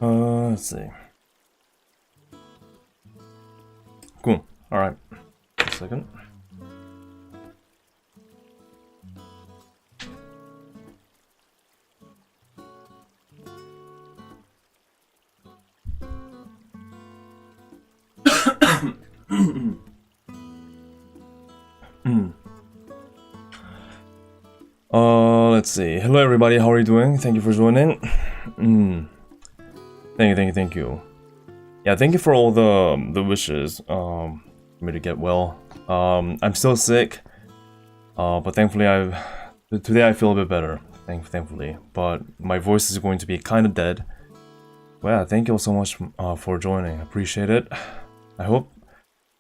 Let's see. Cool. All right. A second. Let's see. Hello everybody, how are you doing? Thank you for joining. Thank you. Yeah, thank you for all the wishes. For me to get well. I'm still sick. But thankfully today I feel a bit better. Thankfully. But my voice is going to be kind of dead. Well, yeah, thank you all so much for joining. I appreciate it. I hope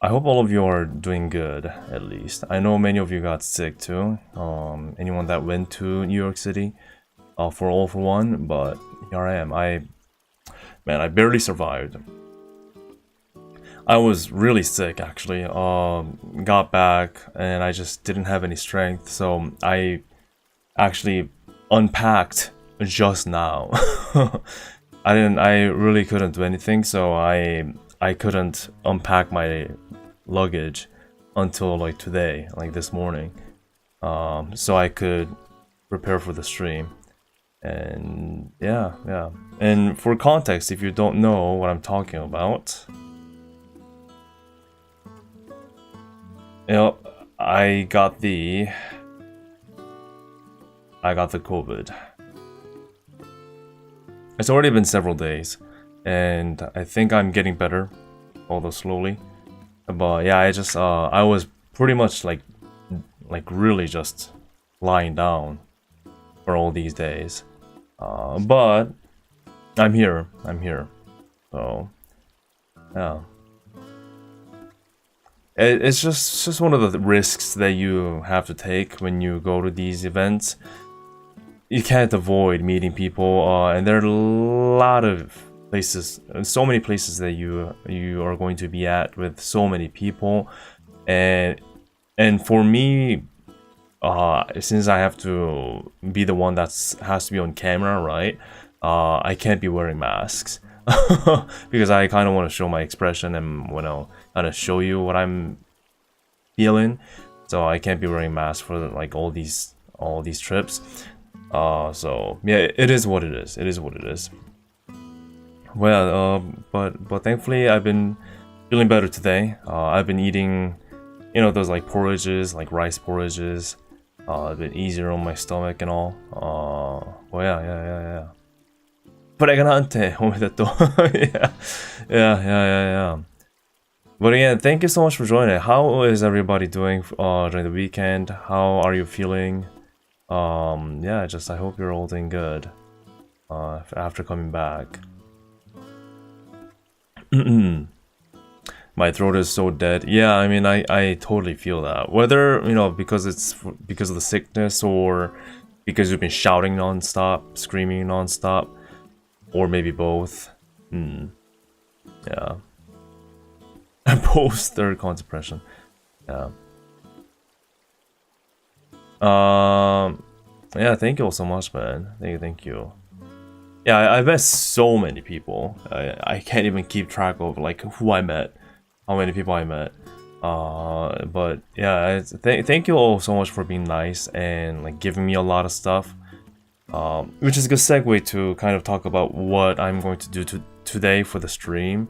all of you are doing good, at least. I know many of you got sick too. Anyone that went to New York City for All for One, but here I am. I barely survived. I was really sick actually. Got back and I just didn't have any strength, so I actually unpacked just now. I really couldn't do anything, so I couldn't unpack my luggage until like today, like this morning, so I could prepare for the stream. And yeah. And for context, if you don't know what I'm talking about, you know, I got the COVID. It's already been several days, and I think I'm getting better, although slowly. But yeah, I was pretty much like really just lying down for all these days. But I'm here. So yeah, it's just one of the risks that you have to take when you go to these events. You can't avoid meeting people, and there are a lot of places, so many places that you are going to be at with so many people, and for me, since I have to be the one that has to be on camera, right? I can't be wearing masks because I kind of want to show my expression and want to kind of show you what I'm feeling. So I can't be wearing masks for like all these trips. So yeah, it is what it is. Well, but thankfully I've been feeling better today. I've been eating, you know, those like porridges, like rice porridges. A bit easier on my stomach and all. Well, yeah. Pregnante, omedetou. Yeah. But again, thank you so much for joining. How is everybody doing during the weekend? How are you feeling? Yeah, I hope you're all doing good after coming back. My throat is so dead. Yeah, I mean, I totally feel that. Whether, you know, because of the sickness or because you've been shouting non-stop, screaming non-stop, or maybe both. Yeah. Post third cone suppression. Yeah. Yeah, thank you all so much, man. Thank you. Yeah, I met so many people. I can't even keep track of like who I met, how many people I met. But yeah, thank you all so much for being nice and like giving me a lot of stuff. Which is a good segue to kind of talk about what I'm going to do today for the stream.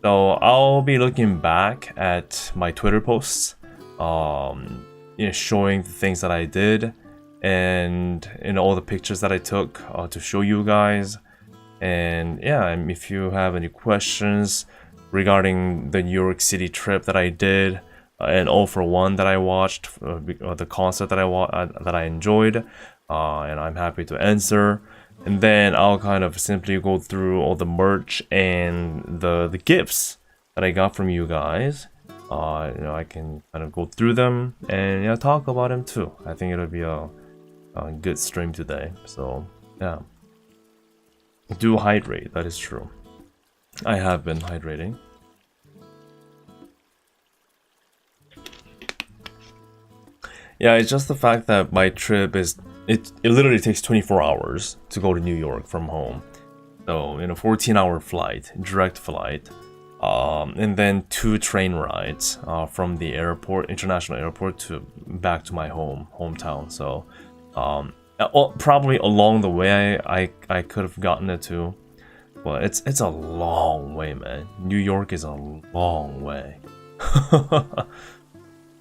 So I'll be looking back at my Twitter posts, you know, showing the things that I did, and all the pictures that I took to show you guys. And yeah, if you have any questions regarding the New York City trip that I did, and All for One that I watched, the concert that I enjoyed, and I'm happy to answer. And then I'll kind of simply go through all the merch and the gifts that I got from you guys. You know, I can kind of go through them and yeah, talk about them too. I think it'll be a good stream today. So yeah, do hydrate. That is true. I have been hydrating. Yeah, it's just the fact that my trip is it literally takes 24 hours to go to New York from home. So, 14-hour flight, direct flight. And then 2 train rides from the airport, international airport, to back to my hometown. So, probably along the way, I could have gotten it too. But it's a long way, man. New York is a long way.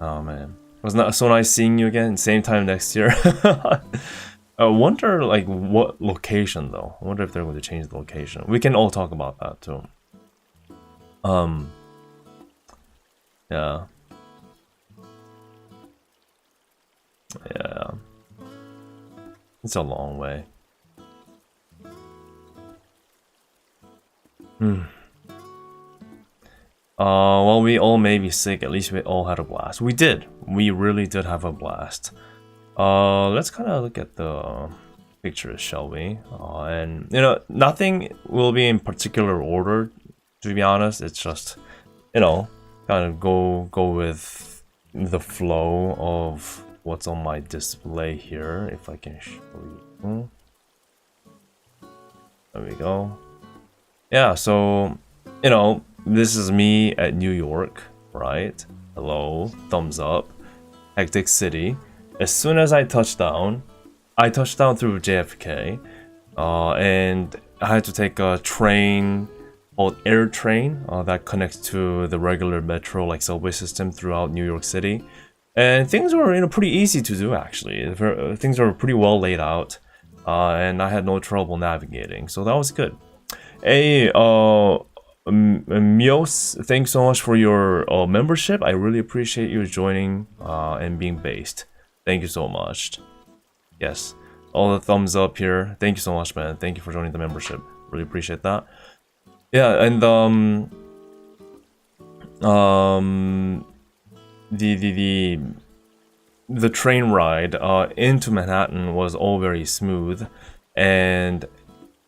Oh man, wasn't that so nice seeing you again? Same time next year. I wonder like what location though. I wonder if they're going to change the location. We can all talk about that too. Yeah. Yeah. It's a long way. Well, we all may be sick. At least we all had a blast. We did. We really did have a blast. Let's kind of look at the pictures, shall we? And nothing will be in particular order. To be honest, it's just kind of go with the flow of what's on my display here. If I can show you. There we go. Yeah. So this is me at New York, right? Hello, thumbs up. Hectic city. As soon as I touched down through JFK, and I had to take a train called Air Train that connects to the regular metro like subway system throughout New York City. And things were pretty easy to do actually. Things were pretty well laid out, and I had no trouble navigating, so that was good. Hey, Mios, thanks so much for your membership. I really appreciate you joining and being based. Thank you so much. Yes, all the thumbs up here. Thank you so much, man. Thank you for joining the membership. Really appreciate that. Yeah, and the train ride into Manhattan was all very smooth, and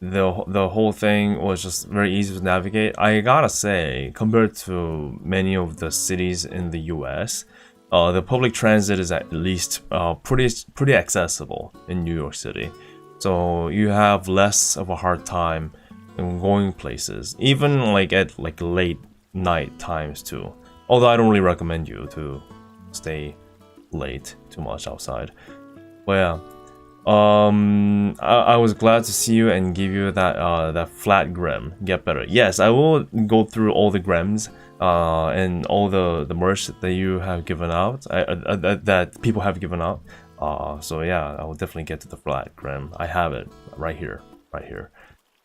the whole thing was just very easy to navigate. I gotta say, compared to many of the cities in the US, the public transit is at least pretty accessible in New York City. So you have less of a hard time in going places, even like at late night times too. Although I don't really recommend you to stay late too much outside. But yeah. I was glad to see you and give you that flat gram. Get better. Yes, I will go through all the grams and all the merch that you have given out, that people have given out. So yeah, I will definitely get to the flat gram. I have it right here.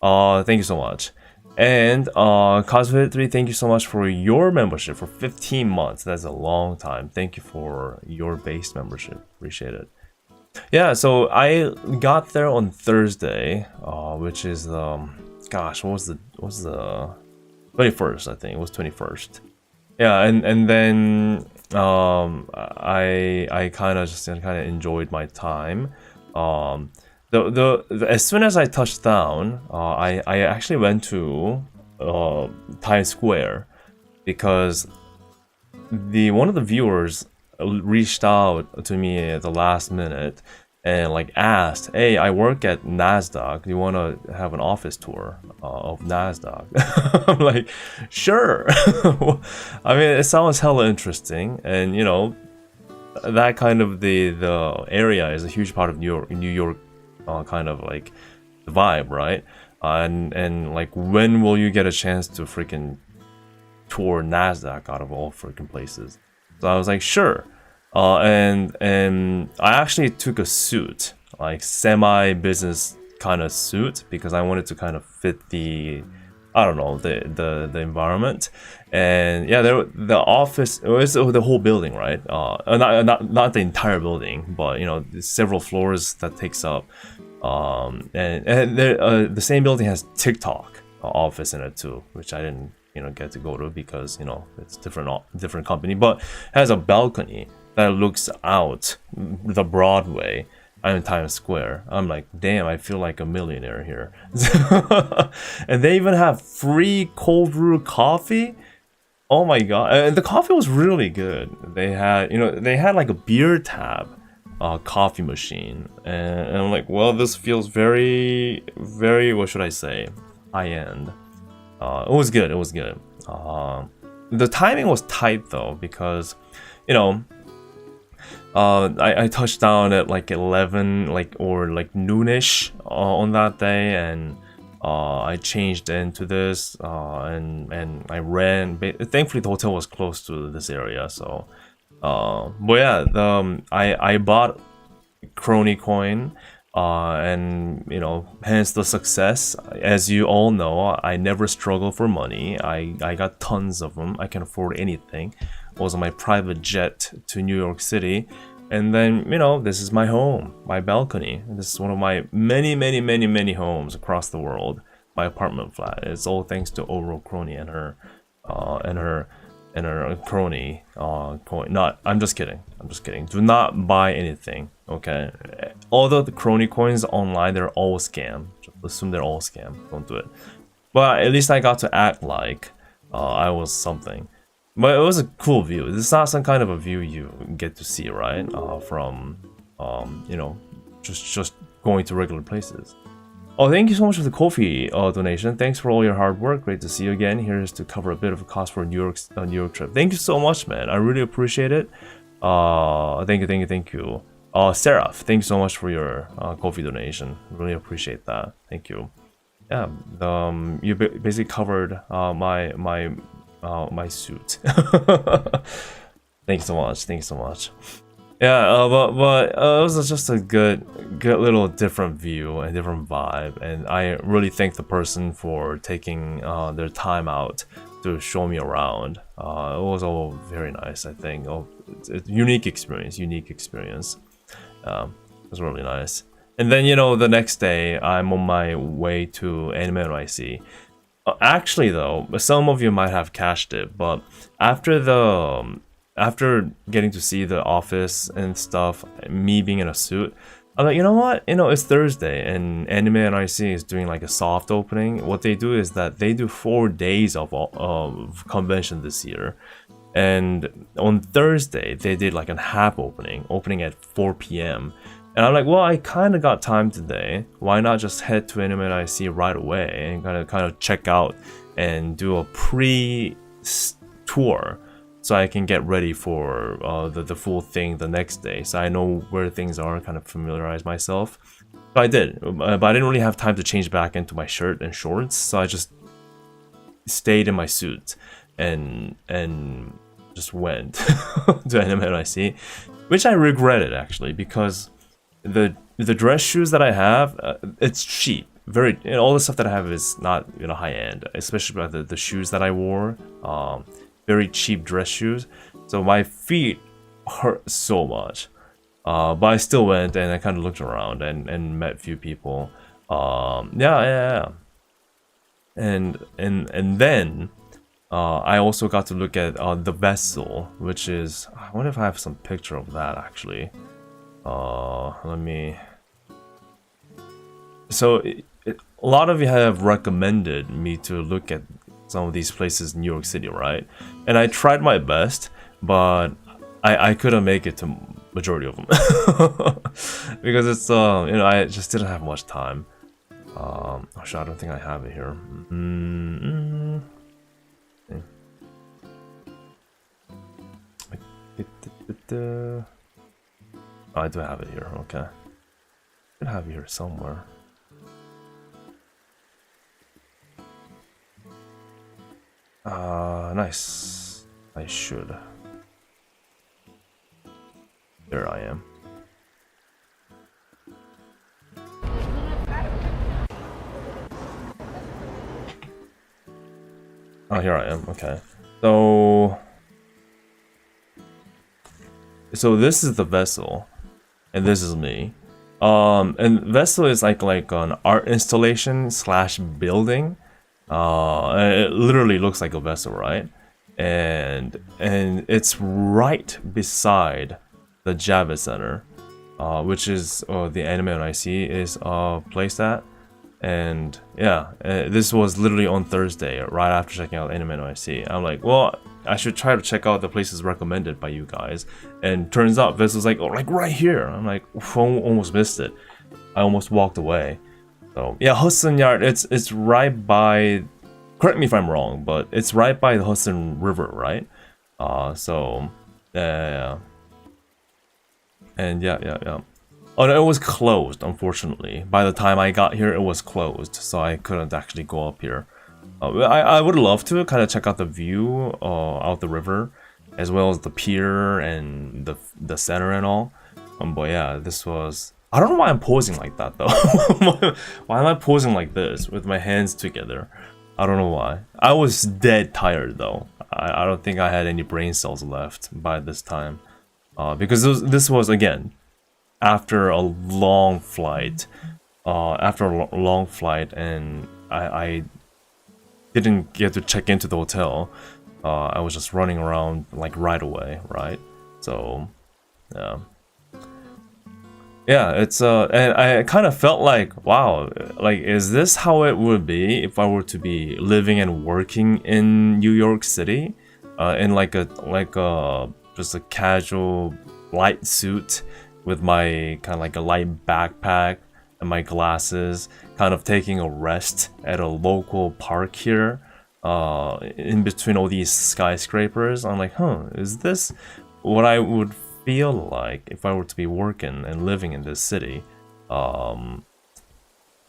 Thank you so much. And Cosplay3, thank you so much for your membership for 15 months. That's a long time. Thank you for your base membership. Appreciate it. Yeah, so I got there on Thursday, which is gosh, what was the 21st? I think it was 21st. Yeah, and then I kind of enjoyed my time. As soon as I touched down, I actually went to Times Square because one of the viewers reached out to me at the last minute and asked, "Hey, I work at NASDAQ. Do you want to have an office tour of NASDAQ?" I'm like, "Sure." I mean, it sounds hella interesting, and that kind of the area is a huge part of New York, kind of like the vibe, right? And when will you get a chance to freaking tour NASDAQ out of all freaking places? So I was like, sure. And I actually took a suit, like semi-business kind of suit, because I wanted to kind of fit the environment. And yeah, the office, it was the whole building, right? Not the entire building, but several floors that takes up. And the same building has TikTok office in it too, which I didn't get to go to because it's different company, but has a balcony that looks out the Broadway in Times Square. I'm like, damn, I feel like a millionaire here. And they even have free cold brew coffee. Oh my god, and the coffee was really good. They had like a beer tab coffee machine, and I'm like, well, this feels very, very, what should I say, high end. It was good. It was good. The timing was tight though because, you know, I touched down at like 11, or noonish on that day, and I changed into this, and I ran. Thankfully, the hotel was close to this area, so. But yeah, I bought Crony coin, and you know, hence the success. As you all know, I never struggle for money. I got tons of them. I can afford anything. It was on my private jet to New York City, and then, you know, this is my home, my balcony. This is one of my many homes across the world. My apartment flat. It's all thanks to Oro Crony and her crony coin. I'm just kidding. Do not buy anything, okay? Although the crony coins online, they're all scam. Just assume they're all scam. Don't do it. But at least I got to act like I was something. But it was a cool view. This is not some kind of a view you get to see, right? From you know, just going to regular places. Oh, thank you so much for the coffee donation. Thanks for all your hard work. Great to see you again. Here's to cover a bit of a cost for a New York trip. Thank you so much, man. I really appreciate it. Thank you. Seraph, thank you so much for your coffee donation. Really appreciate that. Thank you. Yeah, you basically covered my suit. Thank you so much. Thank you so much. Yeah, but it was just a good little different view and different vibe, and I really thank the person for taking their time out to show me around. It was all very nice, I think. It's a unique experience. It was really nice. And then, you know, the next day I'm on my way to Anime NYC. Actually, though, some of you might have catched it, but after getting to see the office and stuff, me being in a suit, I'm like, you know what? You know, it's Thursday and Anime NYC is doing like a soft opening. What they do is that they do 4 days of convention this year. And on Thursday, they did like a half opening at 4 p.m. And I'm like, well, I kind of got time today. Why not just head to Anime NYC right away and kind of check out and do a pre-tour, so I can get ready for the full thing the next day, so I know where things are, kind of familiarize myself. So I did, but I didn't really have time to change back into my shirt and shorts, so I just stayed in my suit and just went to Anime NYC, which I regretted actually, because the dress shoes that I have, it's cheap. Very, you know, all the stuff that I have is not, you know, high end, especially the shoes that I wore. Very cheap dress shoes, so my feet hurt so much, but I still went and I kind of looked around and met a few people. Yeah. And then I also got to look at the vessel, which is, I wonder if I have some picture of that actually. Let me. So a lot of you have recommended me to look at some of these places in New York City, right? And I tried my best, but I couldn't make it to majority of them because it's you know, I just didn't have much time. Oh shit, I don't think I have it here. Oh, I do have it here. Okay, I should have it here somewhere. Nice. I should. There I am. Oh, here I am. Okay. So this is the vessel, and this is me. And vessel is like an art installation slash building. It literally looks like a vessel, right? And it's right beside the Javits Center, which is the Anime NYC is placed at. And yeah, this was literally on Thursday, right after checking out Anime NYC. I'm like, well, I should try to check out the places recommended by you guys. And turns out this was like right here. I'm like, almost missed it. I almost walked away. So yeah, Hudson Yard. It's right by. Correct me if I'm wrong, but it's right by the Hudson River, right? So yeah. And yeah. Oh no, it was closed, unfortunately. By the time I got here, it was closed, so I couldn't actually go up here. I would love to kind of check out the view out the river, as well as the pier and the center and all. But yeah, this was. I don't know why I'm posing like that though. Why am I posing like this with my hands together? I don't know why. I was dead tired though. I don't think I had any brain cells left by this time, because this was again after a long flight. And I didn't get to check into the hotel. I was just running around like right away, right? So, yeah, it's and I kind of felt like, wow, like is this how it would be if I were to be living and working in New York City, in like a just a casual light suit with my kind of like a light backpack and my glasses, kind of taking a rest at a local park here, in between all these skyscrapers. I'm like, is this what I would feel like if I were to be working and living in this city? Yeah,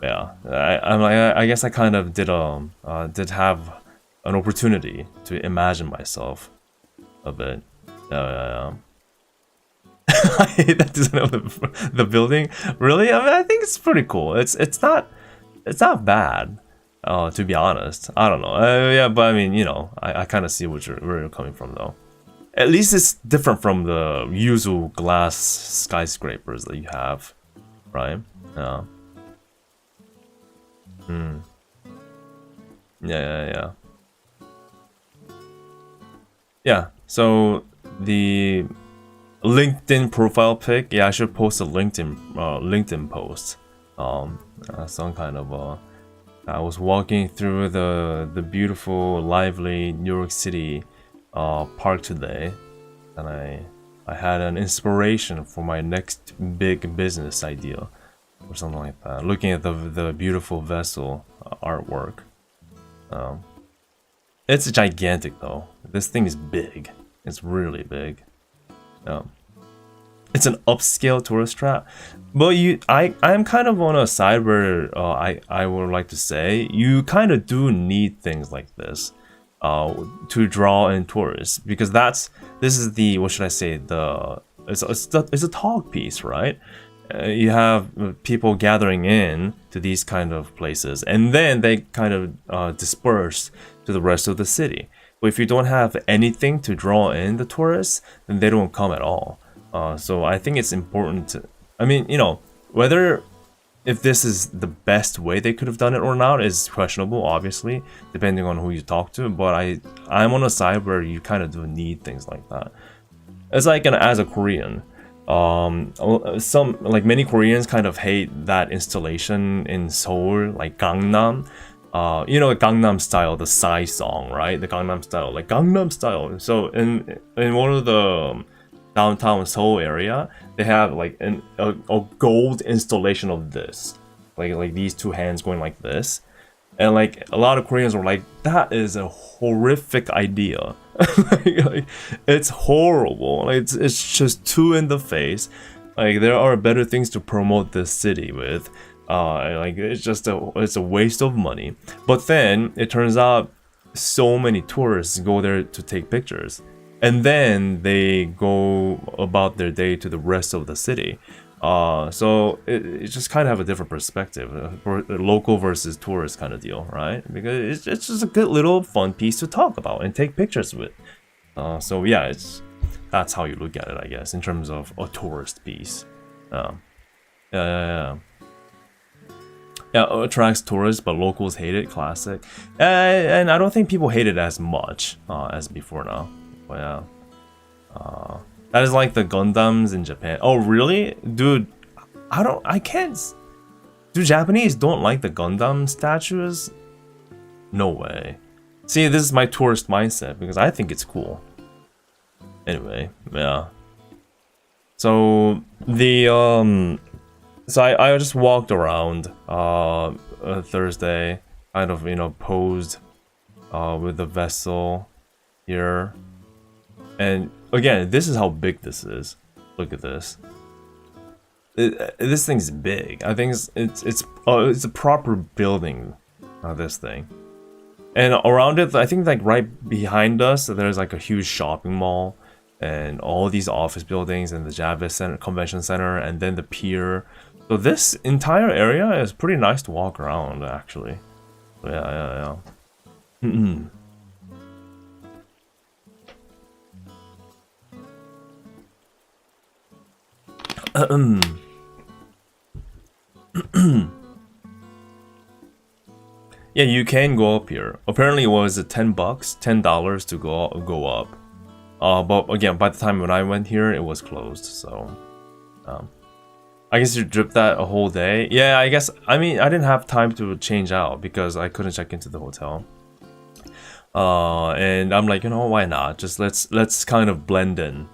I guess I kind of did have an opportunity to imagine myself a bit. I hate that design of the building. Really, I mean, I think it's pretty cool. It's not bad, to be honest. I don't know. Yeah, but I mean, I kind of see where you're coming from, though. At least it's different from the usual glass skyscrapers that you have, right? Yeah. Yeah. Yeah. So the LinkedIn profile pic. Yeah, I should post a LinkedIn post. Some kind of I was walking through the beautiful, lively New York City park today, and I had an inspiration for my next big business idea or something like that. Looking at the beautiful vessel artwork. It's gigantic though. This thing is big. It's really big. It's an upscale tourist trap, but I'm kind of on a side where I would like to say you kind of do need things like this to draw in tourists, because this is the, what should I say, it's a talk piece, right? You have people gathering in to these kind of places, and then they kind of disperse to the rest of the city. But if you don't have anything to draw in the tourists, then they don't come at all. So I think it's important to, I mean, whether if this is the best way they could have done it or not is questionable, obviously, depending on who you talk to. But I'm on a side where you kind of do need things like that. It's like as a Korean, many Koreans kind of hate that installation in Seoul, like Gangnam. Gangnam Style, the Psy song, right? The Gangnam Style, like Gangnam Style. So in one of the downtown Seoul area, they have like a gold installation of this, like these two hands going like this, and like a lot of Koreans were like, that is a horrific idea. like, it's horrible. Like, it's just too in the face. Like, there are better things to promote this city with. Like, it's a waste of money. But then it turns out so many tourists go there to take pictures, and then they go about their day to the rest of the city. So it just kind of have a different perspective, local versus tourist kind of deal, right? Because it's just a good little fun piece to talk about and take pictures with. So yeah, that's how you look at it, I guess, in terms of a tourist piece. Yeah, attracts tourists, but locals hate it. Classic. And I don't think people hate it as much as before now. But yeah. That is like the Gundams in Japan. Oh, really? Dude, I can't. Do Japanese don't like the Gundam statues? No way. See, this is my tourist mindset, because I think it's cool. Anyway, yeah. So, So I just walked around Thursday, kind of, you know, posed with the vessel here. And again, this is how big this is. Look at this. This thing's big. I think it's a proper building. This thing, and around it, I think like right behind us, there's like a huge shopping mall, and all these office buildings, and the Javits Center, Convention Center, and then the pier. So this entire area is pretty nice to walk around, actually. Yeah. Yeah, you can go up here. Apparently, it was $10 to go up. But again, by the time when I went here, it was closed. So, I guess you drip that a whole day. Yeah, I guess. I mean, I didn't have time to change out because I couldn't check into the hotel. And I'm like, you know, why not? Just let's kind of blend in,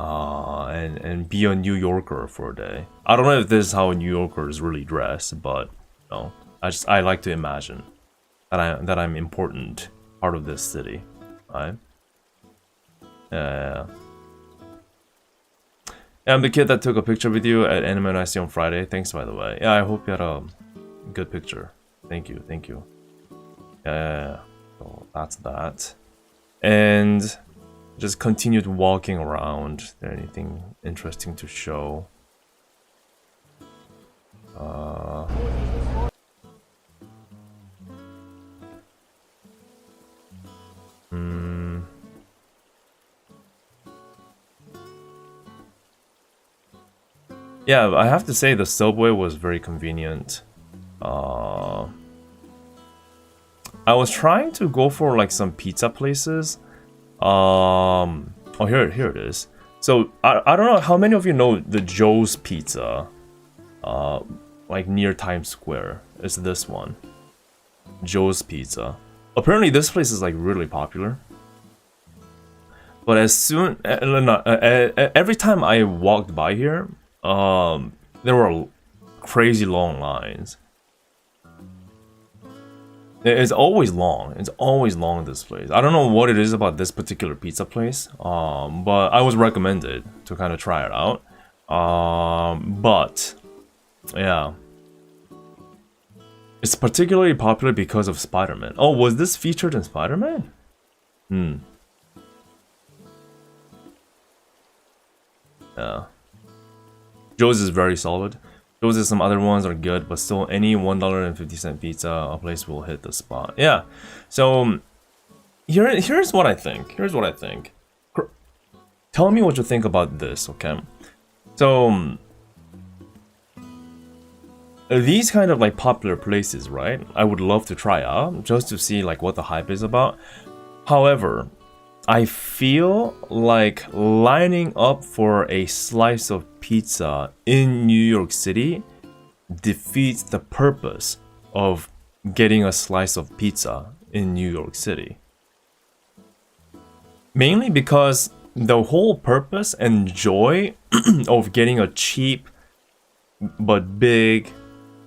and be a New Yorker for a day. I don't know if this is how New Yorkers really dress, but you know, I like to imagine that I'm important part of this city, right? Yeah. I'm the kid that took a picture with you at Anime NYC on Friday. Thanks, by the way. Yeah, I hope you had a good picture. Thank you. Yeah. So that's that. And just continued walking around. Is there anything interesting to show? Yeah, I have to say the subway was very convenient. I was trying to go for like some pizza places. Oh, here it is. So I don't know how many of you know the Joe's Pizza, like near Times Square. It's this one, Joe's Pizza. Apparently this place is like really popular. But as soon every time I walked by here, there were crazy long lines. It's always long. It's always long, this place. I don't know what it is about this particular pizza place, but I was recommended to kind of try it out. But yeah, it's particularly popular because of Spider-Man. Oh, was this featured in Spider-Man? Yeah. Joe's is very solid. Joe's and some other ones are good, but still, any $1.50 pizza, a place will hit the spot. Yeah. So here's what I think. Tell me what you think about this, okay? So these kind of like popular places, right? I would love to try out just to see like what the hype is about. However, I feel like lining up for a slice of pizza in New York City defeats the purpose of getting a slice of pizza in New York City. Mainly because the whole purpose and joy of getting a cheap but big,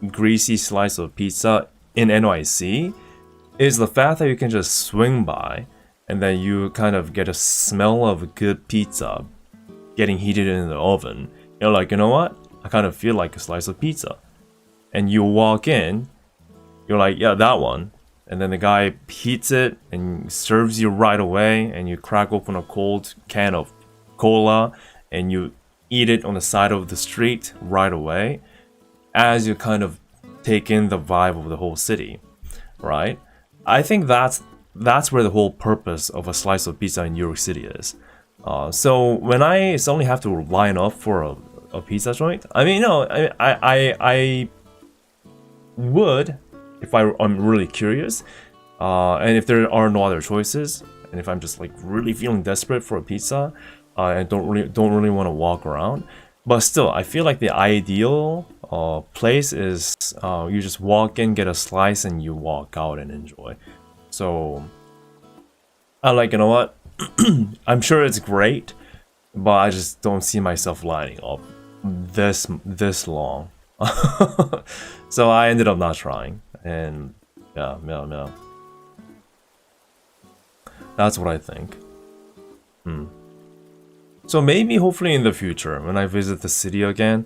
greasy slice of pizza in NYC is the fact that you can just swing by and then you kind of get a smell of good pizza getting heated in the oven. You're like, you know what? I kind of feel like a slice of pizza. And you walk in, you're like, yeah, that one. And then the guy heats it and serves you right away. And you crack open a cold can of cola and you eat it on the side of the street right away as you kind of take in the vibe of the whole city, right? I think that's where the whole purpose of a slice of pizza in New York City is. So when I suddenly have to line up for a pizza joint, I mean, you know, I would, if I'm really curious, and if there are no other choices, and if I'm just like really feeling desperate for a pizza, and don't really want to walk around. But still, I feel like the ideal place is you just walk in, get a slice, and you walk out and enjoy. So I like, you know what? I'm sure it's great, but I just don't see myself lining up this long So I ended up not trying, and yeah. That's what I think. So maybe, hopefully in the future, when I visit the city again,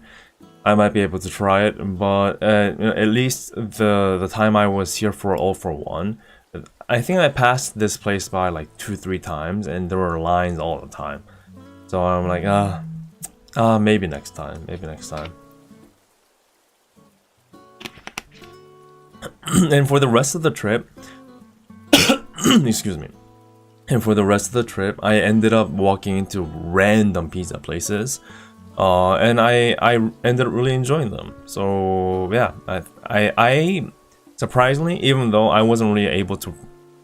I might be able to try it. But at least the time I was here for All for One, I think I passed this place by like 2-3 times, and there were lines all the time. So I'm like, maybe next time. And for the rest of the trip, excuse me. And for the rest of the trip, I ended up walking into random pizza places, and I ended up really enjoying them. So yeah, I surprisingly, even though I wasn't really able to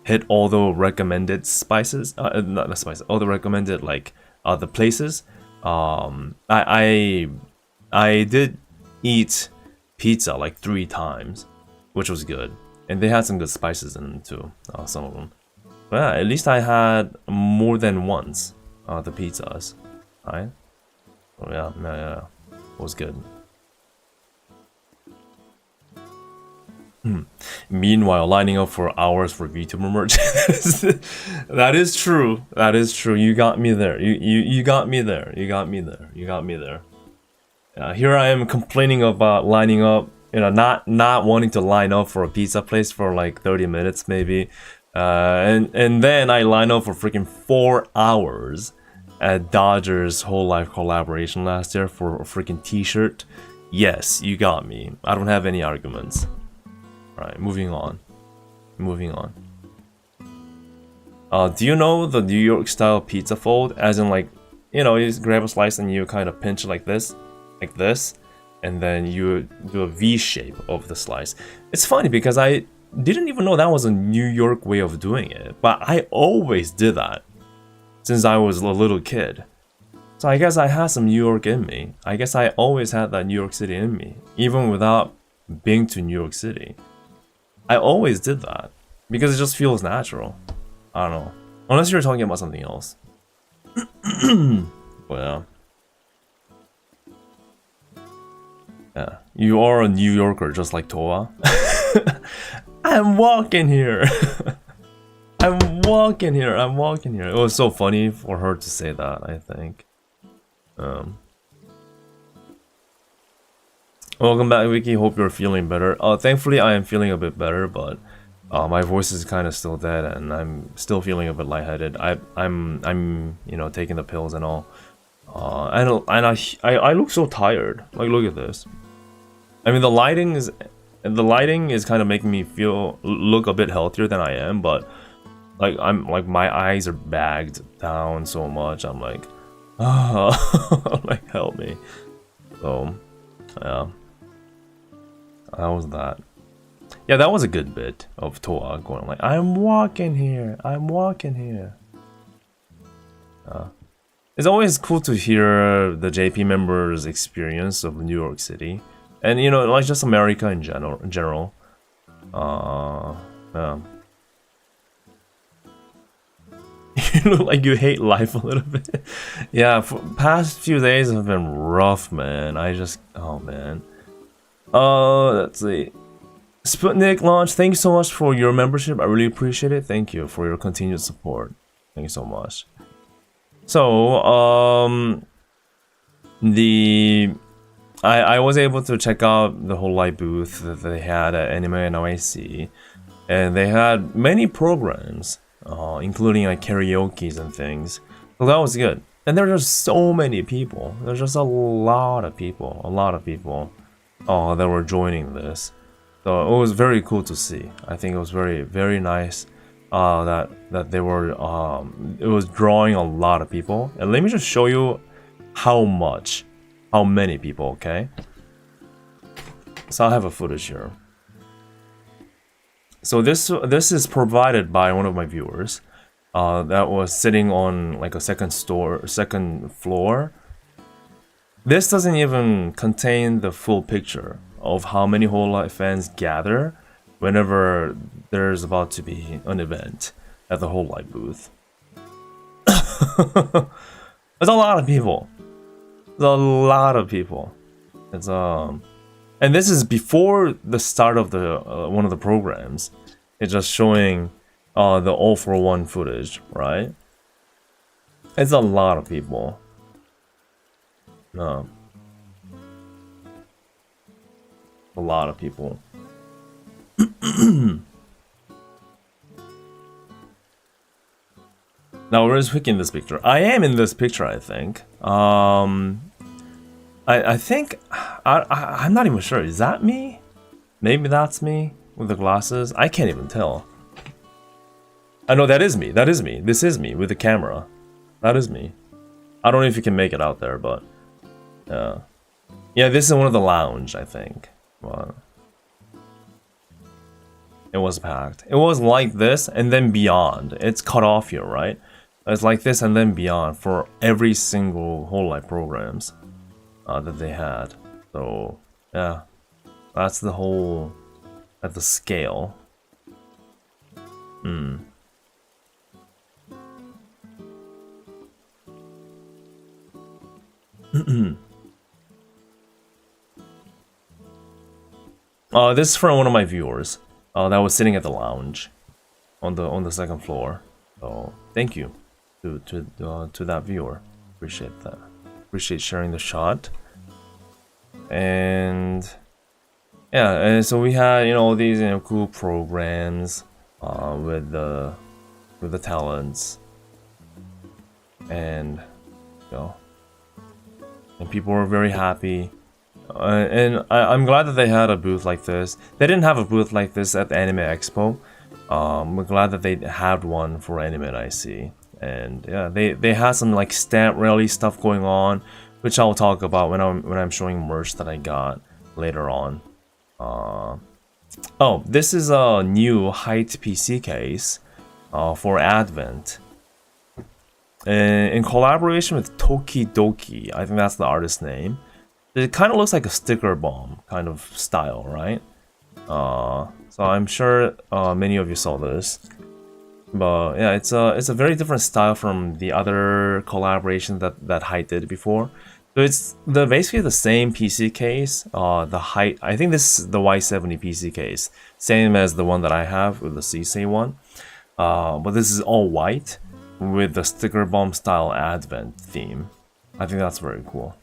hit all the recommended spices, not the spices, all the recommended the places, I did eat pizza like 3 times, which was good, and they had some good spices in them too, some of them. But yeah, at least I had more than once the pizzas, right? Oh yeah, it was good. Meanwhile, lining up for hours for VTuber merch. That is true. You got me there. You got me there. Here I am complaining about lining up. Not wanting to line up for a pizza place for like 30 minutes maybe. And then I line up for freaking 4 hours at Dodgers hololive collaboration last year for a freaking t-shirt. Yes, you got me. I don't have any arguments. Right, moving on. Do you know the New York style pizza fold? As in you just grab a slice and you kind of pinch it like this, and then you do a V shape of the slice. It's funny because I didn't even know that was a New York way of doing it, but I always did that since I was a little kid. So I guess I had some New York in me. I guess I always had that New York City in me, even without being to New York City. I always did that because it just feels natural. I don't know, unless you're talking about something else. But yeah, you are a New Yorker just like Toa. I'm walking here. I'm walking here. It was so funny for her to say that, I think. Welcome back, Wiki. Hope you're feeling better. Thankfully, I am feeling a bit better, but my voice is kind of still dead, and I'm still feeling a bit lightheaded. I'm taking the pills and all. And I look so tired. Like, look at this. I mean, the lighting is kind of making me look a bit healthier than I am, but my eyes are bagged down so much. I'm like, like, help me. So yeah, that was that. Yeah, that was a good bit of Toa going like, I'm walking here. It's always cool to hear the JP members' experience of New York City. And like just America in general. Yeah. You look like you hate life a little bit. Yeah, for past few days have been rough, man. Oh man. Let's see. Sputnik launch, thank you so much for your membership. I really appreciate it. Thank you for your continued support. Thank you so much. So, I was able to check out the hololive booth that they had at Anime NYC, and they had many programs, including like karaoke's and things. So that was good. And there were just so many people. There's just a lot of people that were joining this. So it was very cool to see. I think it was very, very nice that they were. It was drawing a lot of people. And let me just show you how many people. Okay. So I have a footage here. So this is provided by one of my viewers. That was sitting on like a second floor. This doesn't even contain the full picture of how many hololive fans gather whenever there's about to be an event at the hololive booth. There's a lot of people. It's and And this is before the start of the one of the programs. It's just showing the all for one footage, right? It's a lot of people. No. A lot of people. Now, where is hwikky in this picture? I am in this picture, I think. I think I'm not even sure. Is that me? Maybe that's me with the glasses. I can't even tell. I know that is me. That is me. This is me with the camera. That is me. I don't know if you can make it out there, but yeah. Yeah, this is one of the lounge, I think. But it was packed. It was like this and then beyond. It's cut off here, right? It's like this and then beyond for every single hololive programs that they had. So yeah, that's the whole at the scale. This is from one of my viewers that was sitting at the lounge on the second floor. So thank you to that viewer. Appreciate that. Appreciate sharing the shot. And yeah, and so we had all these cool programs with the talents, and and people were very happy. And I'm glad that they had a booth like this. They didn't have a booth like this at the Anime Expo. We're glad that they had one for Anime IC. And yeah, they had some like stamp rally stuff going on, which I'll talk about when I'm showing merch that I got later on. Oh, this is a new height PC case for Advent. In collaboration with Tokidoki, I think that's the artist's name. It kind of looks like a sticker bomb kind of style, right? So I'm sure many of you saw this. But yeah, it's a very different style from the other collaborations that Height did before. So it's basically the same PC case. The Height, I think this is the Y70 PC case, same as the one that I have with the CC one. But this is all white with the sticker bomb style Advent theme. I think that's very cool.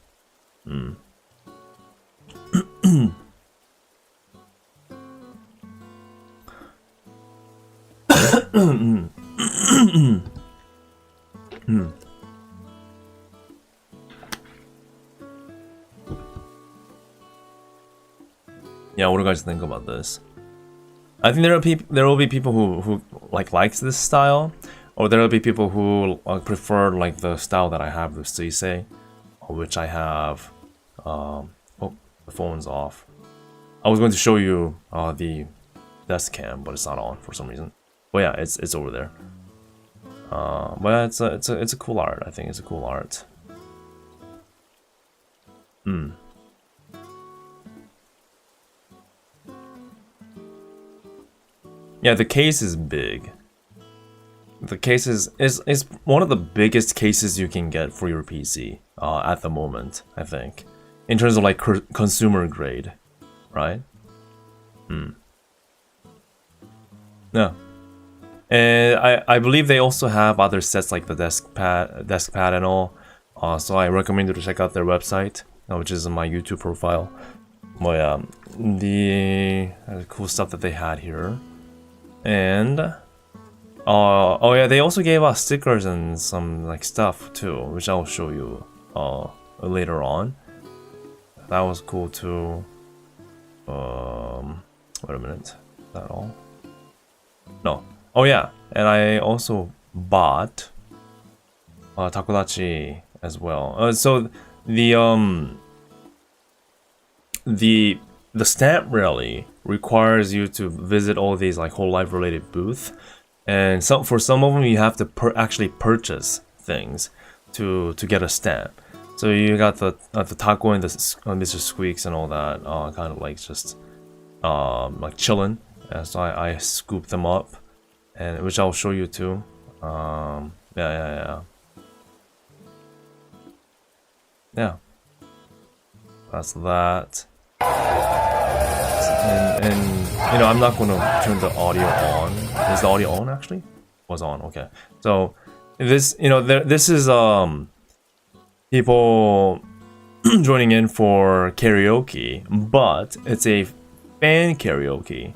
Yeah, what do you guys think about this? I think there will be people who likes this style, or there will be people who prefer like the style that I have with Seisei, which I have. Oh, the phone's off. I was going to show you the desk cam, but it's not on for some reason. But yeah, it's over there. But it's a cool art. I think it's a cool art. Yeah, the case is big. The case is one of the biggest cases you can get for your PC at the moment, I think, in terms of like consumer grade, right? Yeah. And I believe they also have other sets like the desk pad and all. So I recommend you to check out their website, which is in my YouTube profile. But yeah, the cool stuff that they had here. And oh yeah, they also gave us stickers and some like stuff too, which I'll show you later on. That was cool too. Wait a minute, is that all? No. Oh yeah, and I also bought Takodachi as well. So the stamp rally requires you to visit all these like hololive related booths, and for some of them you have to actually purchase things to get a stamp. So you got the taco and the Mr. Squeaks and all that, kind of like just like chilling. So I scooped them up, and which I'll show you too. Yeah. That's that. and you know, I'm not going to turn the audio on. Is the audio on actually? Was on. Okay. So this, you know, this is people joining in for karaoke, but it's a fan karaoke.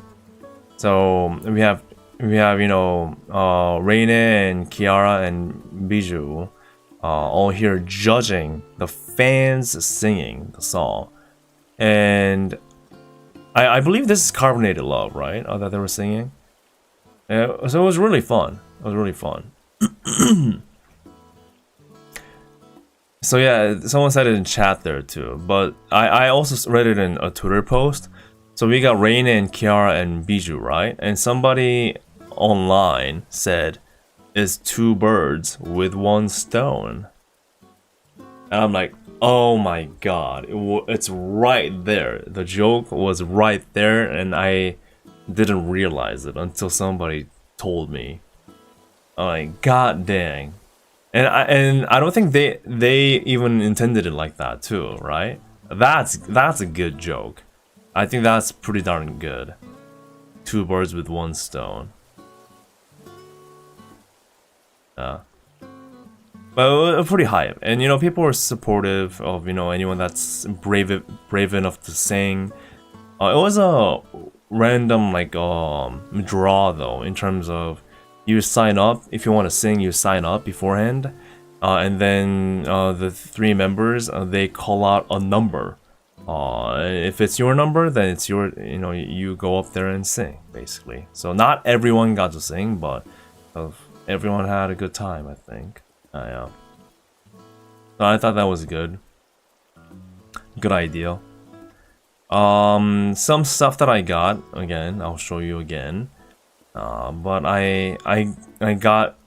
So we have you know, Reine and Kiara and Bijou all here judging the fans singing the song, and I believe this is Carbonated Love, right? That they were singing. So it was really fun. It was really fun. So yeah, someone said it in chat there too, but I also read it in a Twitter post. So we got Reine and Kiara and Bijou, right? And somebody online said, "It's two birds with one stone." And I'm like, oh my god, it's right there. The joke was right there, and I didn't realize it until somebody told me. I'm like, god dang. And I don't think they even intended it like that too, right? That's a good joke. I think that's pretty darn good. Two birds with one stone. Yeah. But pretty hype, and you know, people are supportive of, you know, anyone that's brave enough to sing. It was a random like draw though, in terms of you sign up if you want to sing. You sign up beforehand, and then the three members they call out a number. If it's your number, then it's your, you know, you go up there and sing basically. So not everyone got to sing, but everyone had a good time, I think. Yeah. So I thought that was good. Good idea. Some stuff that I got, again, I'll show you again. But I got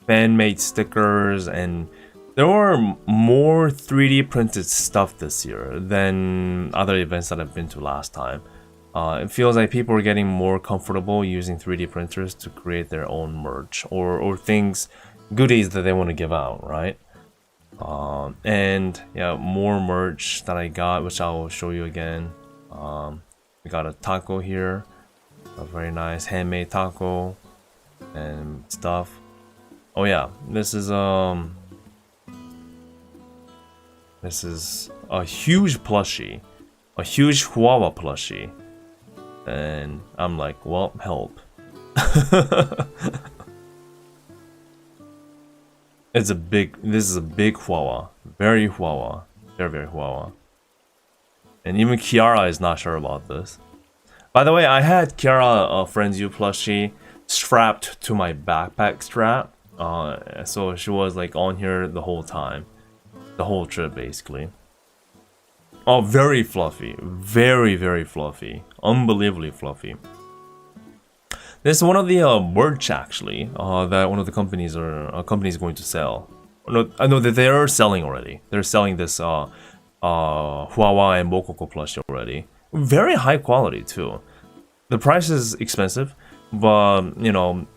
fan-made stickers, and there were more 3D printed stuff this year than other events that I've been to last time. It feels like people are getting more comfortable using 3D printers to create their own merch or things, goodies that they want to give out, right? And yeah, more merch that I got, which I will show you again. We got a taco here, a very nice handmade taco and stuff. Oh yeah, this is a huge plushie, a huge Chihuahua plushie. And I'm like, well, help. This is a big Chihuahua. Very Chihuahua. Very Chihuahua. And even Kiara is not sure about this. By the way, I had Kiara Friends You plushie strapped to my backpack strap. So she was like on here the whole time. The whole trip, basically. Oh, very fluffy. Very fluffy. Unbelievably fluffy. This is one of the merch, actually, that one of the companies is going to sell. No, I know that they are selling already. They're selling this Chihuahua and Mokoko plushie already. Very high quality, too. The price is expensive, but, you know,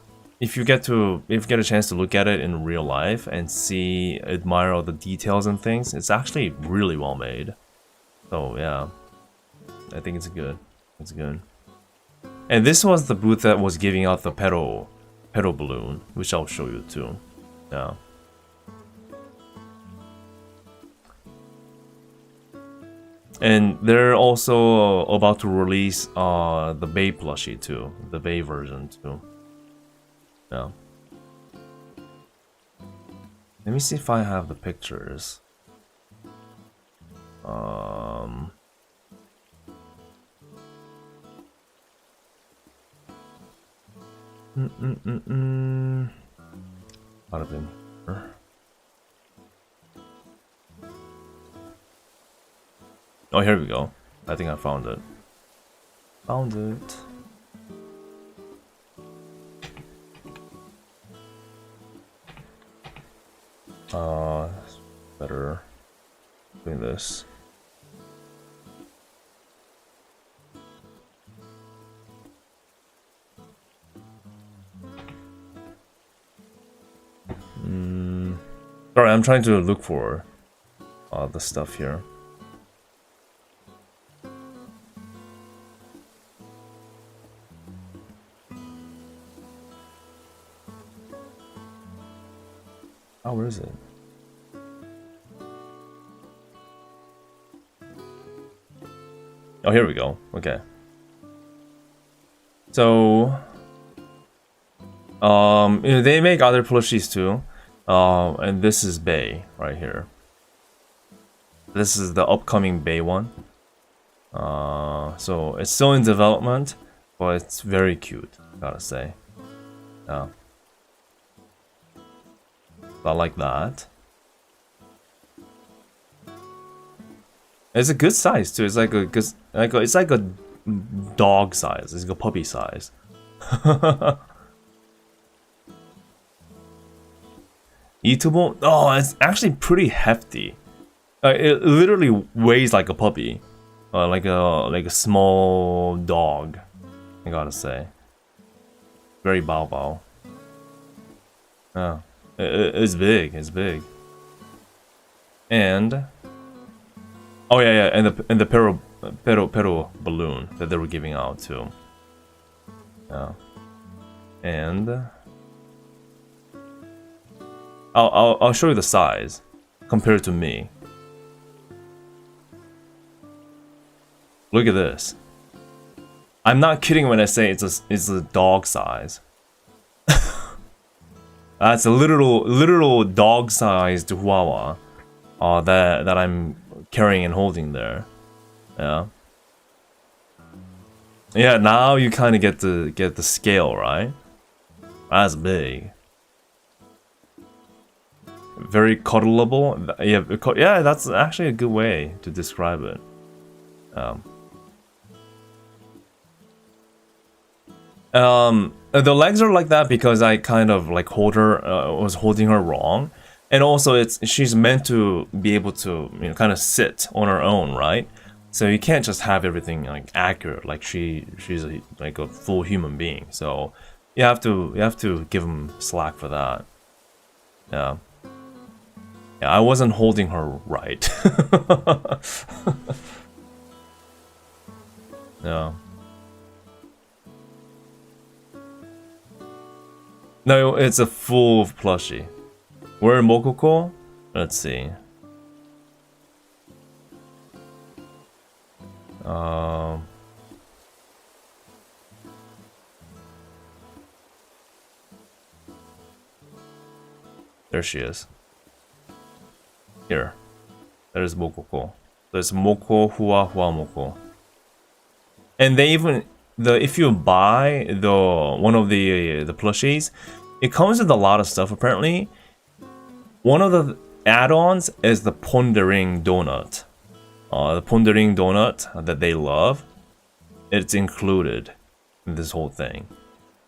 if you get a chance to look at it in real life and admire all the details and things, it's actually really well made. So yeah, I think it's good. It's good. And this was the booth that was giving out the pedal balloon, which I'll show you too. Yeah. And they're also about to release the Bay plushie too, the Bay version too. Yeah. Let me see if I have the pictures. Might have been here. Oh, here we go. I think I found it. Found it. Better doing this. Sorry, I'm trying to look for the stuff here. Where is it? Oh, here we go. Okay. So, they make other plushies too. And this is Bay right here. This is the upcoming Bay one. So it's still in development, but it's very cute, gotta say. Yeah. I like that. It's a good size too. It's like a good, it's like a dog size. It's like a puppy size. Eatable? Oh, it's actually pretty hefty. It literally weighs like a puppy, like a small dog. I gotta say, very bow bow. Yeah, it's big. It's big. And oh yeah, and the pero balloon that they were giving out too. Yeah, and I'll show you the size compared to me. Look at this. I'm not kidding when I say it's a dog size. That's a literal dog sized Chihuahua that I'm carrying and holding there. Yeah. Yeah, now you kind of get the scale, right? That's big. Very cuddleable. Yeah, that's actually a good way to describe it. The legs are like that because I kind of like was holding her wrong, and also she's meant to be able to kind of sit on her own, right? So you can't just have everything like accurate, like she's like a full human being. So you have to give them slack for that. Yeah. Yeah, I wasn't holding her right. Yeah. No, it's a full plushie. Where Mokoko? Let's see. There she is. Here. There's Mokoko. There's Moko Hua Hua Moko. And they even if you buy one of the plushies, it comes with a lot of stuff apparently. One of the add-ons is the pondering donut. The pondering donut that they love. It's included in this whole thing,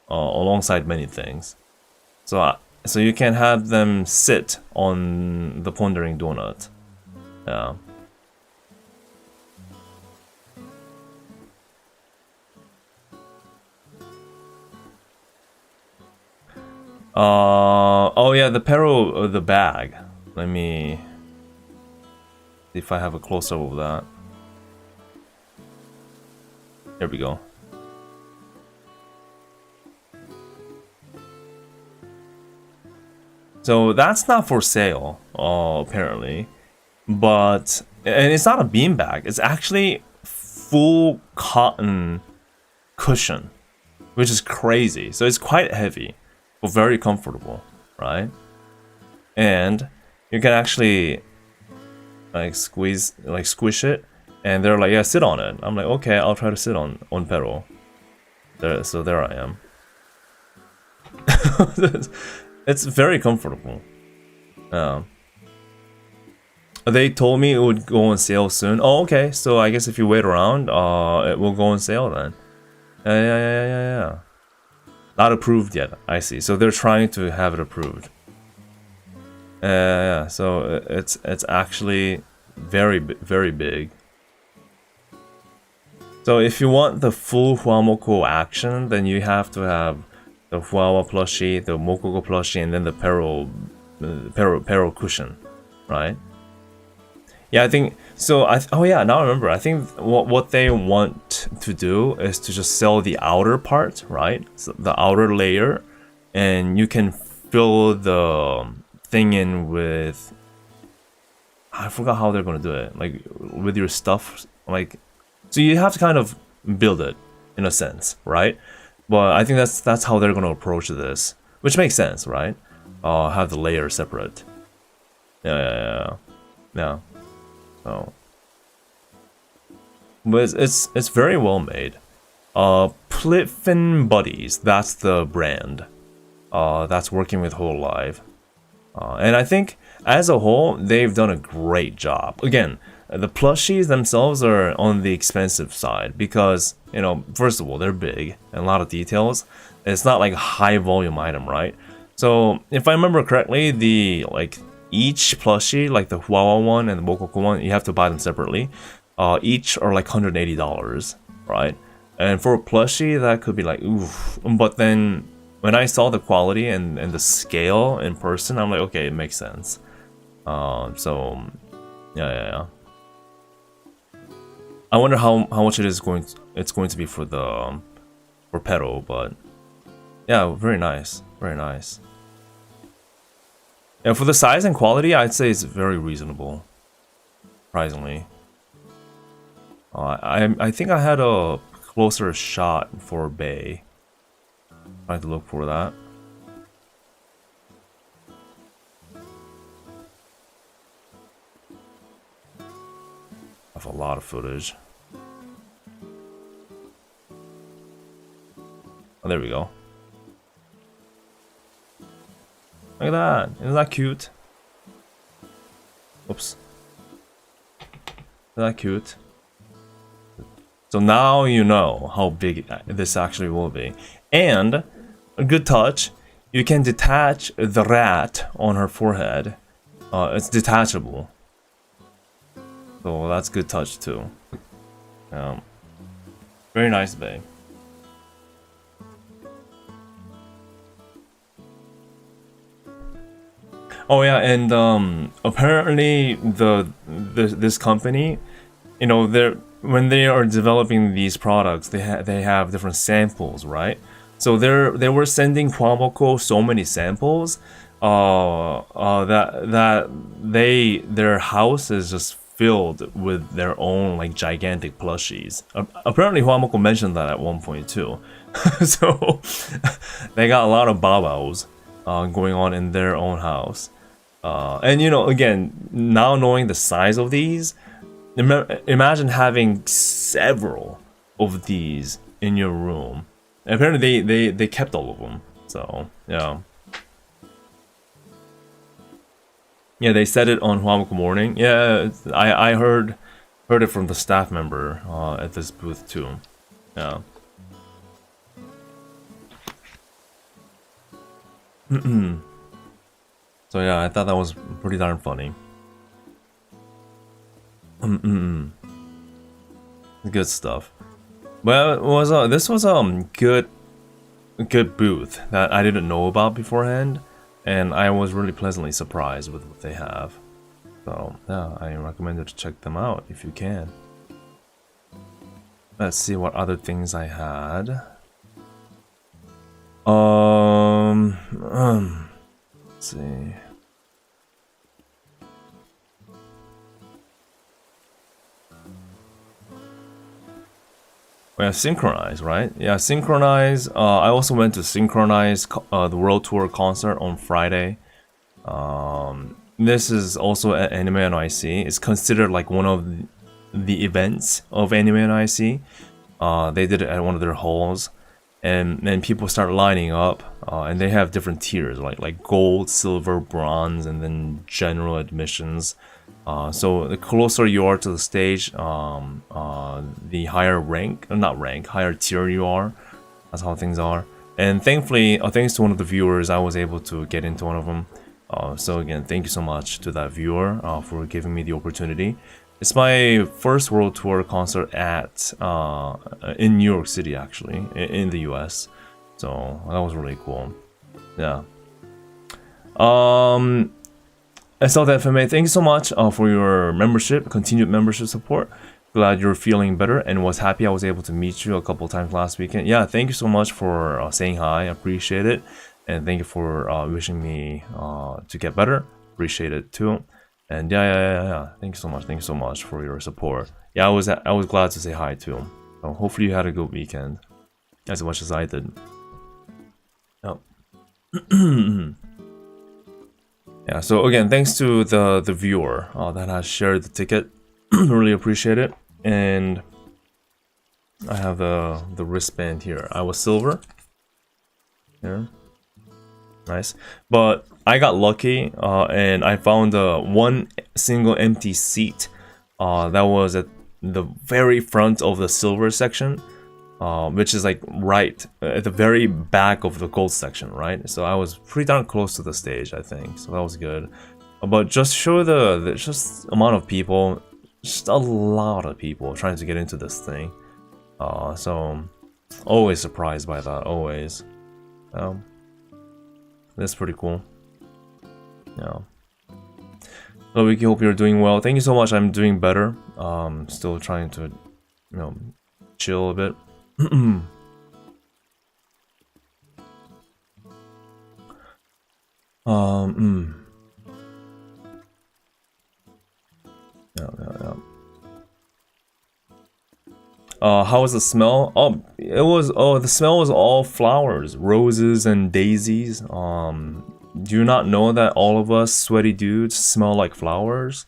alongside many things. So you can have them sit on the pondering donut. Yeah. Oh yeah, the bag. Let me see if I have a close-up of that. There we go. So that's not for sale, apparently. And it's not a beanbag. It's actually full cotton cushion, which is crazy. So it's quite heavy, but very comfortable, right? And you can actually squish it, and they're like, yeah, sit on it. I'm like, okay, I'll try to sit on Pero. So there I am. It's very comfortable. They told me it would go on sale soon. Oh, okay. So I guess if you wait around, it will go on sale then. Yeah. Not approved yet. I see. So they're trying to have it approved. Yeah. So it's actually very big. So if you want the full Huamoko action, then you have to have the Huawa plushie, the Mokoko plushie, and then the Pero cushion, right? Yeah, I think so. Oh yeah, now I remember. I think what they want to do is to just sell the outer part, right? So the outer layer, and you can fill the thing in with, I forgot how they're gonna do it, like with your stuff, like, so you have to kind of build it in a sense, right? But I think that's how they're gonna approach this, which makes sense, right? Have the layers separate. Yeah. So, but it's very well made. Pliffin Buddies, that's the brand. That's working with hololive. And I think as a whole, they've done a great job. Again, the plushies themselves are on the expensive side because, you know, first of all, they're big and a lot of details. It's not like a high volume item, right? So if I remember correctly, the each plushie, like the Huawei one and the Mokoku one, you have to buy them separately. Each are like $180, right? And for a plushie, that could be like, oof. But then when I saw the quality and the scale in person, I'm like, okay, it makes sense. So yeah. I wonder how much it's going to be for the for Pero, but yeah, very nice. Yeah, for the size and quality, I'd say it's very reasonable. Surprisingly. I think I had a closer shot for Bay. I had to look for that. I have a lot of footage. Oh, there we go. Look at that. Isn't that cute? Oops. Isn't that cute? So now you know how big this actually will be. And a good touch, you can detach the rat on her forehead. It's detachable. So that's good touch too. Very nice, babe. Oh yeah, and apparently this company, you know, when they are developing these products, they have different samples, right? So they were sending Kwamoko so many samples that their house is just filled with their own like gigantic plushies. Apparently Kwamoko mentioned that at one point too. So they got a lot of babos going on in their own house. And you know, again, now knowing the size of these, imagine having several of these in your room. And apparently they kept all of them. So yeah. Yeah, they said it on Huamoku Morning. Yeah, I heard it from the staff member at this booth too. Yeah. So yeah, I thought that was pretty darn funny. Good stuff. Well, it was this was good booth that I didn't know about beforehand, and I was really pleasantly surprised with what they have. So yeah, I recommend you to check them out if you can. Let's see what other things I had. Let's see. We have Synchronize, right? Yeah, Synchronize. I also went to Synchronize the World Tour concert on Friday. This is also at Anime NYC. It's considered like one of the events of Anime NYC. They did it at one of their halls, and then people start lining up, and they have different tiers like gold, silver, bronze, and then general admissions. So the closer you are to the stage, the higher higher tier you are. That's how things are. And thankfully, thanks to one of the viewers, I was able to get into one of them. So again, thank you so much to that viewer for giving me the opportunity. It's my first World Tour concert at in New York City, actually, in the US. So that was really cool. Yeah. SLFMA, thank you so much for your membership, continued membership support. Glad you're feeling better and was happy I was able to meet you a couple times last weekend. Yeah, thank you so much for saying hi. I appreciate it. and thank you for wishing me to get better. Appreciate it too. And yeah. Thank you so much. Thank you so much for your support. Yeah, I was glad to say hi too. So hopefully you had a good weekend, as much as I did. Yep. Yeah. So again, thanks to the viewer that has shared the ticket. Really appreciate it. And I have the wristband here. I was silver. Yeah. Nice. But I got lucky and I found one single empty seat that was at the very front of the silver section, which is like right at the very back of the gold section, right? So I was pretty darn close to the stage, I think. So that was good. But just show the just amount of people, just a lot of people trying to get into this thing. So always surprised by that, always. That's pretty cool. Yeah. So we hope you're doing well. Thank you so much. I'm doing better. Still trying to, chill a bit. Yeah. How was the smell? The smell was all flowers, roses and daisies. Do you not know that all of us sweaty dudes smell like flowers?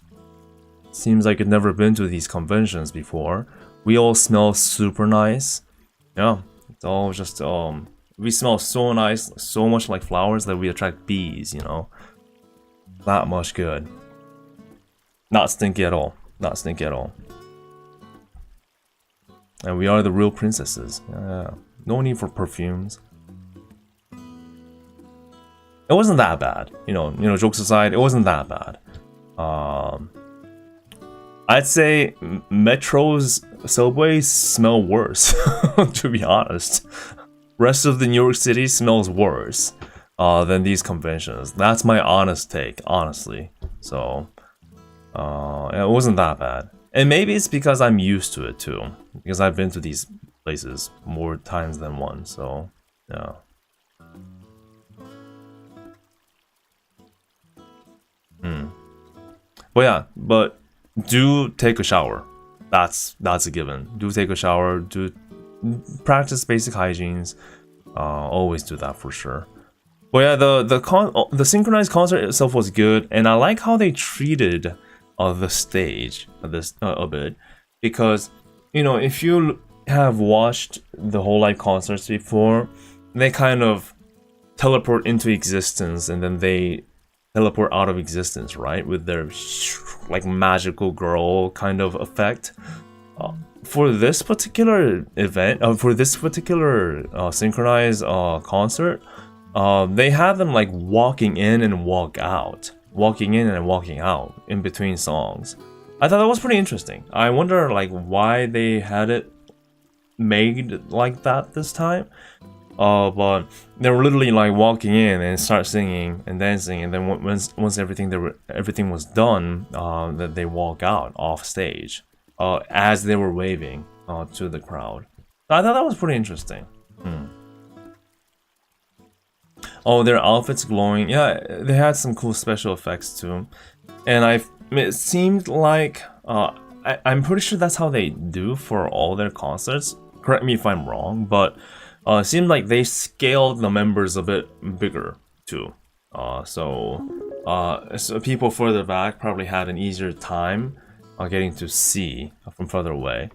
Seems like you've never been to these conventions before. We all smell super nice. Yeah, it's all just we smell so nice, so much like flowers that we attract bees, That much good. Not stinky at all. Not stinky at all. And we are the real princesses. Yeah. No need for perfumes. It wasn't that bad. Jokes aside, it wasn't that bad. I'd say Metro's subways smell worse, to be honest. Rest of the New York City smells worse than these conventions. That's my honest take, honestly. So, it wasn't that bad. And maybe it's because I'm used to it too. Because I've been to these places more times than one, so yeah. But do take a shower. That's a given. Do take a shower. Do practice basic hygienes. Always do that for sure. But yeah, the synchronized concert itself was good, and I like how they treated the stage a bit, because if you have watched the hololive concerts before, they kind of teleport into existence and then they teleport out of existence, right, with their like magical girl kind of effect. For this particular event, for this particular synchronized concert, they had them like walking in and walking out in between songs. I thought that was pretty interesting. I wonder like why they had it made like that this time. But they were literally like walking in and start singing and dancing, and then once everything was done, that they walk out off stage as they were waving to the crowd. So I thought that was pretty interesting. Oh, their outfits glowing. Yeah, they had some cool special effects too. And it seemed like I'm pretty sure that's how they do for all their concerts. Correct me if I'm wrong, but it seemed like they scaled the members a bit bigger too. So people further back probably had an easier time getting to see from further away.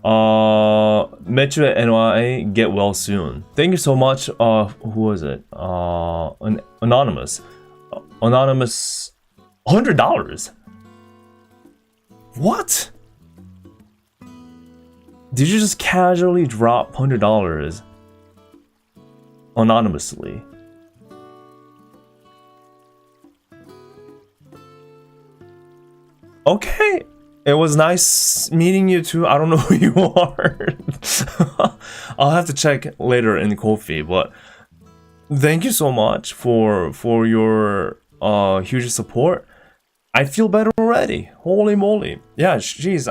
Metro NY, get well soon. Thank you so much. Who was it? Anonymous. Anonymous, $100. What? Did you just casually drop $100 anonymously? Okay. It was nice meeting you too. I don't know who you are. I'll have to check later in Ko-fi, but thank you so much for your huge support. I feel better already. Holy moly. Yeah, jeez,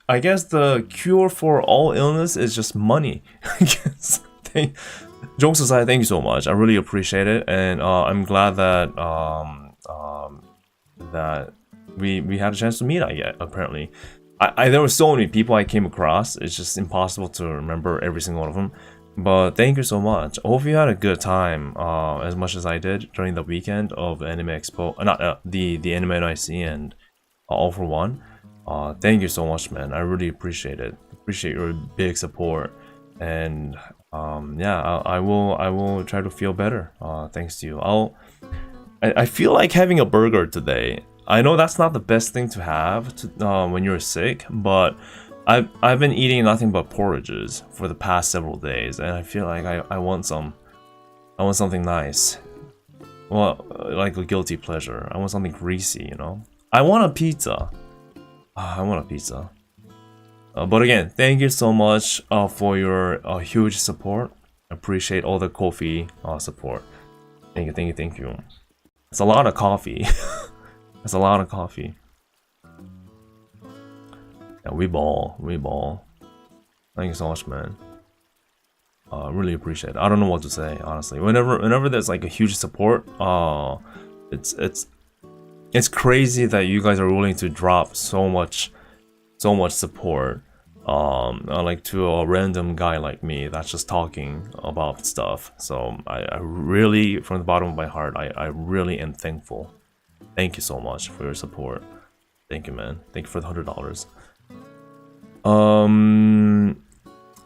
I guess the cure for all illness is just money. I guess Jokes aside, thank you so much. I really appreciate it, and I'm glad that that we had a chance to meet. Apparently, there were so many people I came across. It's just impossible to remember every single one of them. But thank you so much. I hope you had a good time, as much as I did during the weekend of Anime Expo. Not the Anime NYC and All for One. Thank you so much, man. I really appreciate it. Appreciate your big support, and yeah, I will try to feel better. Thanks to you. I feel like having a burger today. I know that's not the best thing to have when you're sick, but I've been eating nothing but porridges for the past several days, and I feel like I want something nice. Well, like a guilty pleasure. I want something greasy, you know. I want a pizza. I want a pizza. But again, thank you so much for your huge support. Appreciate all the coffee support. Thank you. It's a lot of coffee. It's a lot of coffee. Yeah, we ball. Thank you so much, man. Really appreciate it. I don't know what to say, honestly. Whenever there's like a huge support, it's crazy that you guys are willing to drop so much support, like to a random guy like me that's just talking about stuff. So I really, from the bottom of my heart, I really am thankful. Thank you so much for your support. Thank you, man. Thank you for the $100.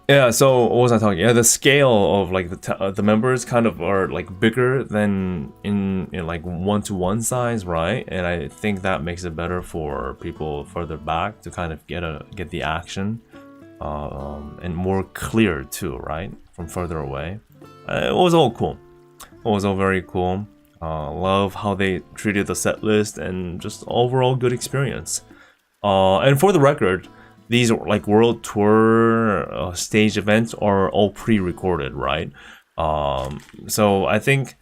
Yeah, so what was I talking? Yeah, the scale of like the members kind of are like bigger than in like 1-to-1 size, right? And I think that makes it better for people further back to kind of get the action, and more clear too, right? From further away. It was all cool. It was all very cool. Love how they treated the set list, and just overall good experience. And for the record, these like world tour stage events are all pre-recorded, right? So I think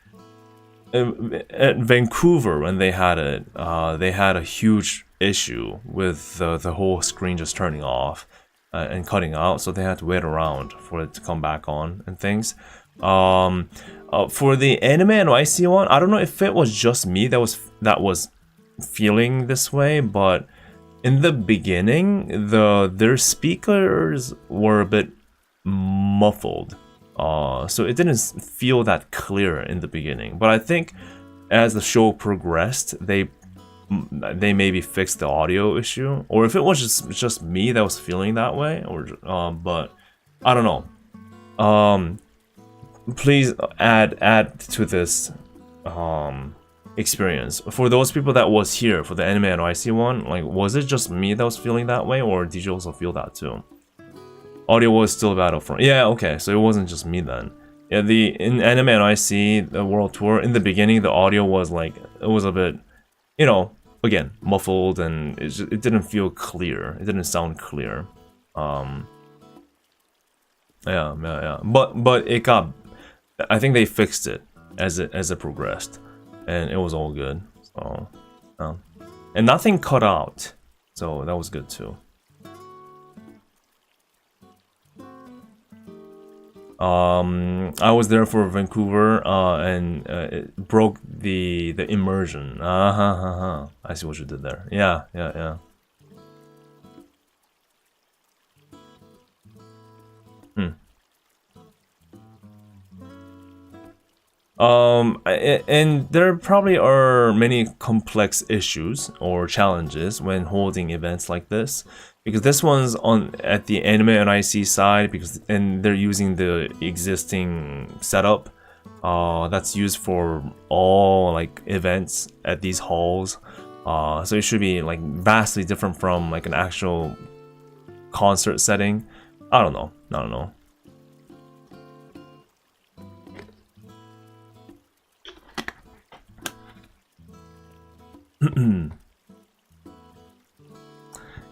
at Vancouver, when they had it, they had a huge issue with the whole screen just turning off and cutting out, so they had to wait around for it to come back on and things. For the Anime NYC one, I don't know if it was just me that was feeling this way, but in the beginning, their speakers were a bit muffled, so it didn't feel that clear in the beginning. But I think as the show progressed, they maybe fixed the audio issue, or if it was just me that was feeling that way, or but I don't know. Please add to this experience. For those people that was here for the Anime NYC one, like, was it just me that was feeling that way, or did you also feel that too? Audio was still bad up front. Yeah, okay, so it wasn't just me then. Yeah, in Anime NYC, the world tour, in the beginning, the audio was like, it was a bit, you know, again, muffled, and it didn't feel clear. It didn't sound clear. Yeah. But it got, I think they fixed it as it progressed, and it was all good. So, and nothing cut out, so that was good too. I was there for Vancouver, and it broke the immersion. I see what you did there. Yeah. And there probably are many complex issues or challenges when holding events like this, because this one's at the Anime NIC side, and they're using the existing setup that's used for all like events at these halls. So it should be like vastly different from like an actual concert setting. I don't know.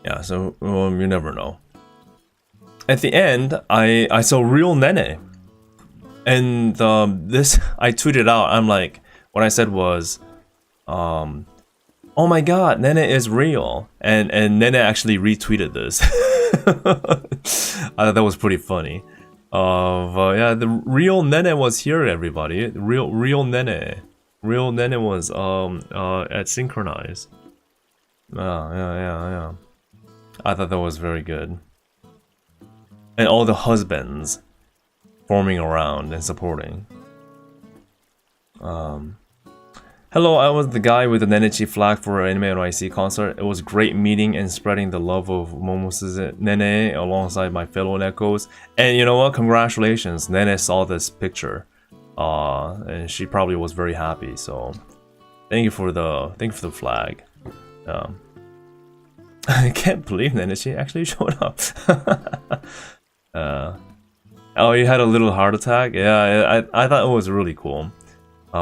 Yeah, so you never know. At the end, I saw real Nene, and this I tweeted out. I'm like, what I said was, "Oh my God, Nene is real," and Nene actually retweeted this. I thought that was pretty funny. But yeah, the real Nene was here, everybody. Real Nene. Real Nene was at Synchronize. Yeah. I thought that was very good. And all the husbands forming around and supporting. Hello, I was the guy with the Nenechi flag for Anime NYC concert. It was great meeting and spreading the love of Momosu's Nene alongside my fellow Nekos. And you know what? Congratulations, Nene saw this picture. And she probably was very happy. So, thank you for the flag. I can't believe Nenechi actually showed up. Oh, you had a little heart attack? Yeah, I thought it was really cool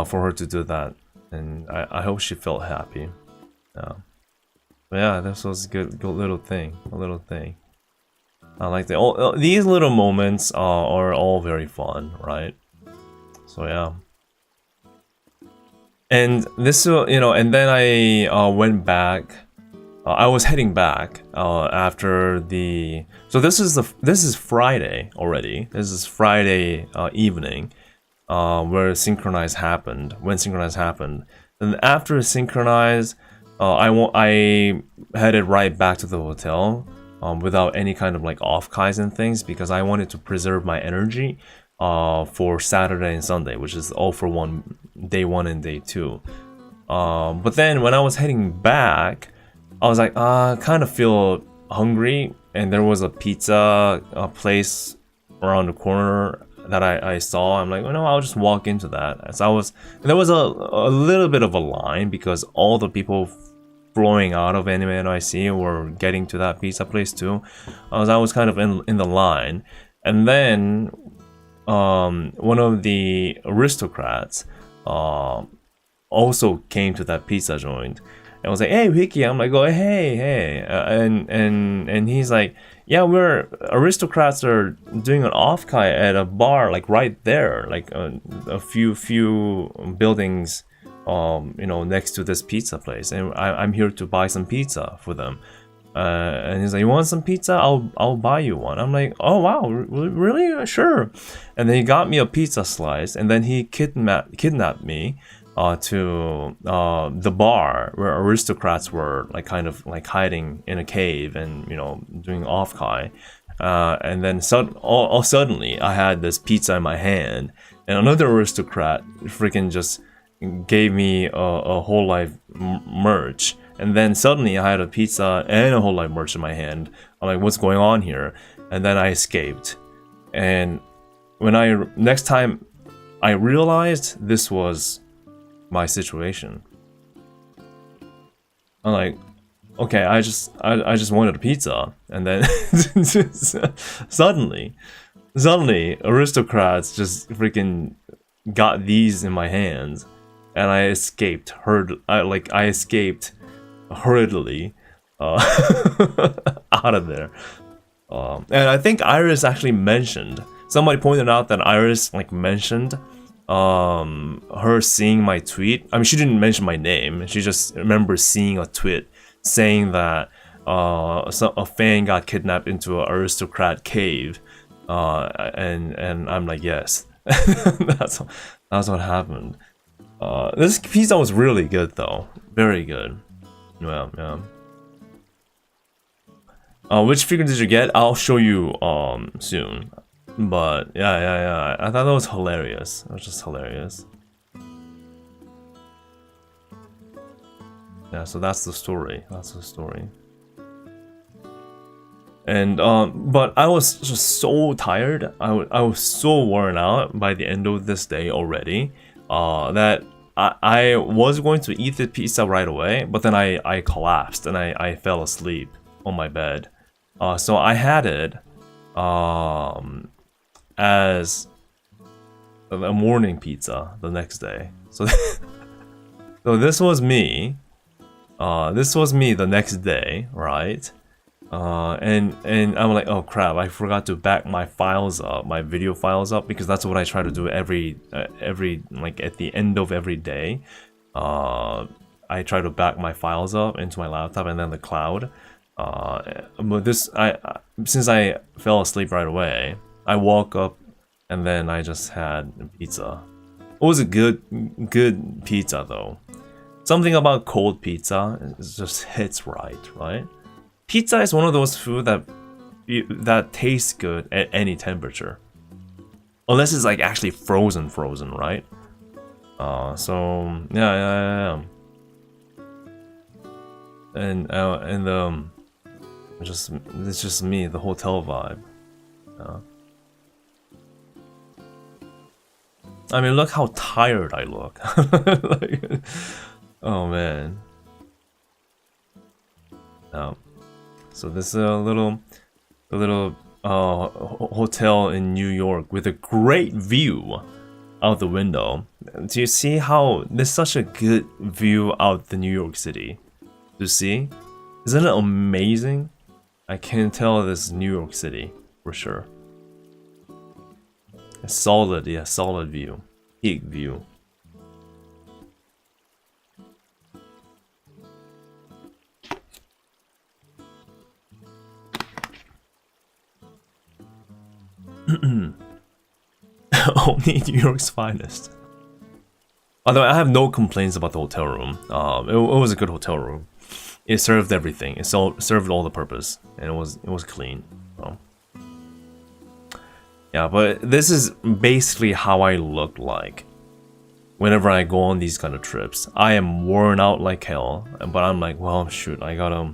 for her to do that. And I hope she felt happy. But yeah, this was a good little thing. A little thing. I like that. These little moments are all very fun, right? So yeah. And this, and then I went back. I was heading back after the. So this is Friday already. This is Friday evening. Where Synchronize happened, when Synchronize happened. And after Synchronize, I headed right back to the hotel without any kind of like off-kais and things because I wanted to preserve my energy for Saturday and Sunday, which is all for one, day 1 and day 2. But then when I was heading back, I was like, I kind of feel hungry, and there was a pizza place around the corner that I saw. I'm like, oh no, I'll just walk into that. So there was a little bit of a line because all the people flowing out of Anime NYC were getting to that pizza place too. I was kind of in the line, and then one of the aristocrats also came to that pizza joint. And I was like, hey, hwikky. I'm like, oh, hey. And he's like, yeah, we're aristocrats are doing an off-kai at a bar, like right there, like a few buildings, next to this pizza place. And I'm here to buy some pizza for them. And he's like, you want some pizza? I'll buy you one. I'm like, oh wow, really? Sure. And then he got me a pizza slice, and then he kidnapped me to the bar where aristocrats were like kind of like hiding in a cave and doing off-kai, and then suddenly I had this pizza in my hand, and another aristocrat freaking just gave me a hololive merch, and then suddenly I had a pizza and a hololive merch in my hand. I'm like, what's going on here? And then I escaped, and when next time I realized this was my situation. I'm like, okay, I just wanted a pizza, and then suddenly aristocrats just freaking got these in my hands, and I escaped hurriedly out of there. And I think Iris actually mentioned. Somebody pointed out that Iris mentioned her seeing my tweet. I mean, she didn't mention my name. She just remembers seeing a tweet saying that a fan got kidnapped into an aristocrat cave, and I'm like, yes, that's what happened. This pizza was really good though, very good. Yeah. Which figure did you get? I'll show you soon. But yeah, I thought that was hilarious. It was just hilarious. Yeah, so that's the story. And but I was just so tired. I was so worn out by the end of this day already. That I was going to eat the pizza right away, but then I collapsed and I fell asleep on my bed. So I had it as a morning pizza the next day. So so this was me. This was me the next day, right? And I'm like, oh crap, I forgot to back my files up, my video files up, because that's what I try to do every like at the end of every day. I try to back my files up into my laptop and then the cloud. But since I fell asleep right away, I woke up and then I just had pizza. It was a good pizza though. Something about cold pizza just hits right? Pizza is one of those food that tastes good at any temperature. Unless it's like actually frozen, right? So yeah. And it's just me, the hotel vibe. I mean, look how tired I look. Like, oh man. So this is a little hotel in New York with a great view out the window. Do you see how there's such a good view out the New York City? Do you see? Isn't it amazing? I can tell this is New York City for sure. A solid view. Peak view. Only New York's finest. Although I have no complaints about the hotel room. It was a good hotel room. It served everything. It served all the purpose, and it was clean. So. Yeah, but this is basically how I look like whenever I go on these kind of trips. I am worn out like hell, but I'm like, well, shoot, I gotta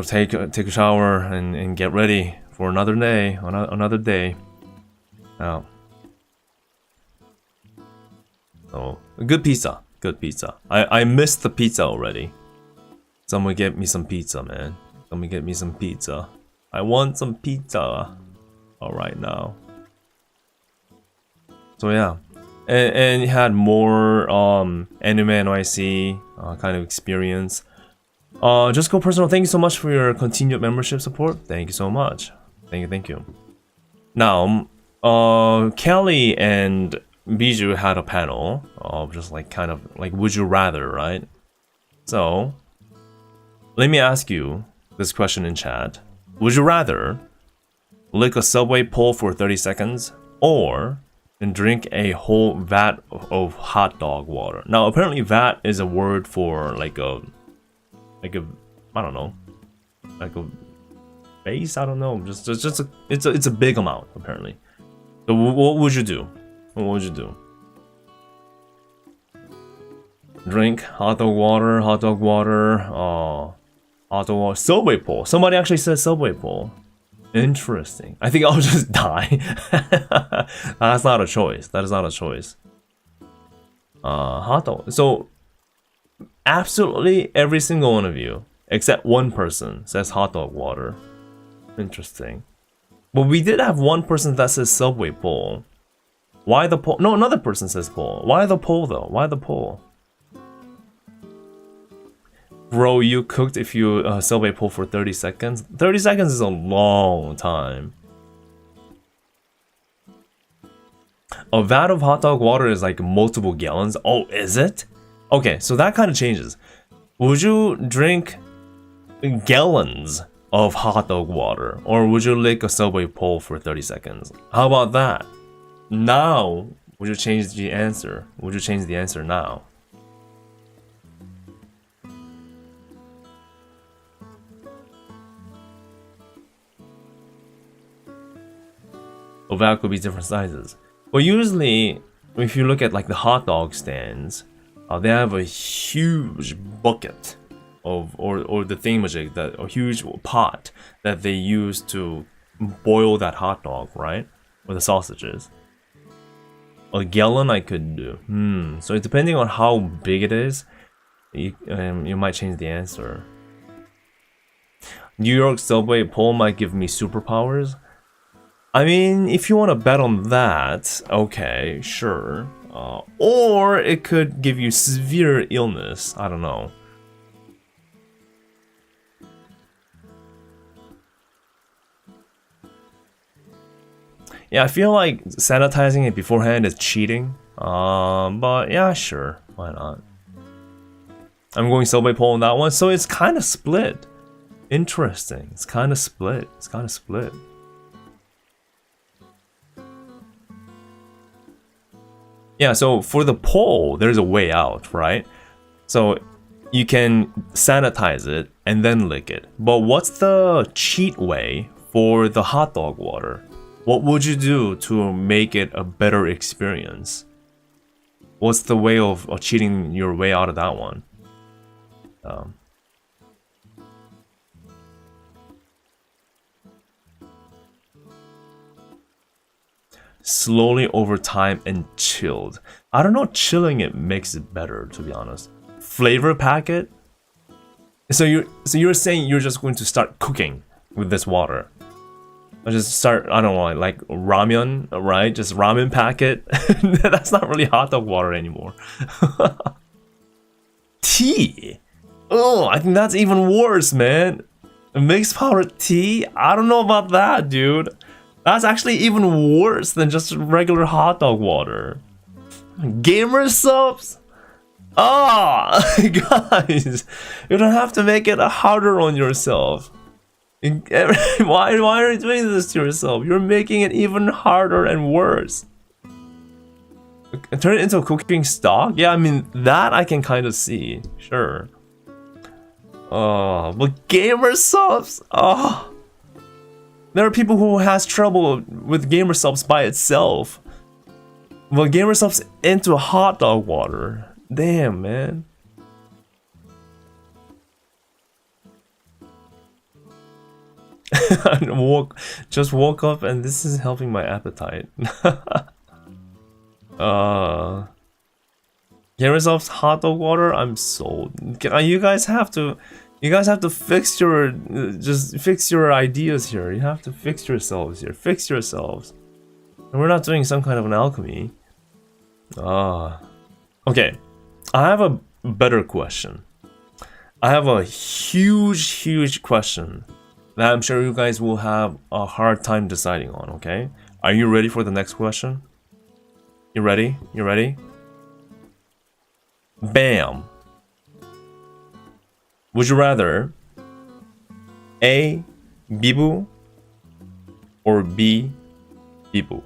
take a shower and get ready for another day. Now, so good pizza. I missed the pizza already. Someone get me some pizza, man. Someone get me some pizza. I want some pizza. All right now. So yeah, and it had more anime NYC kind of experience. Just go personal. Thank you so much for your continued membership support. Thank you so much. Thank you. Now, Kelly and Bijou had a panel of just like kind of like would you rather, right? So let me ask you this question in chat. Would you rather lick a subway pole for 30 seconds or drink a whole vat of hot dog water? Now apparently vat is a word for like a I don't know, like a base, I don't know, just it's a big amount apparently. So what would you do? What would you do? Drink hot dog water, subway pole. Somebody actually said subway pole. Interesting. I think I'll just die. That's not a choice. That is not a choice. Hot dog. So absolutely every single one of you, except one person, says hot dog water. Interesting. But we did have one person that says subway pole. Why the pole? No, another person says pole. Why the pole though? Why the pole? Bro, you cooked if you subway pole for 30 seconds? 30 seconds is a long time. A vat of hot dog water is like multiple gallons. Oh, is it? Okay, so that kind of changes. Would you drink gallons of hot dog water? Or would you lick a subway pole for 30 seconds? How about that? Now, would you change the answer? Would you change the answer now? A vat could be different sizes. But usually, if you look at like the hot dog stands, they have a huge bucket of or the thingamajig, that a huge pot that they use to boil that hot dog, right? Or the sausages. A gallon I could do. So depending on how big it is, you might change the answer. New York subway pole might give me superpowers. I mean, if you want to bet on that, okay, sure. Or it could give you severe illness. I don't know. Yeah, I feel like sanitizing it beforehand is cheating. But yeah, sure. Why not? I'm going subway pole on that one, so it's kind of split. Interesting. It's kind of split. Yeah, so for the pole, there's a way out, right? So you can sanitize it and then lick it. But what's the cheat way for the hot dog water? What would you do to make it a better experience? What's the way of cheating your way out of that one? Slowly over time and chilled. I don't know, chilling it makes it better, to be honest. Flavor packet? So you're saying you're just going to start cooking with this water. Or just start, I don't know, like ramen, right? Just ramen packet. That's not really hot dog water anymore. Tea? Oh, I think that's even worse, man. Mixed powder tea? I don't know about that, dude. That's actually even worse than just regular hot dog water. Gamer subs? Oh, guys, you don't have to make it harder on yourself. Why are you doing this to yourself? You're making it even harder and worse. Turn it into a cooking stock? Yeah, I mean, that I can kind of see. Sure. Oh, but gamer subs? Oh. There are people who has trouble with gamer subs by itself. But gamer subs into hot dog water. Damn, man. Just woke up and this is helping my appetite. Gamer subs hot dog water? I'm sold. You guys have to fix your fix your ideas here. You have to fix yourselves here. Fix yourselves. And we're not doing some kind of an alchemy. Okay. I have a better question. I have a huge question that I'm sure you guys will have a hard time deciding on, okay? Are you ready for the next question? You ready? You ready? Bam! Would you rather A. Bibu or B. Bibu?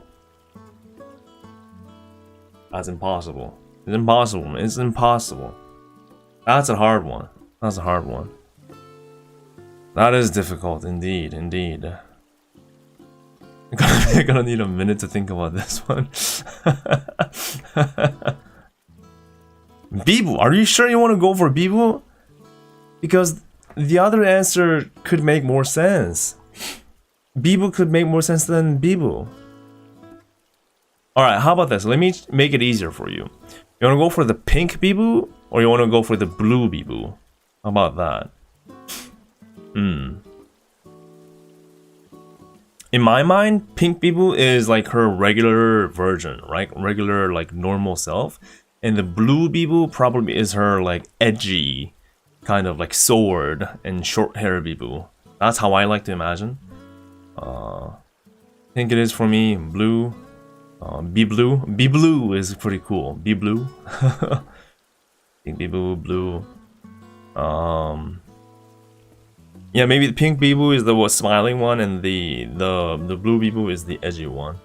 That's impossible. It's impossible, man. It's impossible. That's a hard one. That's a hard one. That is difficult, indeed, indeed. I'm gonna need a minute to think about this one. Bibu, are you sure you want to go for Bibu? Because the other answer could make more sense. Bibu could make more sense than Bibu. Alright, how about this? Let me make it easier for you. You want to go for the pink Bibu? Or you want to go for the blue Bibu? How about that? In my mind, pink Bibu is like her regular version, right? Regular, like, normal self. And the blue Bibu probably is her, like, edgy, kind of like sword and short hair Bibu. That's how I like to imagine. I think it is for me. Blue. Be blue. Be blue is pretty cool. Be blue. Pink Bibu, blue. Yeah, maybe the pink Bibu is the smiling one, and the blue Bibu is the edgy one.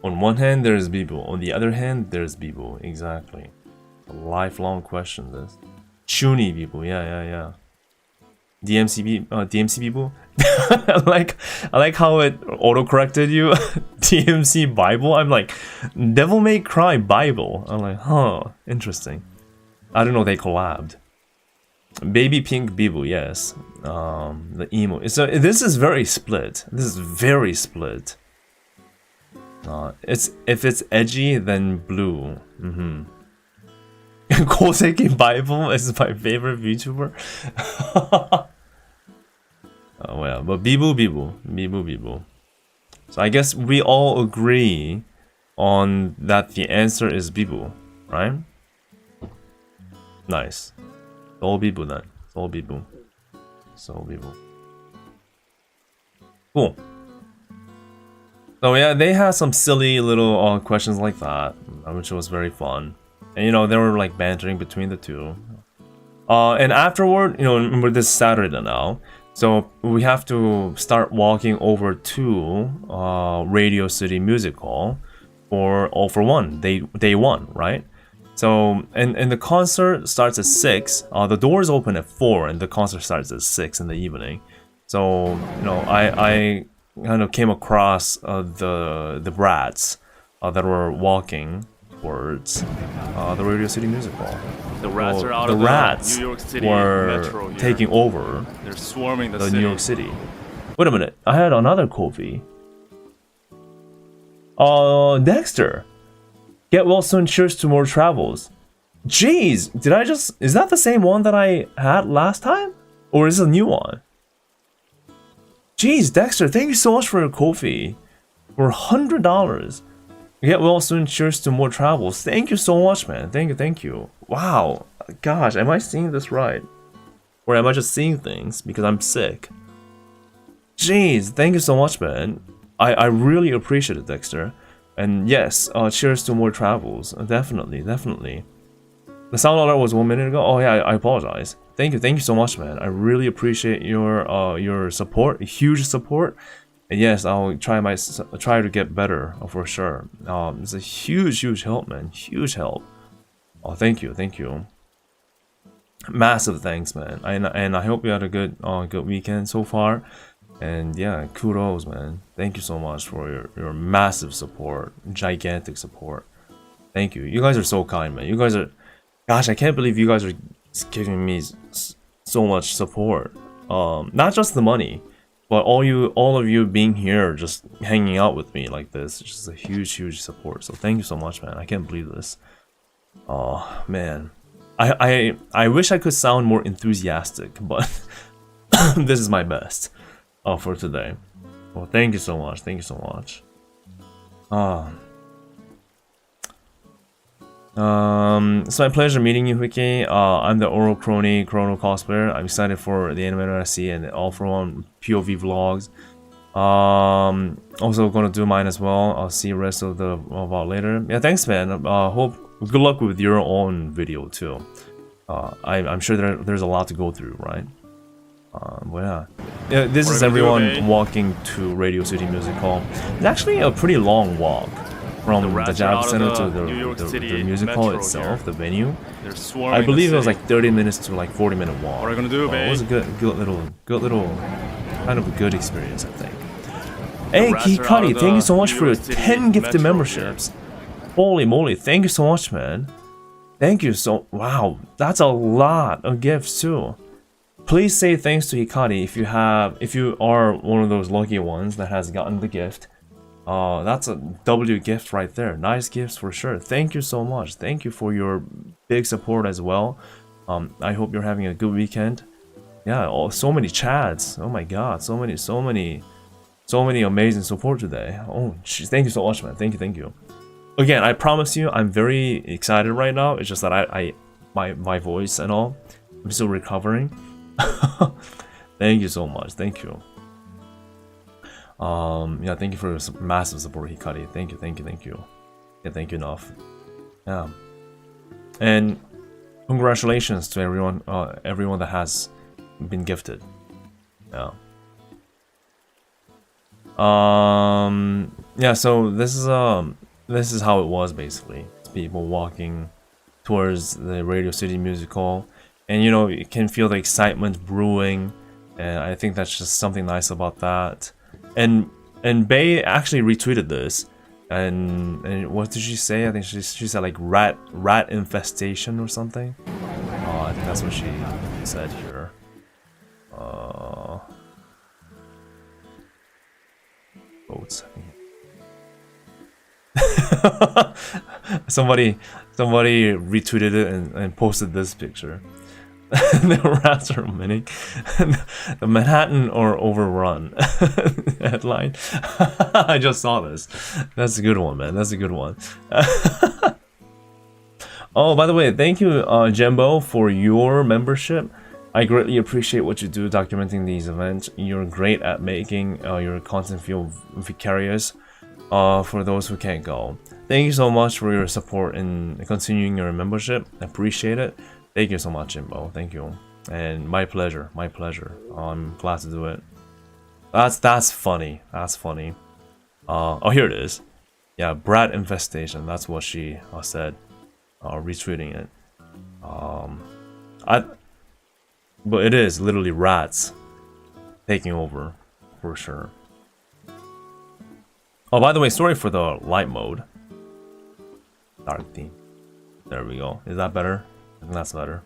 On one hand, there's Bibu. On the other hand, there's Bibu. Exactly. A lifelong question, this. Chuni Bibu. Yeah. DMC Bibu. I like how it auto-corrected you. DMC Bible. I'm like, Devil May Cry Bible. I'm like, huh, interesting. I don't know, they collabed. Baby Pink Bibu, yes. The emo. So this is very split. This is very split. If it's edgy, then blue. Koseki Bible is my favorite VTuber. Oh yeah, but Bibu. So I guess we all agree on that the answer is Bibu, right? Nice. It's all Bibu then. It's all Bibu. Cool. So yeah, they had some silly little questions like that, which was very fun. And you know, they were like bantering between the two. And afterward, you know, remember this Saturday now, So we have to start walking over to Radio City Music Hall for All for One, day one, right? So and the concert starts at 6. The doors open at 4, and the concert starts at 6 in the evening. So you know, I kind of came across the brats that were walking towards the Radio City Music Hall. The rats are out the of rats the New York City were metro here. taking over. They're swarming the New city. York City. Wait a minute, I had another coffee. Dexter. Get well soon, cheers to more travels. Jeez, is that the same one that I had last time? Or is it a new one? Jeez, Dexter, thank you so much for your coffee. For $100. Get well soon, cheers to more travels. Thank you so much, man. Thank you. Wow. Gosh, am I seeing this right? Or am I just seeing things because I'm sick? Jeez, thank you so much, man. I really appreciate it, Dexter. And yes, cheers to more travels. Definitely. The sound alert was 1 minute ago. Oh yeah, I apologize. Thank you so much, man. I really appreciate your support, huge support. And yes, I'll try to get better for sure. It's a huge help, man. Huge help. Oh, thank you. Massive thanks, man. And I hope you had a good weekend so far. And yeah, kudos, man. Thank you so much for your massive support, gigantic support. Thank you. You guys are so kind, man. You guys are, gosh, I can't believe you guys are giving me so much support. Not just the money, but all of you being here, just hanging out with me like this. It's just a huge support. So thank you so much, man. I can't believe this. Oh man, I wish I could sound more enthusiastic, but this is my best. For today. Well, thank you so much. It's my pleasure meeting you, hwikky. I'm the Oro Chrono cosplayer. I'm excited for the animator I see and All for One POV vlogs. Also gonna do mine as well. I'll see the rest of the vlog later. Yeah, thanks, man. Good luck with your own video too. I'm sure there's a lot to go through, right? But yeah, this is everyone walking to Radio City Music Hall. It's actually a pretty long walk from the Javits Center to the music hall itself, the venue. I believe it was like 30 minutes to like 40-minute walk. What are you gonna do, babe? It was a good little, kind of a good experience, I think. Hey, Kikari, thank you so much for your 10 gifted memberships. Holy moly, thank you so much, man. Thank you so, wow, that's a lot of gifts too. Please say thanks to Hikari if you are one of those lucky ones that has gotten the gift. That's a W gift right there. Nice gifts for sure. Thank you so much. Thank you for your big support as well. I hope you're having a good weekend. Yeah, so many chats. Oh my god, so many amazing support today. Oh, geez, thank you so much, man. Thank you. Again, I promise you, I'm very excited right now. It's just that my voice and all, I'm still recovering. Thank you so much. Thank you. Yeah, thank you for your massive support, Hikari. Thank you. Yeah, thank you enough. Yeah, and congratulations to everyone that has been gifted. Yeah. Yeah. So this is how it was basically. It's people walking towards the Radio City Music Hall. And you know, you can feel the excitement brewing, and I think that's just something nice about that. And Bae actually retweeted this, and what did she say? I think she said like rat infestation or something. I think that's what she said here. Votes. somebody retweeted it and posted this picture. The rats are many. The Manhattan are overrun. Headline. I just saw this. That's a good one, man. That's a good one. Oh, by the way, thank you, Jembo, for your membership. I greatly appreciate what you do documenting these events. You're great at making your content feel vicarious for those who can't go. Thank you so much for your support in continuing your membership. I appreciate it. Thank you so much, Jimbo. Thank you. And my pleasure, my pleasure. I'm glad to do it. That's funny. That's funny. Oh, here it is. Yeah, brat infestation. That's what she said. Retweeting it. But it is literally rats taking over for sure. Oh, by the way, sorry for the light mode. Dark theme. There we go. Is that better? I think that's better.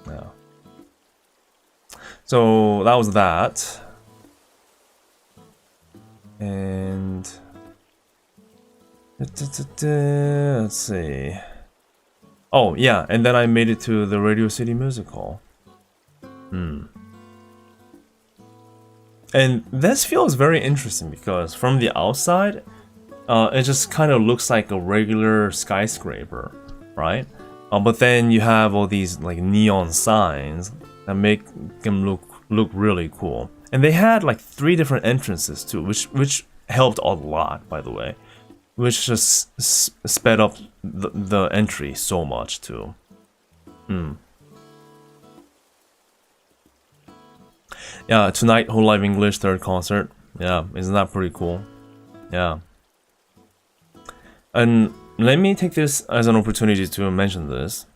Yeah. So that was that. And let's see. Oh yeah, and then I made it to the Radio City Musical. And this feels very interesting because from the outside, it just kind of looks like a regular skyscraper, right? But then you have all these like neon signs that make them look really cool. And they had like 3 different entrances too, which helped a lot, by the way, which just sped up the entry so much too. Yeah, tonight, hololive English 3rd concert. Yeah, isn't that pretty cool? Yeah. And let me take this as an opportunity to mention this.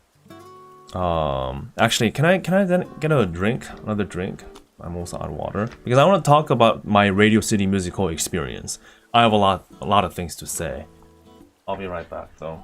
Actually, can I then get a drink? Another drink? I'm also out of water because I want to talk about my Radio City Musical experience. I have a lot of things to say. I'll be right back though.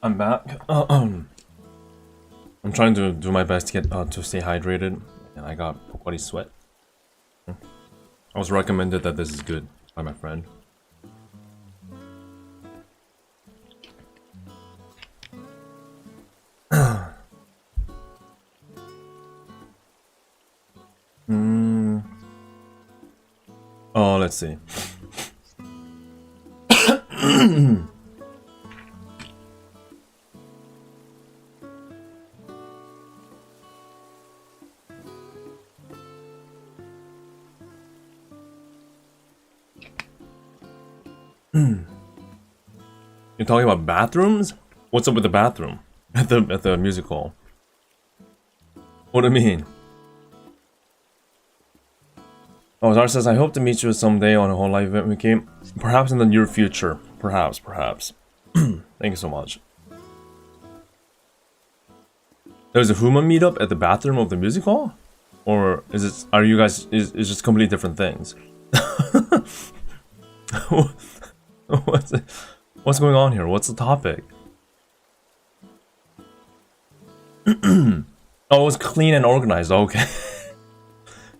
I'm back. I'm trying to do my best to get to stay hydrated, and I got body sweat. I was recommended that this is good by my friend. Oh, let's see. You're talking about bathrooms? What's up with the bathroom at the music hall? What do you mean? Oh, Zara says, I hope to meet you someday on a hololive event we came. Perhaps in the near future. Perhaps. Thank you so much. There's a human meetup at the bathroom of the music hall? Or is it, are you guys, is just completely different things? What's going on here? What's the topic? Oh, it was clean and organized. Okay.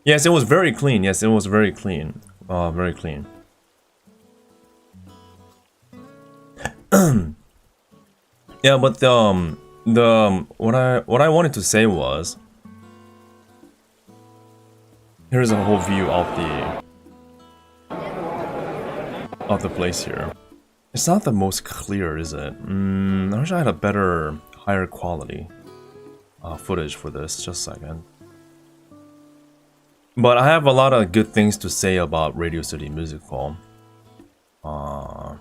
Yes, it was very clean. Yes, it was very clean. Very clean. Yeah, but what I wanted to say was, here's a whole view of the place here. It's not the most clear, is it? I wish I had a better, higher quality footage for this. Just a second. But I have a lot of good things to say about Radio City Music Hall. Paul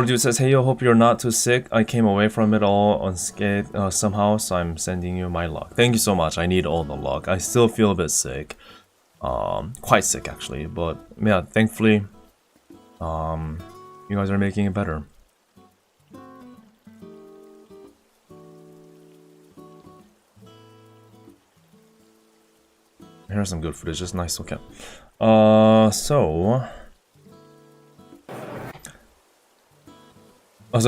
Dude says, hey yo, hope you're not too sick. I came away from it all unscathed somehow, so I'm sending you my luck. Thank you so much. I need all the luck. I still feel a bit sick. Quite sick actually, but yeah, thankfully, you guys are making it better. Here's some good footage. It's nice. Okay. So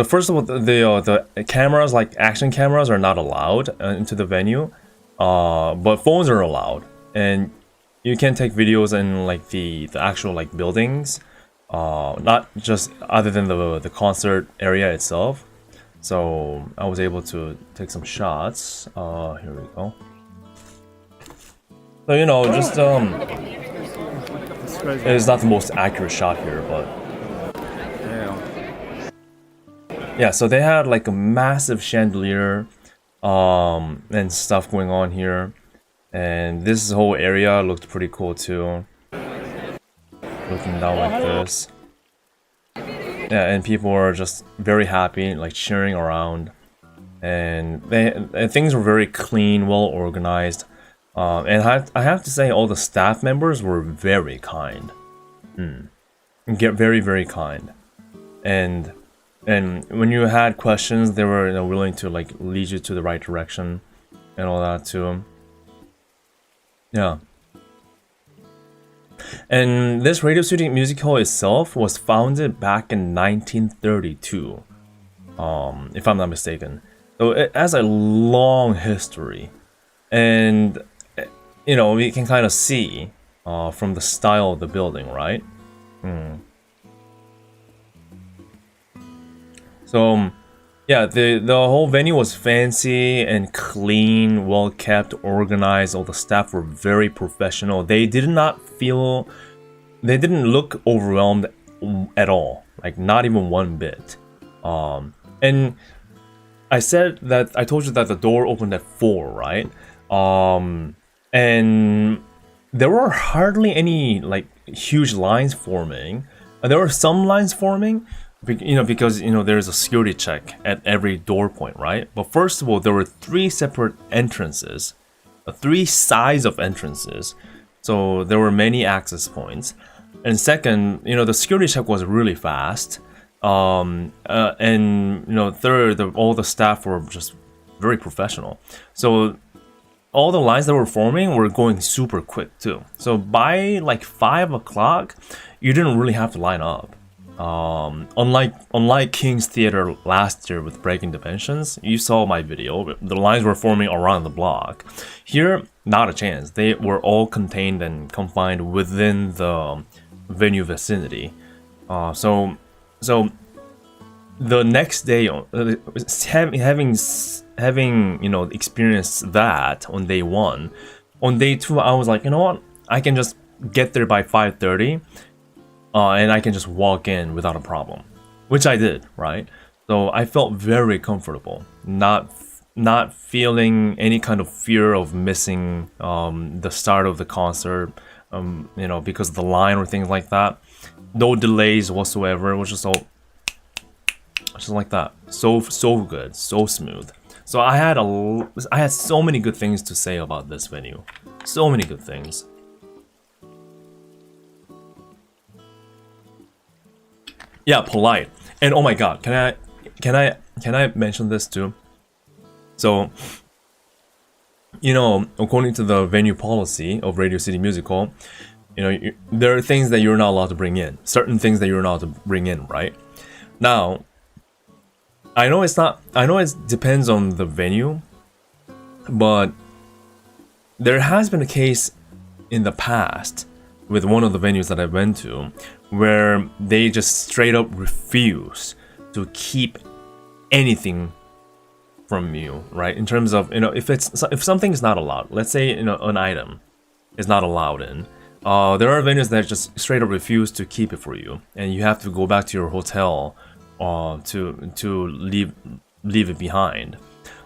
first of all, the cameras, like action cameras, are not allowed into the venue, but phones are allowed, and you can take videos in like the actual like buildings, not just other than the concert area itself. So I was able to take some shots. Here we go. So you know, just it's not the most accurate shot here, but yeah. So they had like a massive chandelier, and stuff going on here, and this whole area looked pretty cool too. Looking down like this, yeah, and people were just very happy, like cheering around, and things were very clean, well organized. And I have to say, all the staff members were very kind. Very, very kind. And when you had questions, they were, you know, willing to like lead you to the right direction and all that too. Yeah. And this Radio City Music Hall itself was founded back in 1932, if I'm not mistaken. So it has a long history, and you know, we can kind of see from the style of the building, right? So, yeah, the whole venue was fancy and clean, well kept, organized. All the staff were very professional. They didn't look overwhelmed at all, like not even one bit. And I told you that the door opened at 4, right? And there were hardly any like huge lines forming. There were some lines forming, you know, because you know there's a security check at every door point, right? But first of all, there were 3 separate entrances, 3 sides of entrances, so there were many access points. And second, you know, the security check was really fast. And you know, third, all the staff were just very professional. So all the lines that were forming were going super quick too. So by like 5 o'clock, you didn't really have to line up. Unlike King's Theater last year with Breaking Dimensions, you saw my video. The lines were forming around the block. Here, not a chance. They were all contained and confined within the venue vicinity. So the next day, having experienced that on day 1, on day 2 I was like, you know what? I can just get there by 5:30. And I can just walk in without a problem, which I did, right? So I felt very comfortable, not feeling any kind of fear of missing the start of the concert, because of the line or things like that. No delays whatsoever. It was just like that. So good, so smooth. So I had so many good things to say about this venue, so many good things. Yeah, polite. And oh my god, can I mention this too? So, according to the venue policy of Radio City Music Hall, there are things that you're not allowed to bring in. Certain things that you're not allowed to bring in, right? Now, I know it depends on the venue, but there has been a case in the past with one of the venues that I went to, where they just straight up refuse to keep anything from you, right? In terms of, if something is not allowed, let's say, an item is not allowed in, there are venues that just straight up refuse to keep it for you, and you have to go back to your hotel to leave it behind.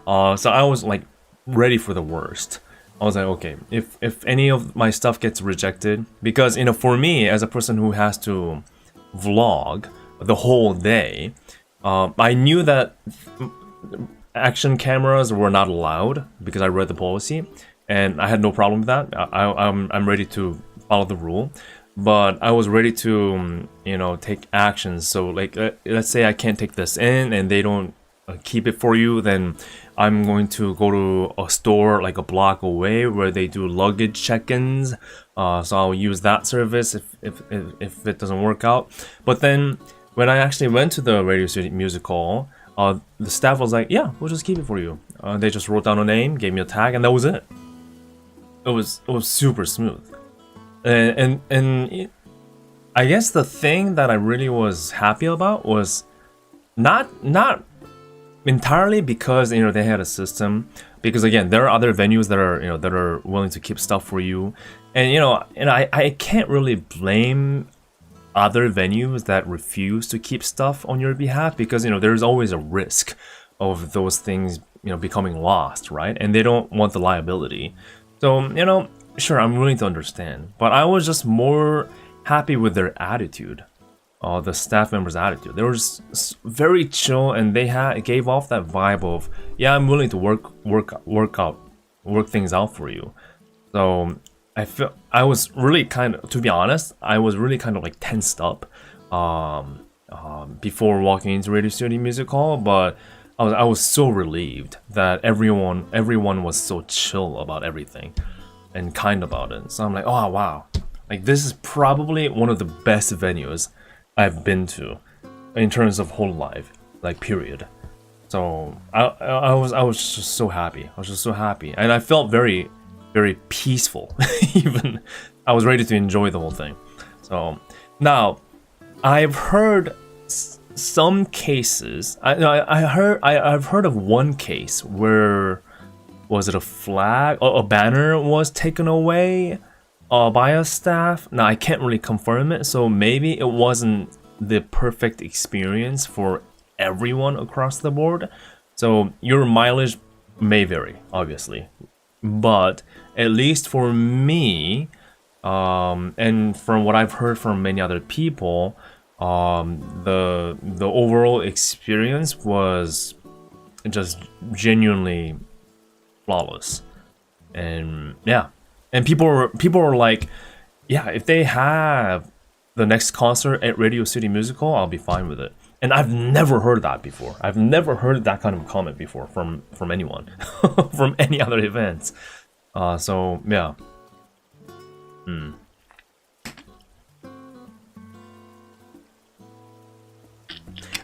So I was like ready for the worst. I was like, okay, if any of my stuff gets rejected, because for me as a person who has to vlog the whole day, I knew that action cameras were not allowed because I read the policy, and I had no problem with that. I'm ready to follow the rule, but I was ready to take actions. So like, let's say I can't take this in and they don't keep it for you, then I'm going to go to a store like a block away where they do luggage check-ins. So I'll use that service if it doesn't work out. But then when I actually went to the Radio City Music Hall, the staff was like, "Yeah, we'll just keep it for you." They just wrote down a name, gave me a tag, and that was it. It was super smooth. And I guess the thing that I really was happy about was not entirely because they had a system, because again there are other venues that are willing to keep stuff for you, and I can't really blame other venues that refuse to keep stuff on your behalf, because there's always a risk of those things becoming lost, right? And they don't want the liability. So sure, I'm willing to understand, but I was just more happy with their attitude. The staff members' attitude. They were just very chill, and they gave off that vibe of, yeah, I'm willing to work things out for you. So I was really to be honest, I was really kind of like tensed up before walking into Radio City Music Hall, but I was so relieved that everyone was so chill about everything and kind about it. So I'm like, oh wow, like this is probably one of the best venues I've been to in terms of hololive, like period. So I was just so happy. I was just so happy, and I felt very, very peaceful. Even I was ready to enjoy the whole thing. So now I've heard some cases. I've heard of one case where, was it a flag or a banner was taken away by a staff? Now I can't really confirm it, so maybe it wasn't the perfect experience for everyone across the board. So your mileage may vary, obviously, but at least for me, and from what I've heard from many other people, the overall experience was just genuinely flawless. And yeah. And people were like, yeah, if they have the next concert at Radio City Music Hall, I'll be fine with it. And I've never heard that before. I've never heard that kind of comment before from anyone, from any other events. So yeah.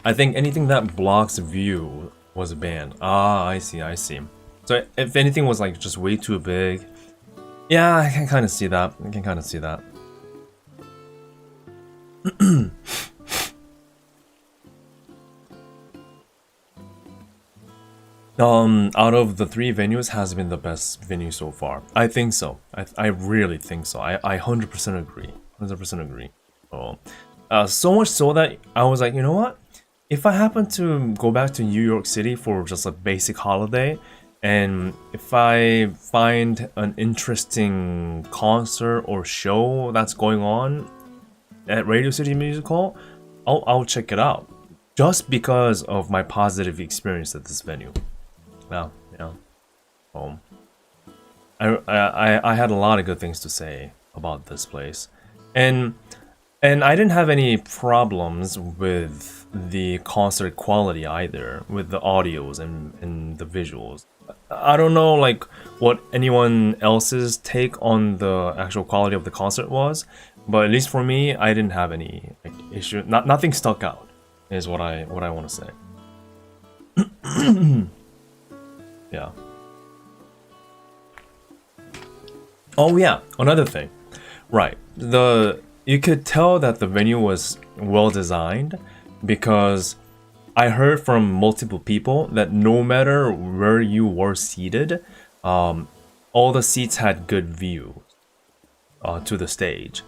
I think anything that blocks view was banned. Ah, I see, I see. So if anything was like just way too big, yeah, I can kind of see that. I can kind of see that. Out of the 3 venues, has been the best venue so far. I think so. I really think so. I 100% agree. 100% agree. So much so that I was like, you know what? If I happen to go back to New York City for just a basic holiday, and if I find an interesting concert or show that's going on at Radio City Music Hall, I'll check it out. Just because of my positive experience at this venue. Yeah. I had a lot of good things to say about this place, and I didn't have any problems with the concert quality either, with the audios and the visuals. I don't know like what anyone else's take on the actual quality of the concert was, but at least for me, I didn't have any like, issue. Nothing stuck out, is what I want to say. Yeah. Oh yeah, another thing. Right. You could tell that the venue was well designed because I heard from multiple people that no matter where you were seated, all the seats had good view to the stage.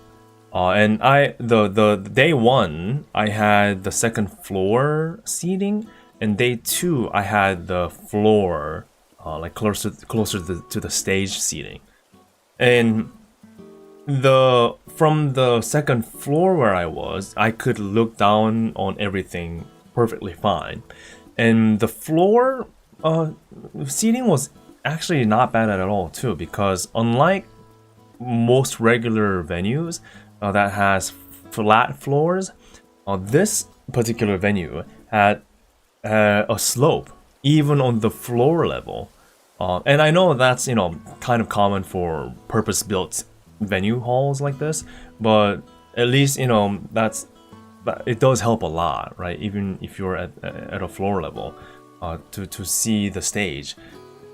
And the day 1, I had the second floor seating, and day 2, I had the floor like closer to the stage seating. And from the second floor where I was, I could look down on everything perfectly fine. And the floor seating was actually not bad at all too, because unlike most regular venues that has flat floors, this particular venue had a slope even on the floor level. And I know that's, kind of common for purpose-built venue halls like this, but at least, it does help a lot, right? Even if you're at a floor level, to see the stage.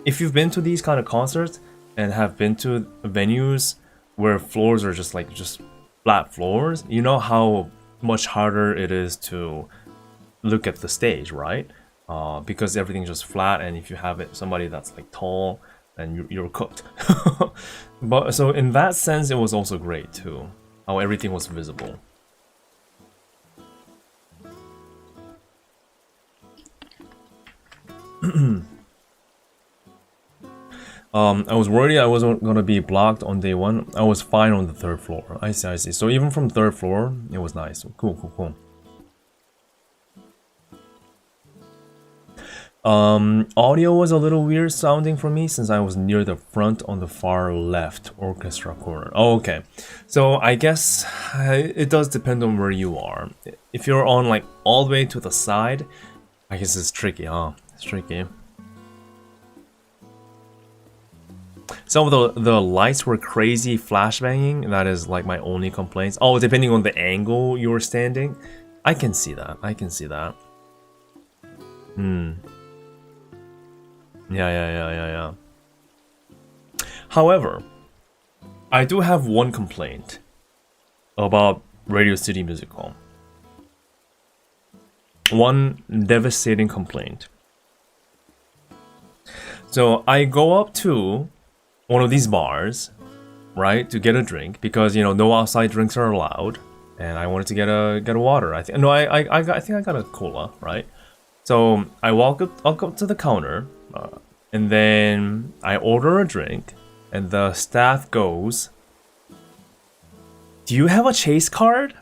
If you've been to these kind of concerts and have been to venues where floors are just flat floors, you know how much harder it is to look at the stage, right? Because everything's just flat, and if you have somebody that's like tall, then you're cooked. But so in that sense, it was also great too, how everything was visible. I was worried I wasn't gonna be blocked on day 1. I was fine on the 3rd floor. I see. So even from 3rd floor, it was nice. Cool. Audio was a little weird sounding for me since I was near the front on the far left orchestra corner. Oh, okay. So I guess it does depend on where you are. If you're on like all the way to the side, I guess it's tricky, huh? It's tricky. Some of the lights were crazy flashbanging. That is like my only complaints. Oh, depending on the angle you were standing. I can see that. Yeah. However, I do have one complaint about Radio City Music Hall. One devastating complaint. So I go up to one of these bars, right, to get a drink because no outside drinks are allowed, and I wanted to get a water. I think I got a cola, right? So I walk up to the counter, and then I order a drink, and the staff goes, "Do you have a Chase card?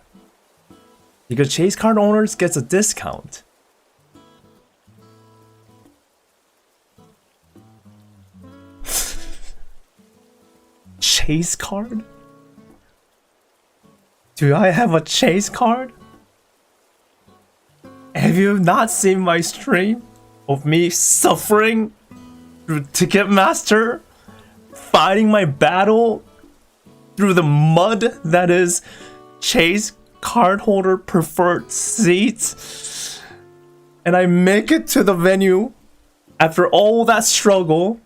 Because Chase card owners gets a discount." Chase card? Do I have a Chase card? Have you not seen my stream of me suffering through Ticketmaster, fighting my battle through the mud that is Chase cardholder preferred seats? and I make it to the venue after all that struggle,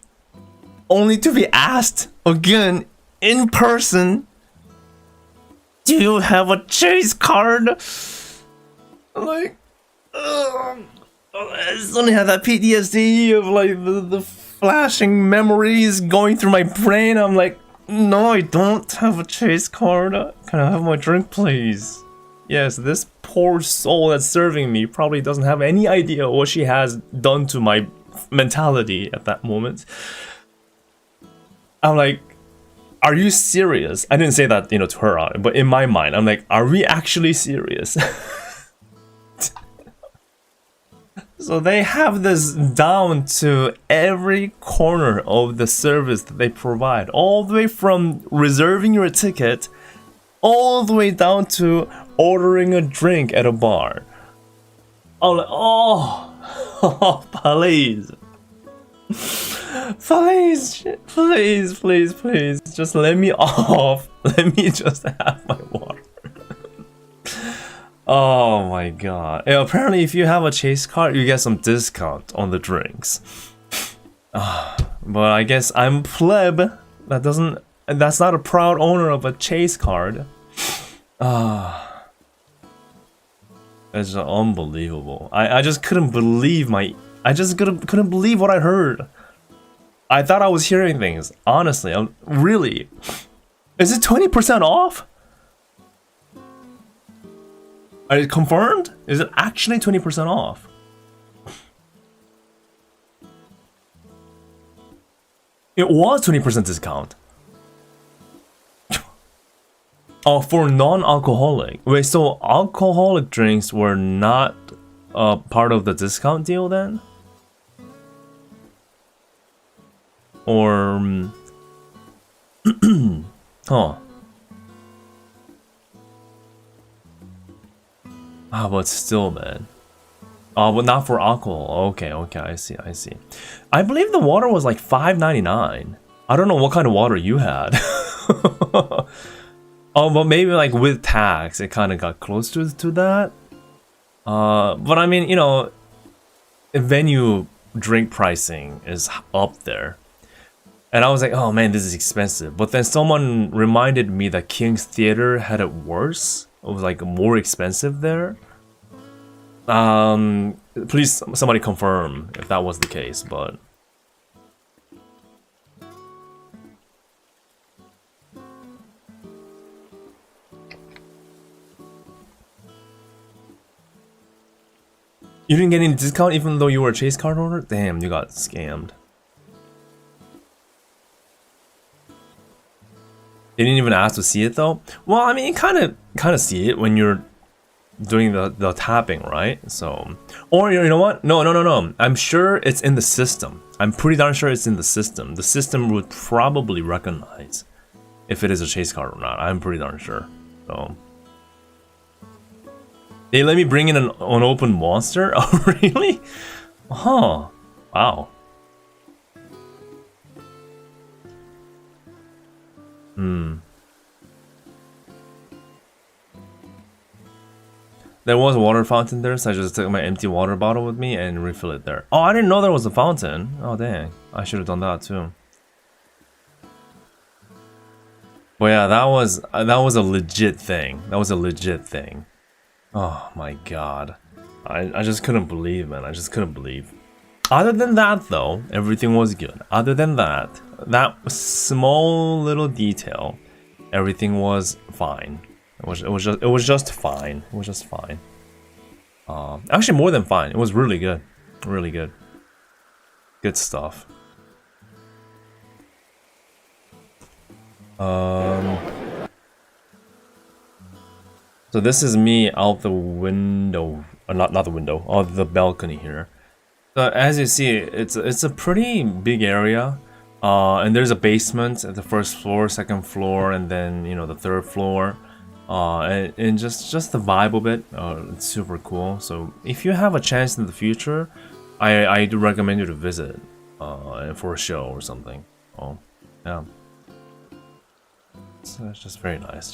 only to be asked again in person, do you have a chase card? Like, I suddenly have that PTSD of like the flashing memories going through my brain. I'm like, no, I don't have a chase card. Can I have my drink, please? Yes, this poor soul that's serving me probably doesn't have any idea what she has done to my mentality at that moment. I'm like, are you serious? I didn't say that, to her, but in my mind, I'm like, are we actually serious? So they have this down to every corner of the service that they provide, all the way from reserving your ticket, all the way down to ordering a drink at a bar. I'm like, oh, please. Please, just let me off. Let me just have my water. Oh my god. Yeah, apparently if you have a chase card, you get some discount on the drinks. But I guess I'm pleb. That's not a proud owner of a chase card. It's unbelievable. I just couldn't believe couldn't believe what I heard. I thought I was hearing things. Honestly, really. Is it 20% off? Are you confirmed? Is it actually 20% off? It was 20% discount. Oh, for non-alcoholic. Wait, so alcoholic drinks were not part of the discount deal then? Or... huh. But still, man. But not for alcohol. Okay, I see. I believe the water was like $5.99. I don't know what kind of water you had. But maybe like with tax, it kind of got close to that. But I mean, venue drink pricing is up there. And I was like, oh man, this is expensive. But then someone reminded me that King's Theater had it worse. It was like more expensive there. Please somebody confirm if that was the case, but you didn't get any discount even though you were a chase card holder? Damn, you got scammed. They didn't even ask to see it though? Well, I mean, you kind of see it when you're doing the tapping, right? So, or you know what? No. I'm sure it's in the system. I'm pretty darn sure it's in the system. The system would probably recognize if it is a chase card or not. I'm pretty darn sure. So, they let me bring in an unopened monster? Oh, really? Huh. Wow. There was a water fountain there, so I just took my empty water bottle with me and refill it there. Oh, I didn't know there was a fountain. Oh, dang. I should have done that too. But yeah, that was a legit thing. Oh my god. I just couldn't believe, man. I just couldn't believe. Other than that, though, everything was good. Other than that small little detail, everything was fine. It was just fine. Actually, more than fine. It was really good. Really good. Good stuff. So this is me out the window, not the window, the balcony here. So as you see, it's a pretty big area, and there's a basement at the first floor, second floor, and then the third floor, and just the vibe of it. It's super cool. So if you have a chance in the future, I do recommend you to visit, for a show or something. Oh, yeah. So it's just very nice.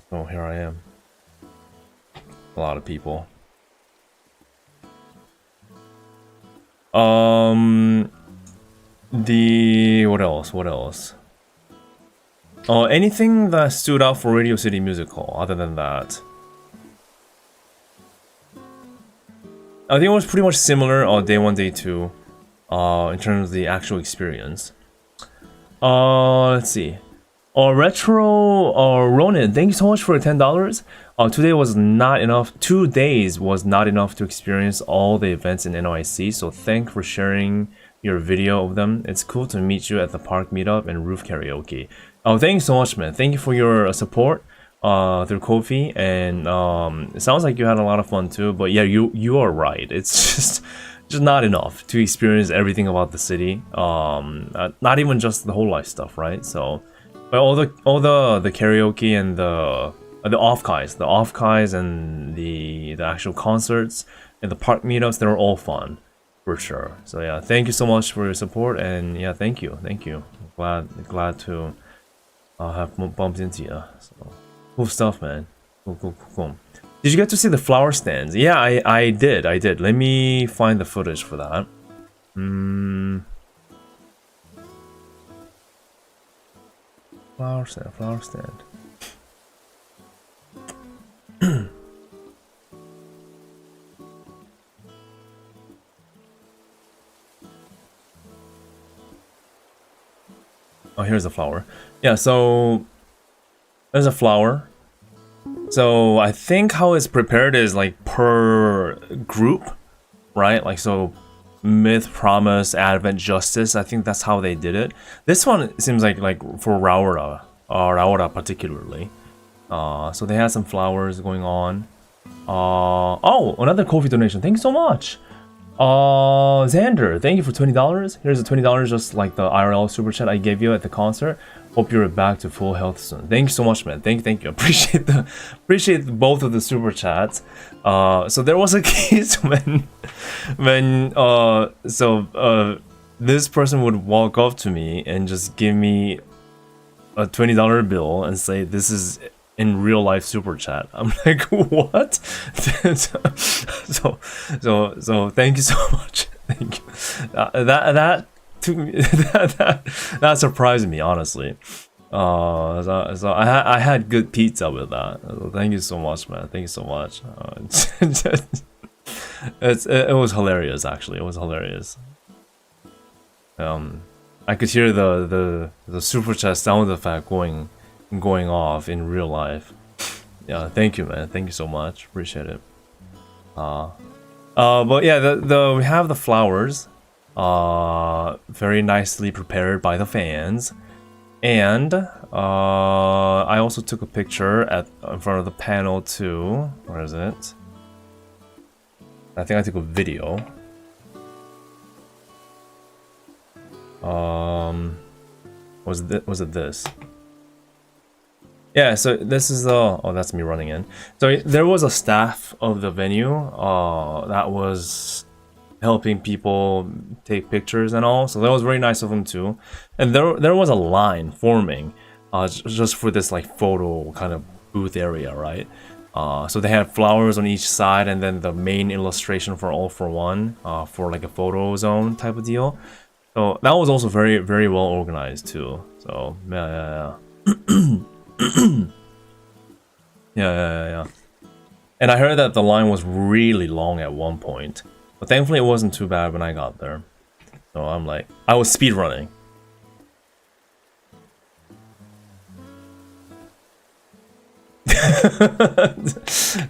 So here I am. A lot of people. What else? What else? Anything that stood out for Radio City Musical other than that? I think it was pretty much similar on day 1, day 2, in terms of the actual experience. Let's see. Retro Ronin, thank you so much for the $10. Today was not enough. 2 days was not enough to experience all the events in NYC. So thanks for sharing your video of them. It's cool to meet you at the park meetup and roof karaoke. Oh, thank you so much, man. Thank you for your support through Ko-fi, and it sounds like you had a lot of fun too. But yeah, you are right. It's just not enough to experience everything about the city. Not even just the hololive stuff, right? So, but all the karaoke and the off-kais and the actual concerts and the park meetups, they were all fun for sure. So yeah, thank you so much for your support, and yeah, thank you. Glad to have bumped into you. So cool stuff, man. Cool. Did you get to see the flower stands? Yeah, I did. Let me find the footage for that. Flower stand. Oh, here's the flower. Yeah, so there's a flower. So I think how it's prepared is like per group, right? Like so Myth, Promise, Advent, Justice. I think that's how they did it. This one seems like for Raura particularly. So they had some flowers going on. Oh, another Ko-fi donation. Thank you so much. Xander, thank you for $20. Here's the $20 just like the IRL super chat I gave you at the concert. Hope you're back to full health soon. Thank you so much, man. Thank you. Appreciate both of the super chats. So there was a case when this person would walk up to me and just give me a $20 bill and say, "This is in real life super chat." I'm like, what? so thank you so much. Thank you. That took me that surprised me, honestly. So I had good pizza with that. So thank you so much, man. Thank you so much. It was hilarious, actually. It was hilarious. I could hear the super chat sound effect going off in real life. Yeah, thank you, man. Thank you so much. Appreciate it. But yeah, we have the flowers, very nicely prepared by the fans, and I also took a picture in front of the panel too. Where is it? I think I took a video. Was it this? Yeah, so this is oh, that's me running in. So there was a staff of the venue that was helping people take pictures and all. So that was very nice of them too. And there was a line forming just for this like photo kind of booth area, right? So they had flowers on each side, and then the main illustration for All for One for like a photo zone type of deal. So that was also very, very well organized too. So yeah. Yeah. And I heard that the line was really long at one point, but thankfully it wasn't too bad when I got there. So I'm like, I was speed running.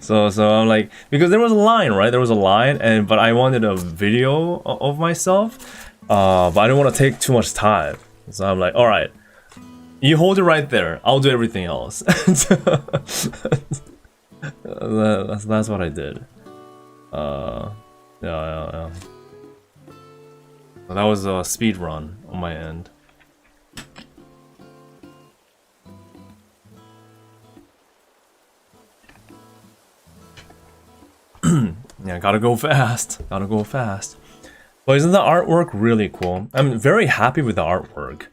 so I'm like, because there was a line, right? There was a line, but I wanted a video of myself, but I didn't want to take too much time. So I'm like, all right. You hold it right there. I'll do everything else. That's what I did. Yeah. That was a speed run on my end. Yeah, gotta go fast. But isn't the artwork really cool? I'm very happy with the artwork.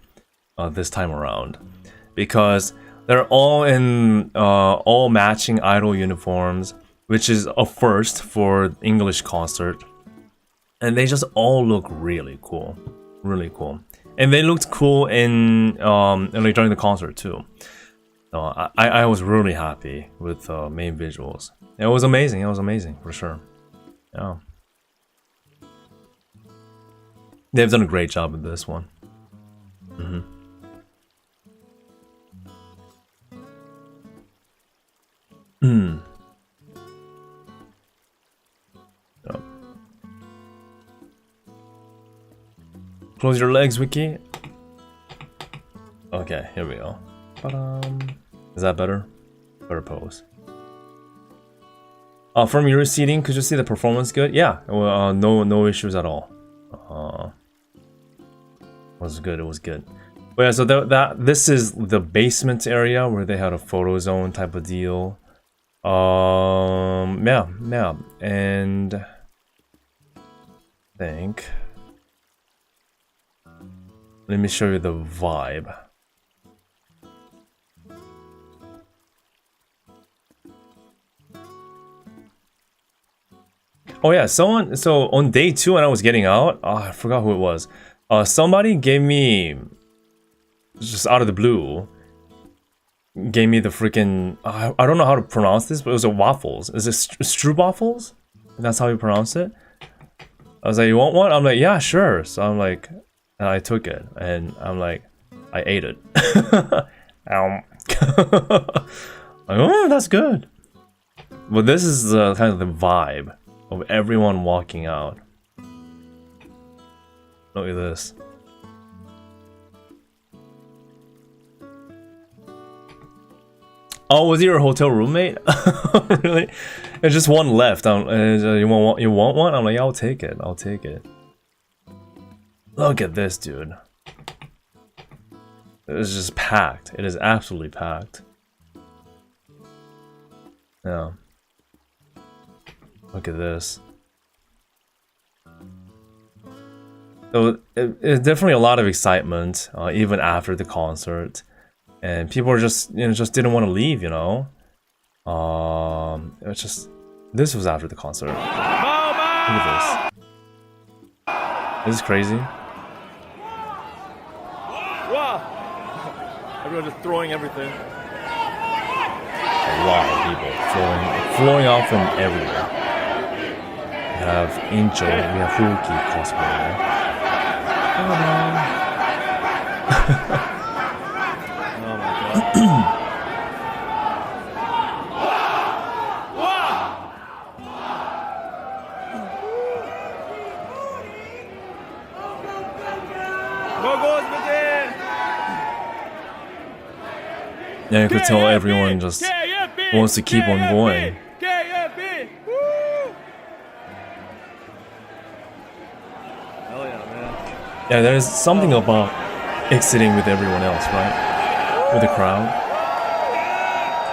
This time around, because they're all in all matching idol uniforms. which is a first for English concert. And they just all look really cool. Really cool. And they looked cool in like during the concert too. So I was really happy with the main visuals. It was amazing. It was amazing for sure. Yeah. They've done a great job with this one. Yep. Close your legs, Wiki. Okay, here we go. Is that better? Better pose. From your seating, could you see the performance good? Yeah, no issues at all. It was good. It was good. But yeah, so this is the basement area where they had a photo zone type of deal. Yeah, and I think. Let me show you the vibe. Oh yeah, so on day 2 when I was getting out, I forgot who it was. Somebody gave me, just out of the blue, gave me the freaking, I don't know how to pronounce this, but it was a waffles. Is it stroopwafels? That's how you pronounce it? I was like, you want one? I'm like, yeah, sure. So I'm like, and I took it, and I'm like, I ate it. Like, oh, that's good. But this is kind of the vibe of everyone walking out. Look at this. Oh, was he your hotel roommate? Really? There's just one left. You want one? I'm like, yeah, I'll take it. I'll take it. Look at this, dude. It's just packed. It is absolutely packed. Yeah. Look at this. So it's definitely a lot of excitement, even after the concert, and people are just just didn't want to leave. It was just this was after the concert. Look at this. This is crazy. Wow! Everyone just throwing everything. A lot of people flowing out from everywhere. We have Angel, we have hwikky cosplay. Oh my god. Yeah, you could tell everyone just wants to keep on going. Hell yeah, man. Yeah, there is something about exiting with everyone else, right? With the crowd.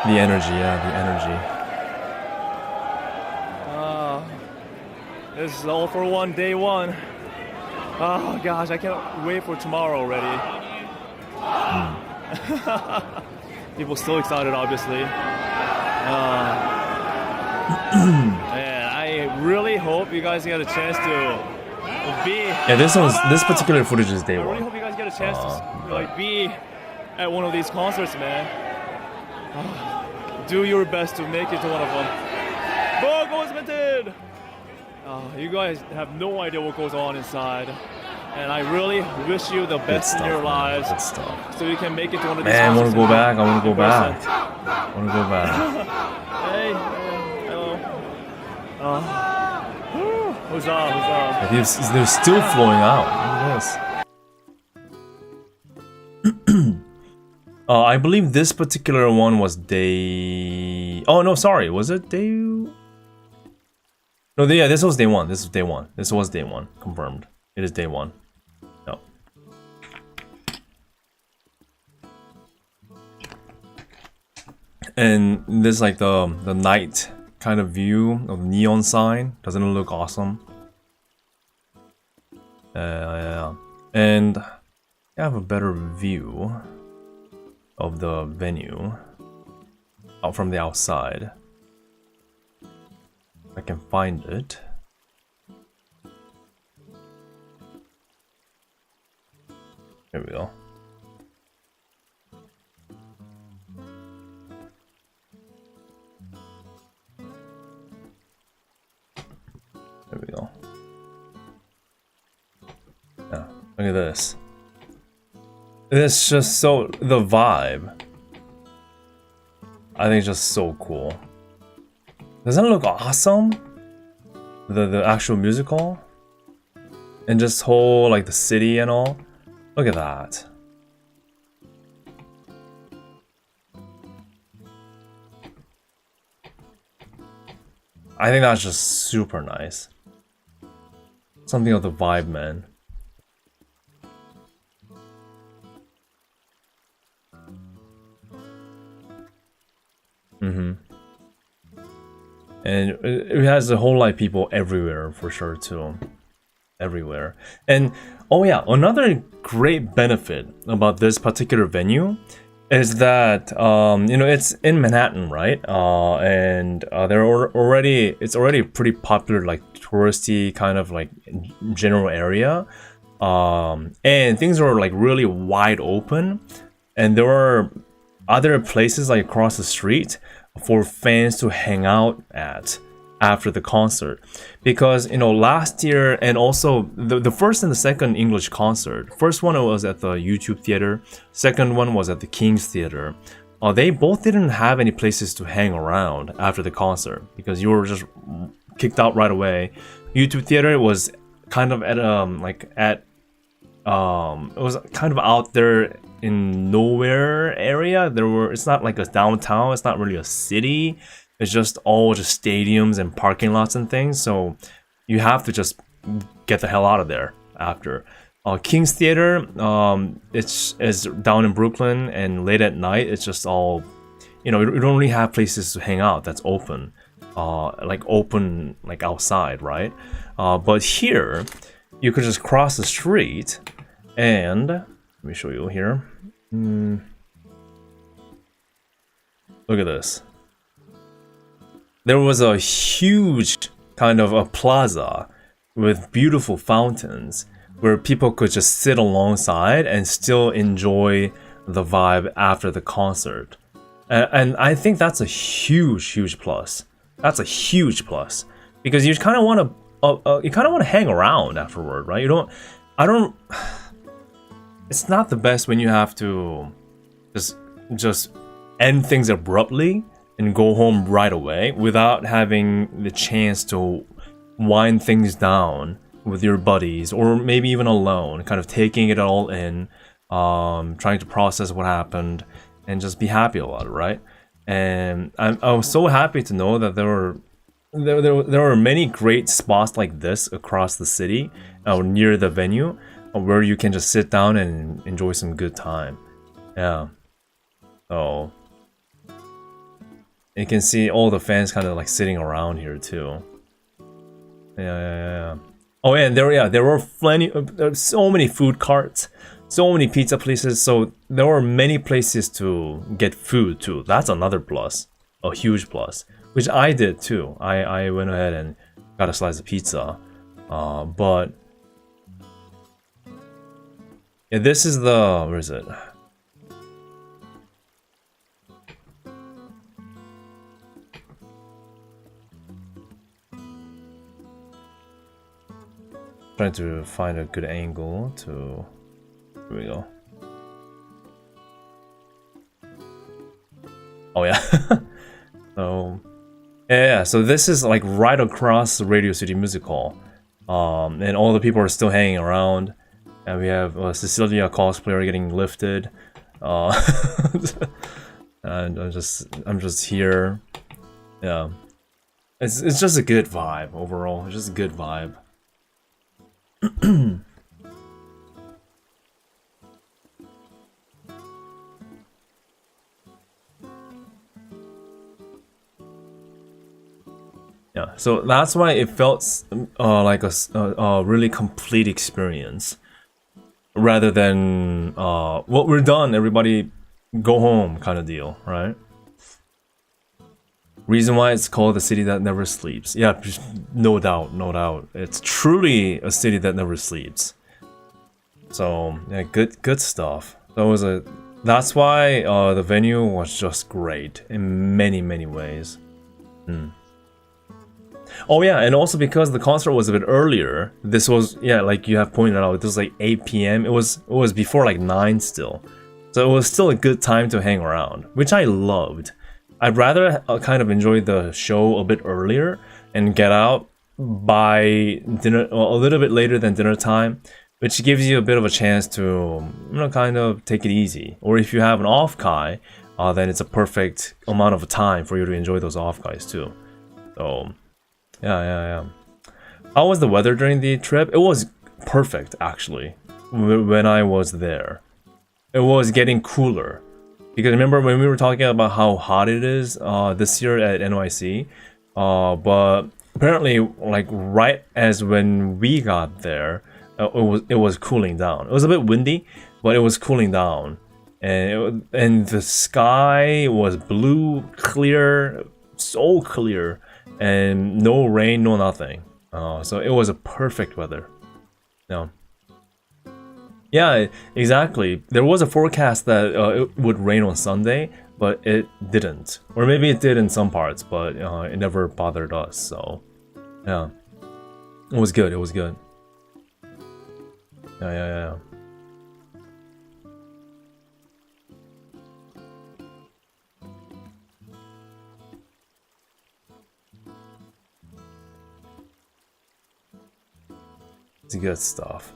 The energy, yeah, the energy. This is all for one, day 1. Oh gosh, I can't wait for tomorrow already. People still excited, obviously. Man, I really hope you guys get a chance to be. Yeah, this particular footage is day 1. I really hope you guys get a chance to be at one of these concerts, man. Do your best to make it to one of them. Go Limited! You guys have no idea what goes on inside. And I really wish you the best in your lives, so you can make it to one of these. Man, I want to go back. I want to go back. Hey, hello. Huzzah. They're still flowing out. Look at this. I believe this particular one was day. Oh no, sorry. Was it day? No, yeah, this was day 1. This was day 1. This was day 1. Confirmed. It is day 1. No. And this like the night kind of view of the neon sign. Doesn't it look awesome? Yeah. And I have a better view of the venue out from the outside. I can find it. There we go. There we go. Yeah, look at this. It's just so, the vibe, I think it's just so cool. Doesn't it look awesome? The actual musical? And just whole, like, the city and all. Look at that. I think that's just super nice. Something of the vibe, man. And it has a whole lot of people everywhere for sure too. Everywhere. And oh yeah, another great benefit about this particular venue is that you know, it's in Manhattan, right? And it's already a pretty popular, like, touristy kind of like general area. And things are like really wide open, and there are other places like across the street for fans to hang out at after the concert. Because, you know, last year, and also the first and the second English concert, first one was at the YouTube Theater, second one was at the King's Theater. They both didn't have any places to hang around after the concert because you were just kicked out right away. YouTube Theater was kind of at it was kind of out there in nowhere area. It's not like a downtown, it's not really a city, it's just all just stadiums and parking lots and things, so you have to just get the hell out of there after. King's Theater, it's down in Brooklyn, and late at night it's just all, you know, you don't really have places to hang out that's open, like outside, right? But here you could just cross the street, and let me show you here. Look at this. There was a huge kind of a plaza with beautiful fountains where people could just sit alongside and still enjoy the vibe after the concert. And I think that's a huge plus. That's a huge plus because you kind of want to hang around afterward, right? It's not the best when you have to just end things abruptly and go home right away without having the chance to wind things down with your buddies, or maybe even alone, kind of taking it all in, trying to process what happened and just be happy about it, right? And I was so happy to know that there were many great spots like this across the city, near the venue, where you can just sit down and enjoy some good time. Yeah. So you can see all the fans kind of like sitting around here too. Yeah. Oh, and there were plenty, so many food carts, so many pizza places. So there were many places to get food too. That's another plus, a huge plus, which I did too. I went ahead and got a slice of pizza, but yeah, this is the, where is it? Trying to find a good angle to, here we go. Oh yeah. So yeah, so this is like right across the Radio City Music Hall, and all the people are still hanging around, and we have Cecilia cosplayer getting lifted, and I'm just here. Yeah, it's just a good vibe overall. It's just a good vibe. Yeah, so that's why it felt like a really complete experience, rather than well, we're done, everybody go home kind of deal, right? Reason why it's called the city that never sleeps. Yeah, no doubt, no doubt. It's truly a city that never sleeps. So yeah, good stuff. That's why the venue was just great in many ways. Oh yeah, and also because the concert was a bit earlier. This was, yeah, like you have pointed out, this was like 8 p.m. It was before like 9 still. So it was still a good time to hang around, which I loved. I'd rather kind of enjoy the show a bit earlier and get out by dinner, a little bit later than dinner time, which gives you a bit of a chance to, kind of take it easy. Or if you have an off kai, then it's a perfect amount of time for you to enjoy those off kais too. So, yeah. How was the weather during the trip? It was perfect actually. When I was there, it was getting cooler. Because remember when we were talking about how hot it is this year at NYC, but apparently like right as when we got there, it was cooling down. It was a bit windy, but it was cooling down, and the sky was blue, clear, so clear, and no rain, no nothing. So it was a perfect weather. Yeah, exactly. There was a forecast that it would rain on Sunday, but it didn't. Or maybe it did in some parts, but it never bothered us. So, yeah, it was good. It was good. Yeah. It's good stuff.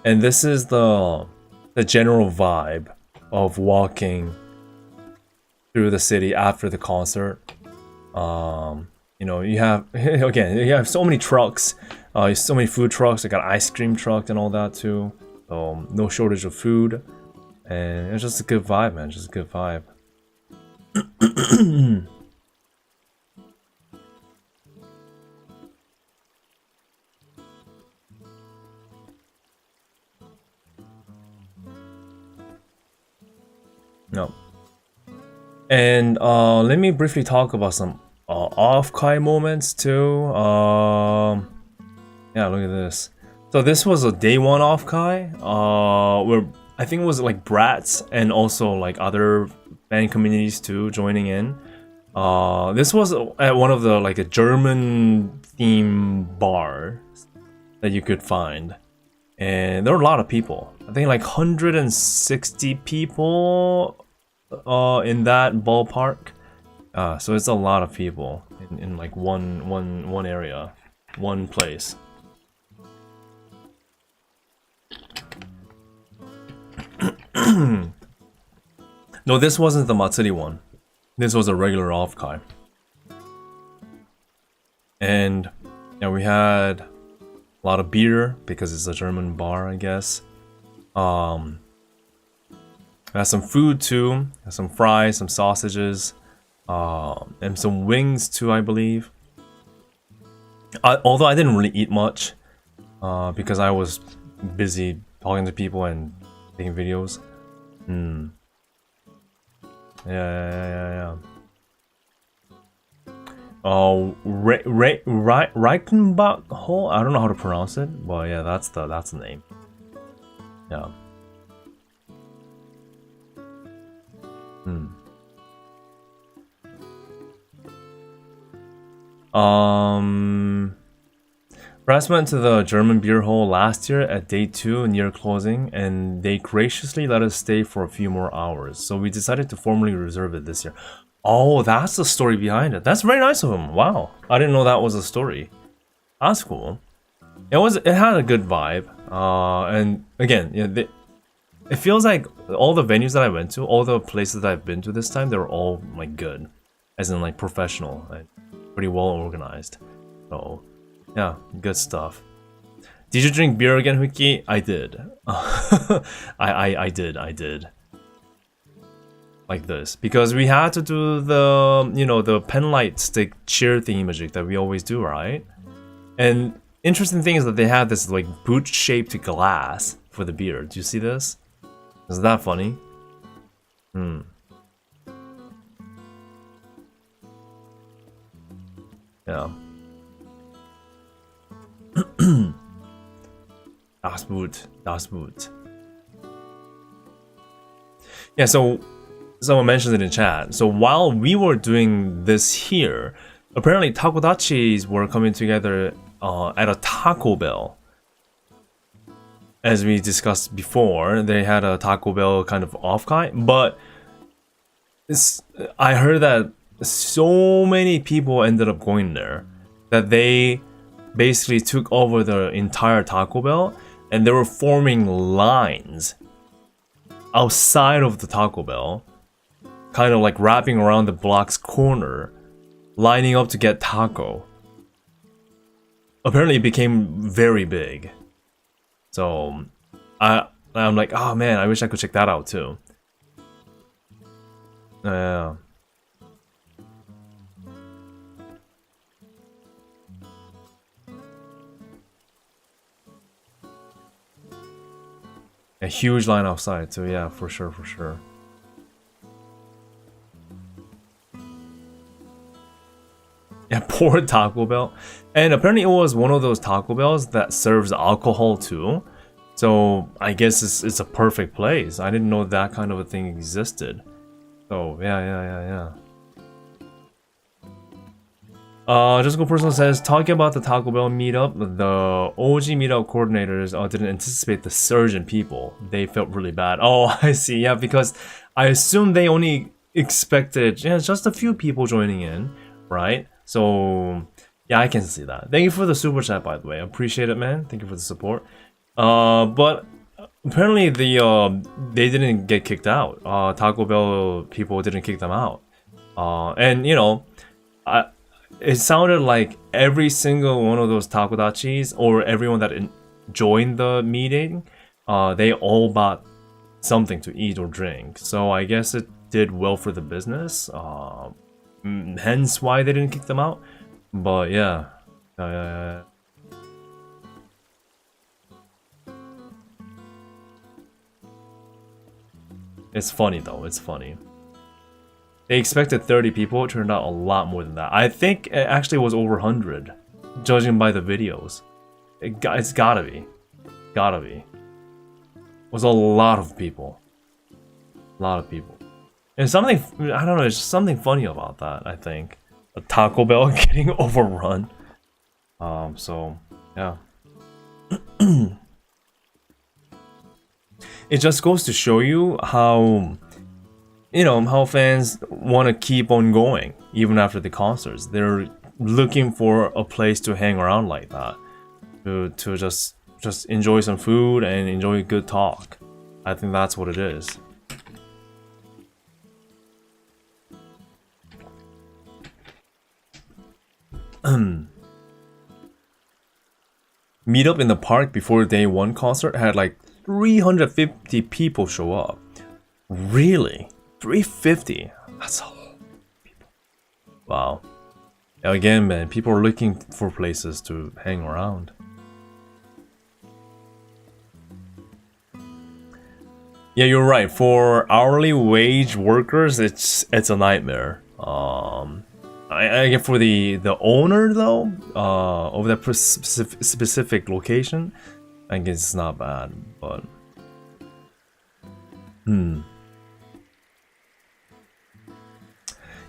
And this is the general vibe of walking through the city after the concert. You have you have so many trucks, so many food trucks. I got ice cream truck and all that too. No shortage of food, and it's just a good vibe, man. Just a good vibe. No. And let me briefly talk about some off-kai moments too. Yeah, look at this. So this was a day one off-kai, where I think it was like brats and also like other fan communities too joining in. This was at one of the like a German theme bars that you could find. And there were a lot of people. I think like 160 people in that ballpark. So it's a lot of people in like one area, one place. No, this wasn't the Matsuri one. This was a regular off-kai. And yeah, we had a lot of beer because it's a German bar, I guess. Had some food too, some fries, some sausages, and some wings too, I believe. Although I didn't really eat much, because I was busy talking to people and taking videos. Yeah. Reichenbach Hall? I don't know how to pronounce it, but yeah, that's the name. Yeah. Brass went to the German beer hall last year at day 2 near closing, and they graciously let us stay for a few more hours. So we decided to formally reserve it this year. Oh, that's the story behind it. That's very nice of him. Wow, I didn't know that was a story. That's cool. It had a good vibe. And again, it feels like all the venues that I went to, all the places that I've been to this time, they were all like good, as in like professional and pretty well organized. So yeah, good stuff. Did you drink beer again, hwikky? I did. I did. Like this, because we had to do the the penlight stick cheer thingamajig that we always do, right? And interesting thing is that they had this like boot shaped glass for the beer. Do you see this? Is that funny? Yeah. Das gut. Das gut. Yeah, so someone mentioned it in chat. So while we were doing this here, apparently takodachis were coming together at a Taco Bell. As we discussed before, they had a Taco Bell kind of off-kind, but I heard that so many people ended up going there that they basically took over the entire Taco Bell and they were forming lines outside of the Taco Bell, kind of like wrapping around the block's corner, lining up to get taco. Apparently it became very big. So I'm like, oh man, I wish I could check that out too. Yeah. A huge line outside too, yeah, for sure, for sure. Yeah, poor Taco Bell. And apparently it was one of those Taco Bells that serves alcohol too. So I guess it's a perfect place. I didn't know that kind of a thing existed. So yeah. Just Go Personal says, talking about the Taco Bell meetup, the OG meetup coordinators didn't anticipate the surge in people. They felt really bad. Oh, I see. Yeah, because I assume they only expected just a few people joining in, right? So yeah, I can see that. Thank you for the super chat, by the way. I appreciate it, man. Thank you for the support. But apparently they didn't get kicked out. Taco Bell people didn't kick them out. And you know, it sounded like every single one of those takodachis or everyone that joined the meeting, they all bought something to eat or drink. So I guess it did well for the business. Hence why they didn't kick them out. But yeah. It's funny though, it's funny. They expected 30 people, it turned out a lot more than that. I think it actually was over 100, judging by the videos. It's gotta be. Gotta be. It was a lot of people. A lot of people. And something, I don't know, there's something funny about that, I think. A Taco Bell getting overrun. So, yeah. It just goes to show you how, you know, how fans want to keep on going even after the concerts. They're looking for a place to hang around like that, to just enjoy some food and enjoy good talk. I think that's what it is. Meetup in the park before day one concert had like 350 people show up. Really? 350? That's a lot of people. Wow. Again, man, people are looking for places to hang around. Yeah, you're right. For hourly wage workers, it's a nightmare. I get for the owner though, of that specific location, I guess it's not bad, but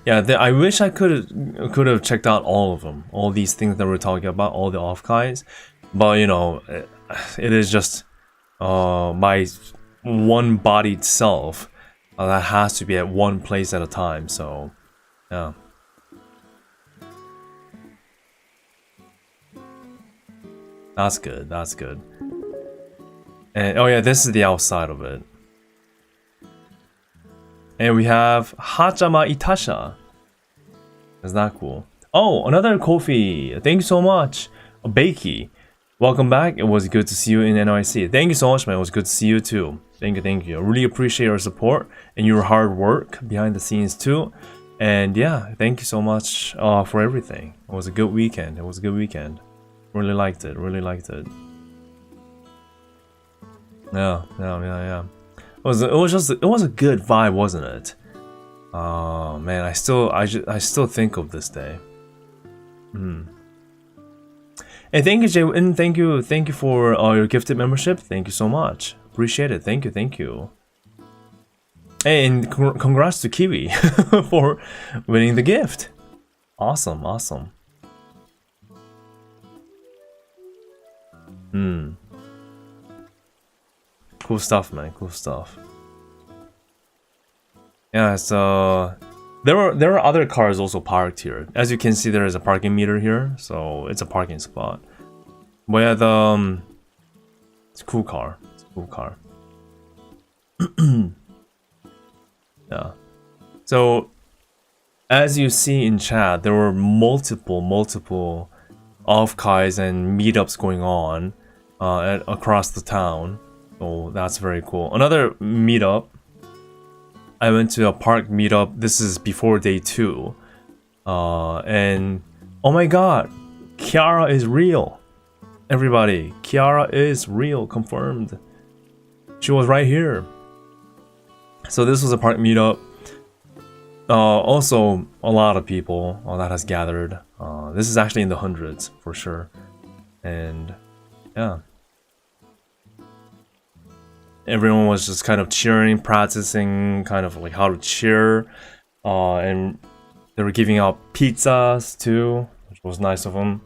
yeah, I wish I could have checked out all of them, all these things that we're talking about, all the off-guys, but you know, it is just my one-bodied self that has to be at one place at a time. So yeah. That's good, that's good. And oh yeah, this is the outside of it. And we have Hachama Itasha. Isn't that cool? Oh, another Kofi. Thank you so much. Bakey. Welcome back. It was good to see you in NYC. Thank you so much, man. It was good to see you too. Thank you. I really appreciate your support and your hard work behind the scenes too. And yeah, thank you so much for everything. It was a good weekend. Really liked it. Yeah. It was a good vibe, wasn't it? Oh man, I still think of this day. And thank you, Jay, and thank you for your gifted membership. Thank you so much. Appreciate it. Thank you. And congrats to Kiwi for winning the gift. Awesome. Cool stuff, man. Cool stuff. Yeah, so there are other cars also parked here. As you can see, there is a parking meter here, so it's a parking spot. But yeah, it's a cool car. Yeah. So as you see in chat, there were multiple off-kais and meetups going on across the town. So that's very cool. Another meetup. I went to a park meetup. This is before day 2. And oh my god, Kiara is real. Everybody, Kiara is real, confirmed. She was right here. So this was a park meetup. Also, a lot of people that has gathered. This is actually in the hundreds for sure. And yeah. Everyone was just kind of cheering, practicing kind of like how to cheer. And they were giving out pizzas too, which was nice of them.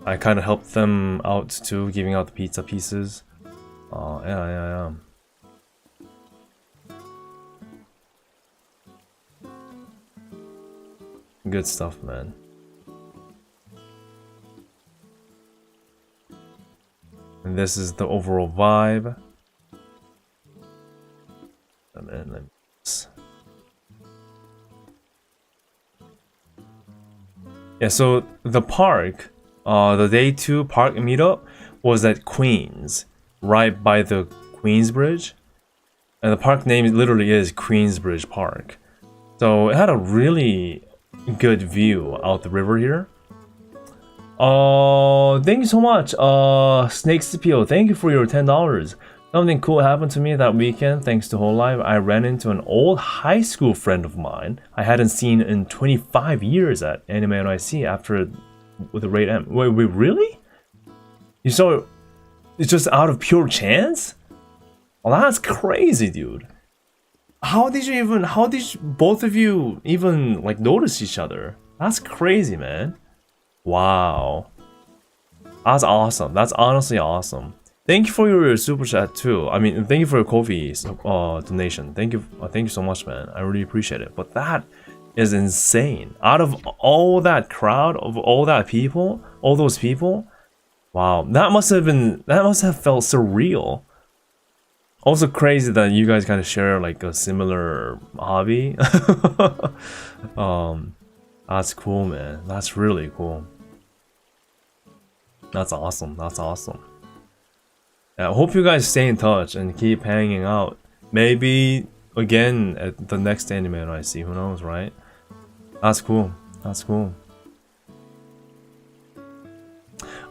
I kind of helped them out too, giving out the pizza pieces. Yeah. Good stuff, man. And this is the overall vibe. And then yeah, so the park, the day 2 park meetup was at Queens, right by the Queensbridge. And the park name literally is Queensbridge Park. So it had a really good view out the river here. Thank you so much, Snake CPO. Thank you for your $10. Something cool happened to me that weekend thanks to hololive. I ran into an old high school friend of mine I hadn't seen in 25 years at Anime NYC after with the raid M. Wait, really? You saw it's just out of pure chance? Well, that's crazy, dude. How did both of you even like notice each other? That's crazy, man. Wow. That's awesome. That's honestly awesome. Thank you for your super chat too. I mean, thank you for your coffee donation. Thank you so much, man. I really appreciate it. But that is insane. Out of all that crowd, of all those people, wow, that must have felt surreal. Also crazy that you guys kind of share like a similar hobby. That's cool, man. That's really cool. That's awesome. I hope you guys stay in touch and keep hanging out. Maybe again at the next anime I see. Who knows, right? That's cool.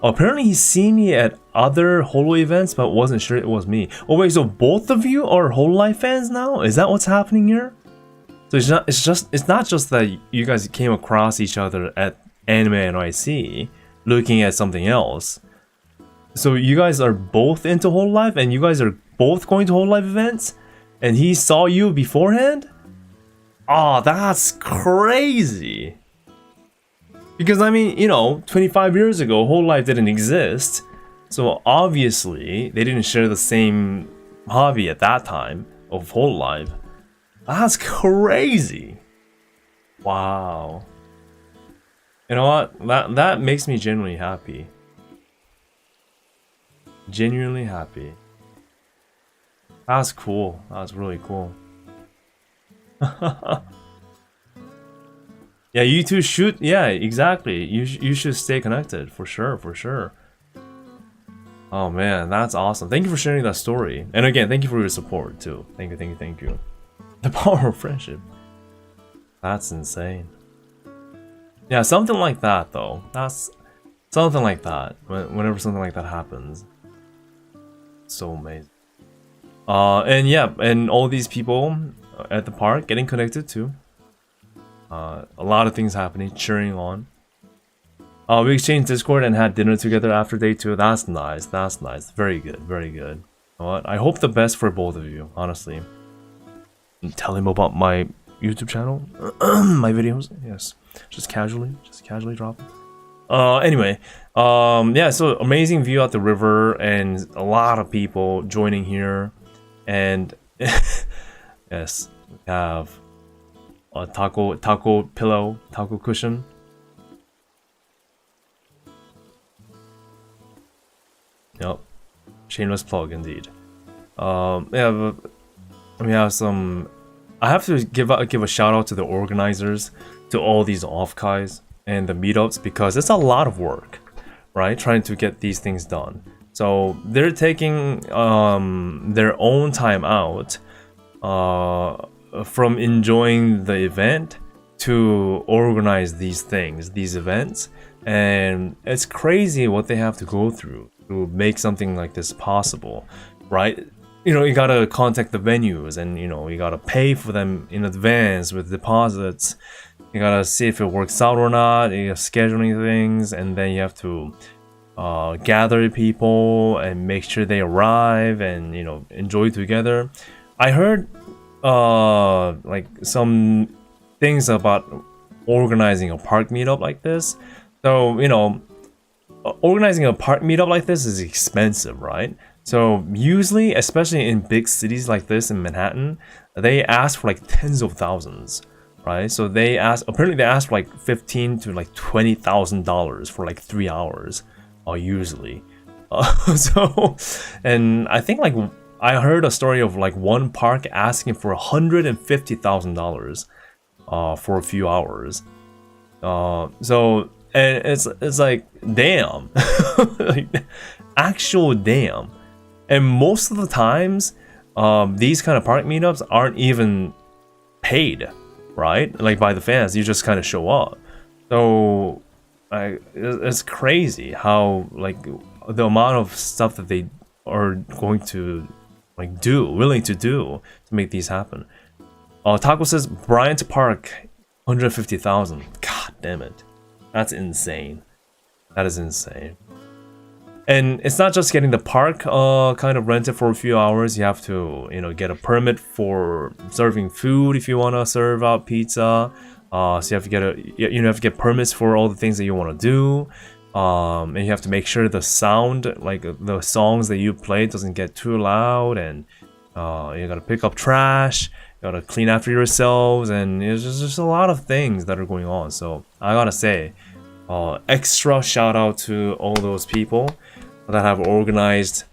Apparently he's seen me at other Holo events, but wasn't sure it was me. Oh wait, so both of you are Hololive fans now? Is that what's happening here? So it's not just that you guys came across each other at Anime NYC looking at something else. So you guys are both into Hololive and you guys are both going to Hololive events and he saw you beforehand? Oh, that's crazy. Because I mean, 25 years ago, Hololive didn't exist. So obviously, they didn't share the same hobby at that time of Hololive. That's crazy. Wow. You know what? That makes me genuinely happy. Genuinely happy. That's cool. That's really cool. Yeah, you two should. Yeah, exactly. You should stay connected for sure. Oh man, that's awesome. Thank you for sharing that story. And again, thank you for your support too. Thank you. The power of friendship. That's insane. Yeah, something like that though. That's something like that. Whenever something like that happens, so amazing. And yeah, and all these people at the park getting connected too. A lot of things happening, cheering on. We exchanged Discord and had dinner together after day 2. That's nice. That's nice. Very good. Very good. You know what? I hope the best for both of you, honestly. Tell him about my YouTube channel, my videos. Yes, just casually drop. Anyway, yeah. So amazing view at the river and a lot of people joining here, and yes, we have a taco pillow, taco cushion. Yep, shameless plug indeed. Yeah, but we have some. I have to give a shout out to the organizers, to all these off-kais and the meetups, because it's a lot of work, right? Trying to get these things done. So they're taking their own time out from enjoying the event to organize these things, these events, and it's crazy what they have to go through to make something like this possible, right? You know, you gotta contact the venues, and you know, you gotta pay for them in advance with deposits. You gotta see if it works out or not. You're scheduling things, and then you have to gather people and make sure they arrive and, you know, enjoy together. I heard like some things about organizing a park meetup like this. So, you know, organizing a park meetup like this is expensive, right? So usually, especially in big cities like this in Manhattan, they ask for like tens of thousands, right? So apparently they ask for like $15,000 to like $20,000 for like 3 hours, usually. So, and I think like I heard a story of like one park asking for $150,000 for a few hours. So, and it's like, damn, like actual damn. And most of the times, these kind of park meetups aren't even paid, right? Like by the fans, you just kind of show up. So, it's crazy how like the amount of stuff that they are going to like willing to do to make these happen. Taco says Bryant Park, 150,000. God damn it, that's insane. That is insane. And it's not just getting the park kind of rented for a few hours. You have to, you know, get a permit for serving food if you want to serve out pizza. So you have to get permits for all the things that you want to do. And you have to make sure the sound, like the songs that you play, doesn't get too loud. And you gotta pick up trash. You gotta clean after yourselves, and there's just a lot of things that are going on. So I gotta say, extra shout out to all those people that have organized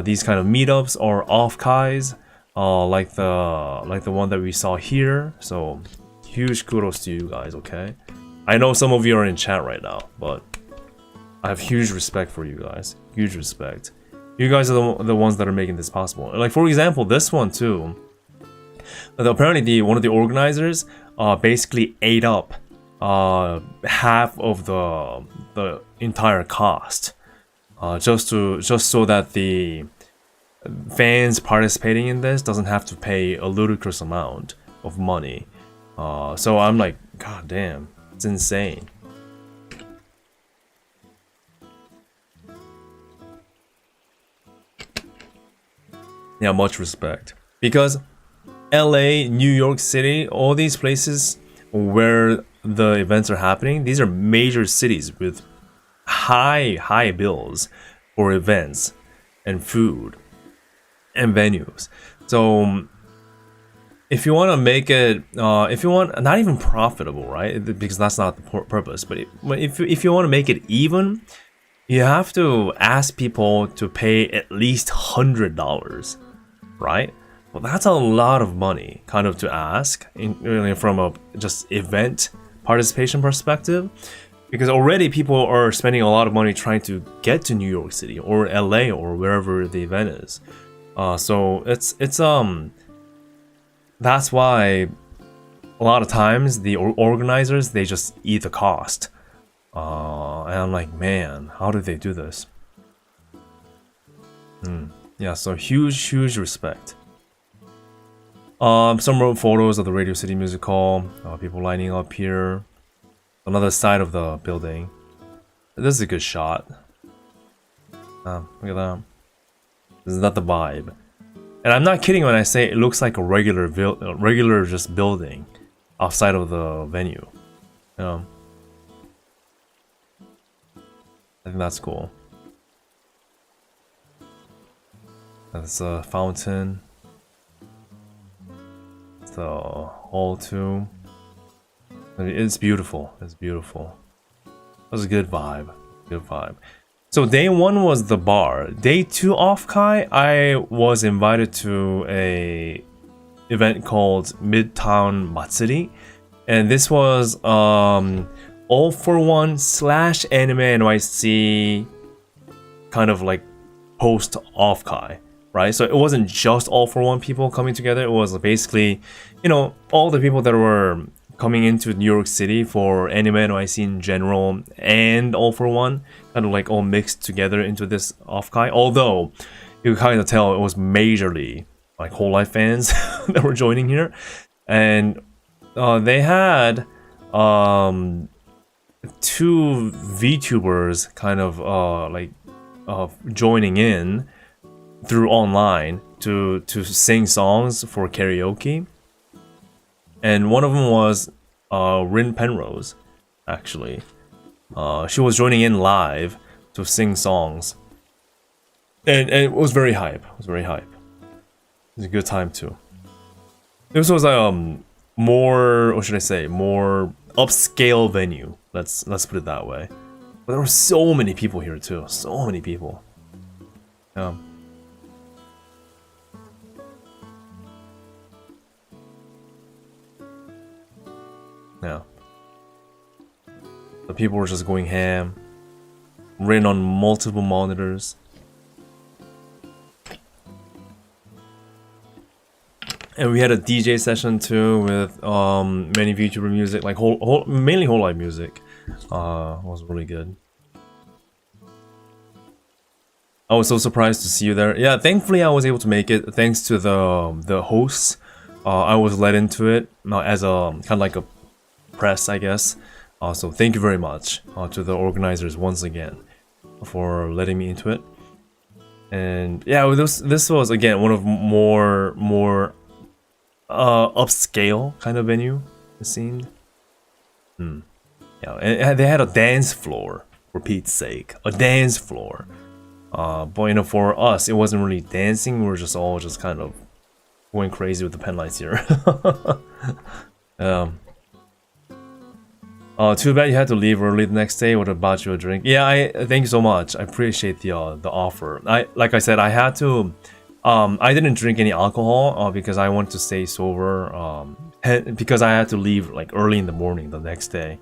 these kind of meetups or off-kais, like the one that we saw here. So huge kudos to you guys. Okay, I know some of you are in chat right now, but I have huge respect for you guys. Huge respect. You guys are the ones that are making this possible. Like for example, this one too. Apparently, one of the organizers basically ate up half of the entire cost, just so that the fans participating in this doesn't have to pay a ludicrous amount of money. So I'm like, god damn, it's insane. Yeah, much respect. Because LA, New York City, all these places where the events are happening, these are major cities with high bills for events and food and venues. So if you want to make it, if you want, not even profitable, right? Because that's not the purpose. But if you want to make it even, you have to ask people to pay at least $100, right? Well, that's a lot of money, kind of, to ask from a just event participation perspective, because already people are spending a lot of money trying to get to New York City or LA or wherever the event is. So it's that's why a lot of times the organizers, they just eat the cost. And I'm like, man, how did they do this? Yeah, so huge respect. Some road photos of the Radio City Music Hall. People lining up here. Another side of the building. This is a good shot. Look at that. This is not the vibe. And I'm not kidding when I say it looks like a regular just building outside of the venue. I think that's cool. That's a fountain. The hall too. It's beautiful. It's beautiful. It was a good vibe. Good vibe. So day 1 was the bar. Day 2 off Kai, I was invited to a event called Midtown Matsuri, and this was all for one / anime NYC kind of like post off Kai, right? So it wasn't just all for one people coming together. It was basically, you know, all the people that were coming into New York City for anime NYC in general and all for one, kind of like all mixed together into this off Kai. Although you could kind of tell it was majorly like hololive fans that were joining here, and they had 2 VTubers kind of joining in through online to sing songs for karaoke. And one of them was Rin Penrose, actually. She was joining in live to sing songs. And it was very hype. It was very hype. It was a good time too. This was more, what should I say, more upscale venue. Let's put it that way. But there were so many people here too. So many people. Yeah. Yeah. The people were just going ham. Ran on multiple monitors. And we had a DJ session too with many VTuber music, like mainly hololive music. Was really good. I was so surprised to see you there. Yeah, thankfully I was able to make it thanks to the hosts. I was let into it as a kind of like a press, I guess. So thank you very much to the organizers once again for letting me into it. And yeah, this was again one of more upscale kind of venue, it seemed. Yeah, and they had a dance floor, for Pete's sake, a dance floor. But you know, for us, it wasn't really dancing. We were just all just kind of going crazy with the pen lights here. Too bad you had to leave early the next day. What about you a drink? Yeah, thank you so much. I appreciate the offer. Like I said, I had to. I didn't drink any alcohol because I wanted to stay sober. Because I had to leave like early in the morning the next day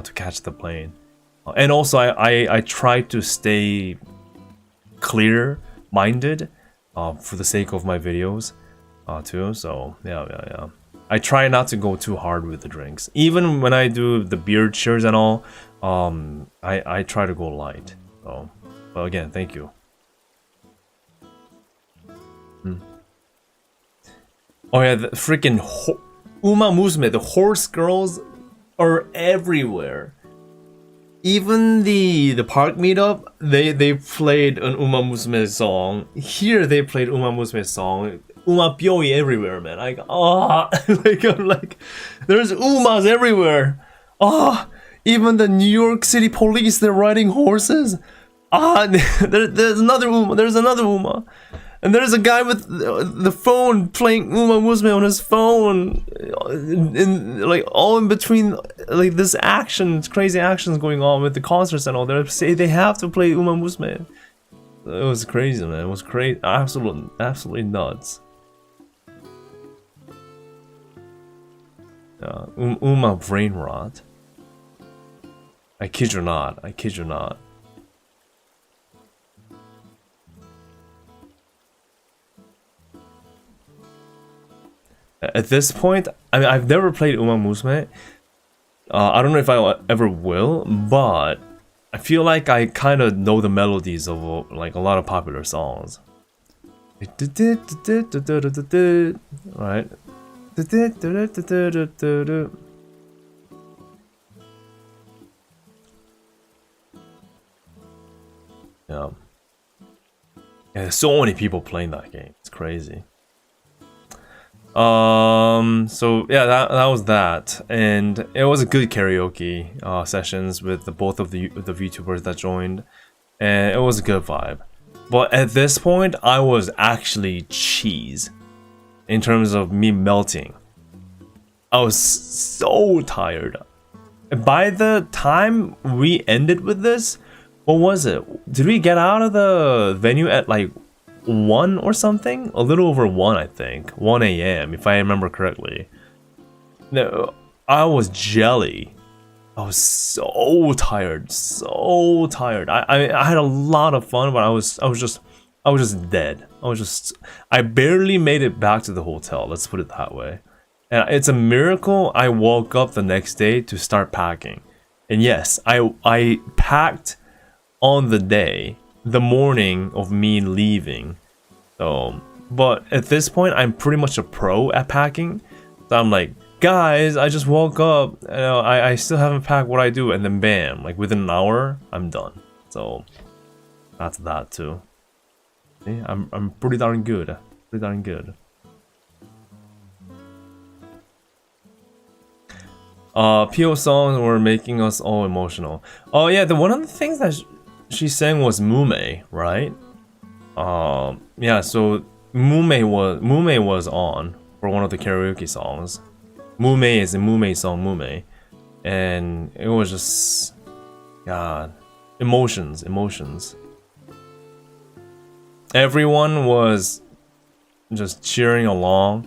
to catch the plane. And also, I tried to stay clear-minded for the sake of my videos too. So yeah. I try not to go too hard with the drinks. Even when I do the beard cheers and all, I try to go light. So, but again, thank you. Oh yeah, the freaking Uma Musume, the horse girls are everywhere. Even the park meetup, they played an Uma Musume song. Here they played Uma Musume song. Uma Pyoi everywhere, man. Like there's Umas everywhere. Even the New York City police, they're riding horses. There's another Uma. There's another Uma. And there's a guy with the phone playing Uma Musume on his phone, in like all in between like this action, crazy actions going on with the concerts and all. They say they have to play Uma Musume. It was crazy, man. It was crazy, absolutely nuts. Uma brain rot. I kid you not. I kid you not. At this point, I mean, I've never played Uma Musume. I don't know if I ever will, but I feel like I kind of know the melodies of like a lot of popular songs. Right? Yeah. Yeah, there's so many people playing that game. It's crazy. So yeah, that was that, and it was a good karaoke sessions with both of the VTubers that joined, and it was a good vibe. But at this point, I was actually cheese in terms of me melting. I was so tired. By the time we ended with this, what was it? Did we get out of the venue at like 1 or something? A little over 1, I think. 1 a.m. if I remember correctly. No, I was jelly. I was so tired, so tired. I had a lot of fun, but I was just dead. I barely made it back to the hotel. Let's put it that way. And it's a miracle I woke up the next day to start packing. And yes, I packed on the day, the morning of me leaving. So, but at this point, I'm pretty much a pro at packing. So I'm like, guys, I just woke up. I still haven't packed what I do, and then bam, like within an hour, I'm done. So that's that too. See, I'm pretty darn good. Pretty darn good. PO songs were making us all emotional. Oh yeah, one of the things that she sang was Mume, right? Yeah, so Mume was on for one of the karaoke songs. Mume is the Mume song Mume, and it was just, God, emotions. Everyone was just cheering along.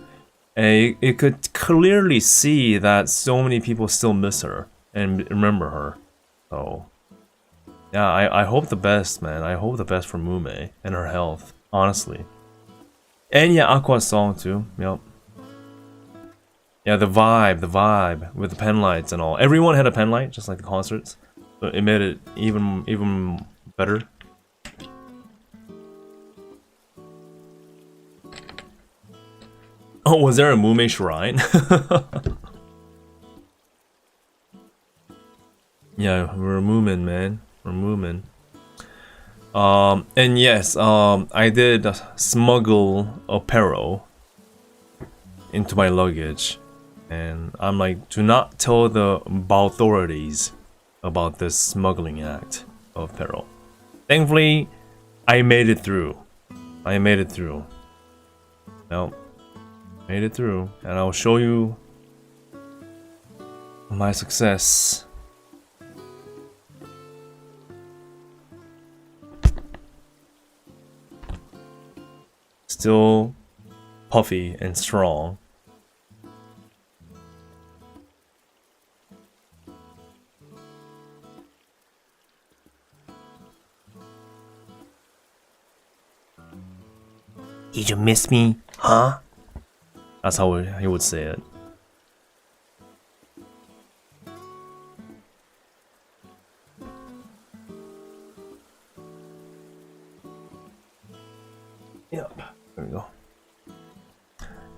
And it could clearly see that so many people still miss her and remember her. So, yeah, I hope the best, man. I hope the best for Mume and her health, honestly. And yeah, Aqua's song too. Yep. Yeah, the vibe with the pen lights and all. Everyone had a pen light, just like the concerts. So it made it even better. Oh, was there a Mume shrine? Yeah, we're moving, man. We're moving. And yes, I did smuggle apparel into my luggage, and I'm like, do not tell the authorities about this smuggling act of apparel. Thankfully, I made it through. Well, made it through, and I'll show you my success. Still puffy and strong. Did you miss me, huh? That's how he would say it. Yep, there we go.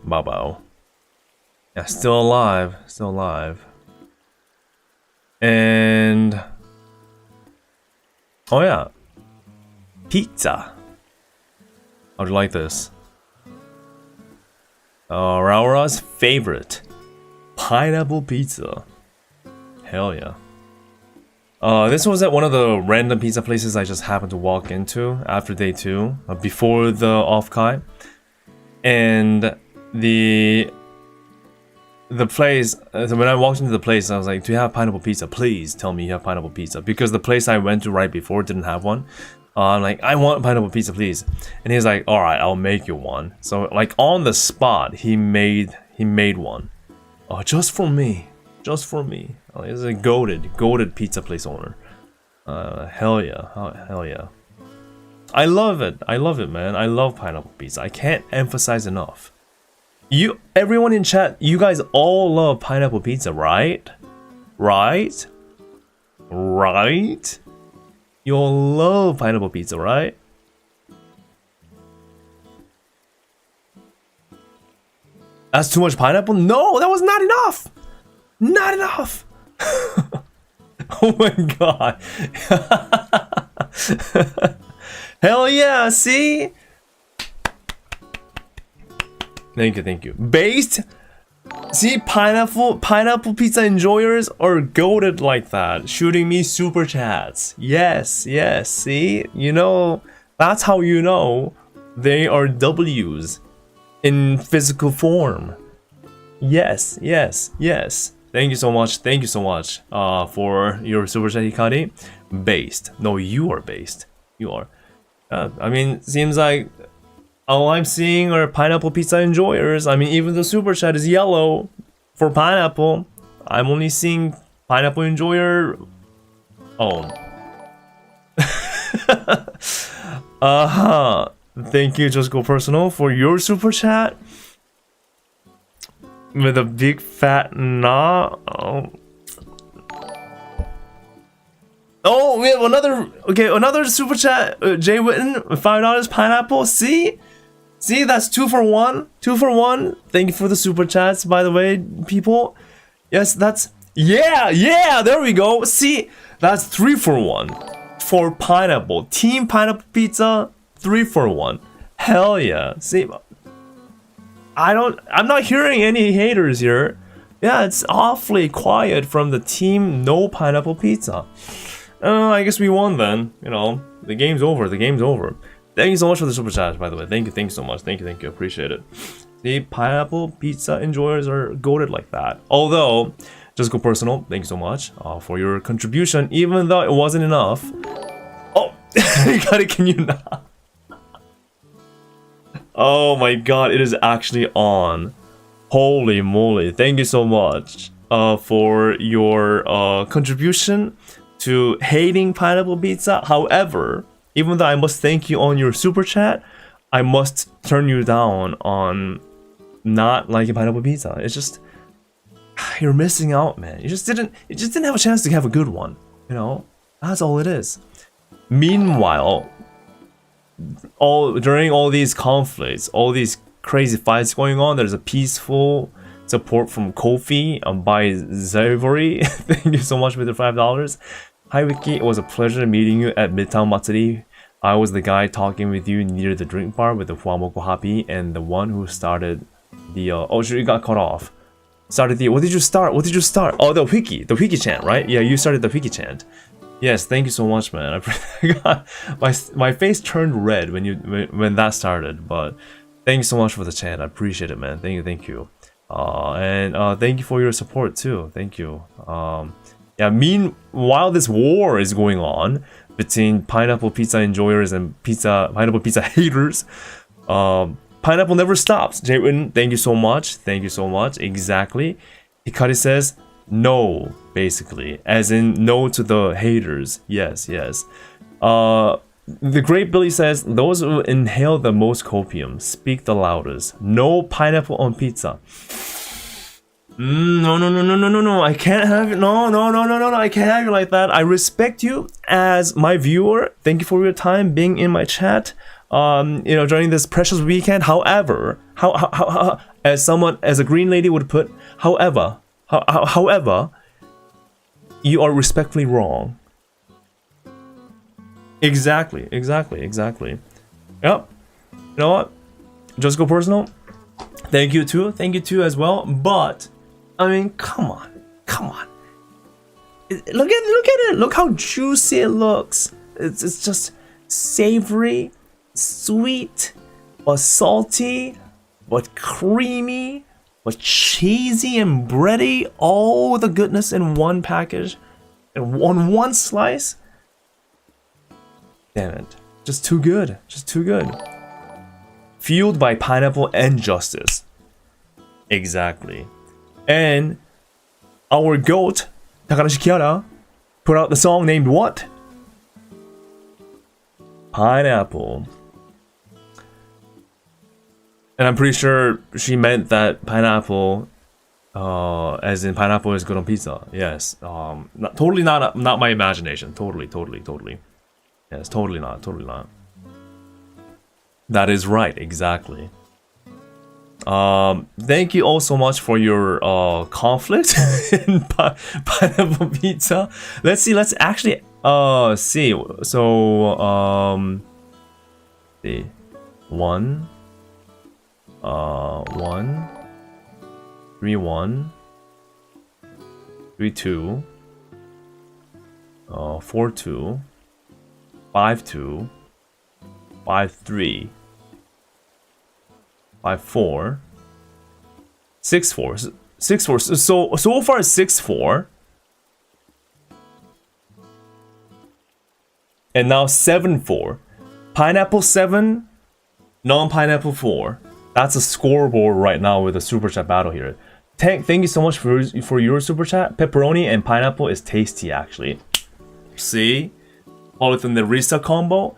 Bao. Yeah, still alive. And oh yeah, pizza. How'd you like this? Raura's favorite, pineapple pizza. Hell yeah. This was at one of the random pizza places I just happened to walk into after day 2, before the off-kai. And the place, when I walked into the place, I was like, do you have pineapple pizza? Please tell me you have pineapple pizza. Because the place I went to right before didn't have one. I'm like, I want pineapple pizza, please. And he's like, all right, I'll make you one. So like on the spot, he made one. Just for me. He's a goated pizza place owner. Hell yeah. I love it, man. I love pineapple pizza. I can't emphasize enough. Everyone in chat, you guys all love pineapple pizza, right? Right? You all love pineapple pizza, right? That's too much pineapple? No, that was not enough! Not enough! Oh my god. Hell yeah, see? Thank you. Based? See, pineapple pizza enjoyers are goated like that, shooting me super chats. Yes, see? You know, that's how you know they are W's in physical form. Yes. Thank you so much for your super chat, Hikari. Based. No, you are based. You are. I mean, seems like all I'm seeing are pineapple pizza enjoyers. I mean, even the super chat is yellow for pineapple. I'm only seeing pineapple enjoyer. Oh. Thank you, Just Go Personal, for your super chat. With a big fat nah. Oh, we have another super chat. Jay Witten, $5 pineapple. See, that's 2 for 1. 2 for 1. Thank you for the super chats, by the way, people. Yes, that's yeah. There we go. See, that's 3 for 1 for pineapple. Team Pineapple Pizza, 3 for 1. Hell yeah. See, I'm not hearing any haters here. Yeah, it's awfully quiet from the team No Pineapple Pizza. I guess we won then. You know, the game's over. Thank you so much for the super chat, by the way. Thank you so much. Thank you. Appreciate it. The pineapple pizza enjoyers are goated like that. Although, Just Go Personal, thank you so much for your contribution, even though it wasn't enough. Oh, can you not? Oh my god, it is actually on. Holy moly. Thank you so much for your contribution to hating pineapple pizza. However, even though I must thank you on your super chat, I must turn you down on not liking pineapple pizza. It's just, you're missing out, man. You just didn't have a chance to have a good one. You know, that's all it is. Meanwhile, during all these conflicts, all these crazy fights going on, there's a peaceful support from Kofi by Zaivory. Thank you so much for the $5. Hi hwikky, it was a pleasure meeting you at Midtown Matsuri. I was the guy talking with you near the drink bar with the Fuamoko Happy and the one who started the oh sure, you got cut off. Started the what did you start? Oh, the hwikky chant, right? Yeah, you started the hwikky chant. Yes, thank you so much, man. My face turned red when that started, but thank you so much for the chant. I appreciate it, man. Thank you. And thank you for your support too. Thank you. Yeah, meanwhile this war is going on between pineapple pizza enjoyers and pineapple pizza haters, pineapple never stops. Jaywin, thank you so much. Exactly. Hikari says no, basically, as in no to the haters. Yes. The Great Billy says those who inhale the most copium speak the loudest. No pineapple on pizza. No, I can't have it. No, I can't have you like that. I respect you as my viewer. Thank you for your time being in my chat. During this precious weekend. However, how as a green lady would put, however, you are respectfully wrong. Exactly. Yep. You know what? Just Go Personal. Thank you too as well. But I mean, come on. Look at it. Look how juicy it looks. It's just savory, sweet, but salty, but creamy, but cheesy and bready. All the goodness in one package, and one slice. Damn it. Just too good. Fueled by pineapple and justice. Exactly. And our GOAT, Takarashi Kiara, put out the song named what? Pineapple. And I'm pretty sure she meant that pineapple, as in pineapple is good on pizza. Yes. Totally not my imagination. Totally. Yes, totally not. That is right, exactly. Thank you all so much for your conflict in pineapple pizza. Let's actually see. So see. 1 1 3 1 3 2 4 2 5 2 5 3 5 4 6 4 6 4. So far 6 4. And now 7 4. Pineapple 7, non-pineapple 4. That's a scoreboard right now with the super chat battle here. Thank you so much for your super chat. Pepperoni and pineapple is tasty actually. See? All within the Risa combo.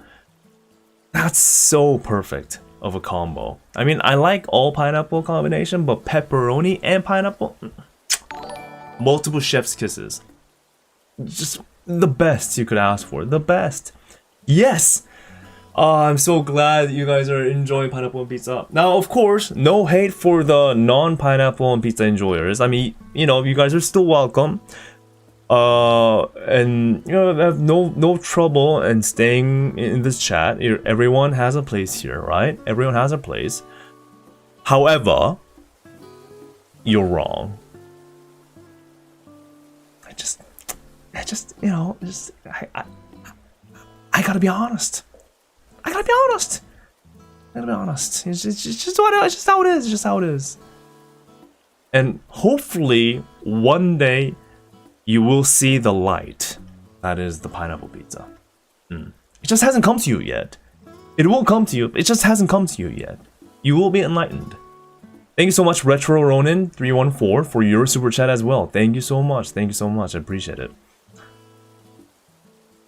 That's so perfect of a combo. I mean, I like all pineapple combination, but pepperoni and pineapple, multiple chef's kisses. Just the best you could ask for. The best. Yes! I'm so glad you guys are enjoying pineapple on pizza. Now, of course, no hate for the non-pineapple on pizza enjoyers. I mean, you know, you guys are still welcome. And you know, have no trouble in staying in this chat. Everyone has a place here, right? Everyone has a place. However, you're wrong. I just, you know, I gotta be honest. I gotta be honest. It's just how it is. It's just how it is. And hopefully, one day, you will see the light. That is the pineapple pizza. It just hasn't come to you yet. It will come to you. It just hasn't come to you yet. You will be enlightened. Thank you so much, Retro Ronin 314, for your super chat as well. Thank you so much. Thank you so much. I appreciate it.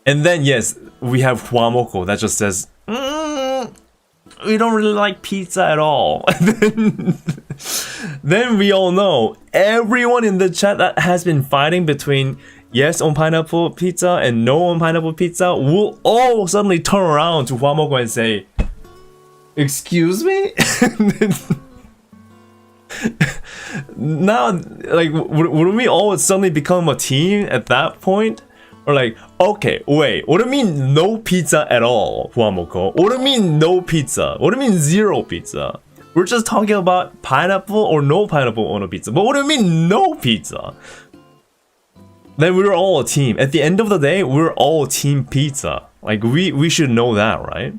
And then yes, we have Huamoko that just says, we don't really like pizza at all. Then we all know everyone in the chat that has been fighting between yes on pineapple pizza and no on pineapple pizza will all suddenly turn around to Huamoko and say, excuse me? Now, like, would we all suddenly become a team at that point? Or like, okay, wait, what do you mean no pizza at all, Huamoko? What do you mean no pizza? What do you mean zero pizza? We're just talking about pineapple or no pineapple on a pizza. But what do you mean no pizza? Then we're all a team. At the end of the day, we're all team pizza. Like, we should know that, right?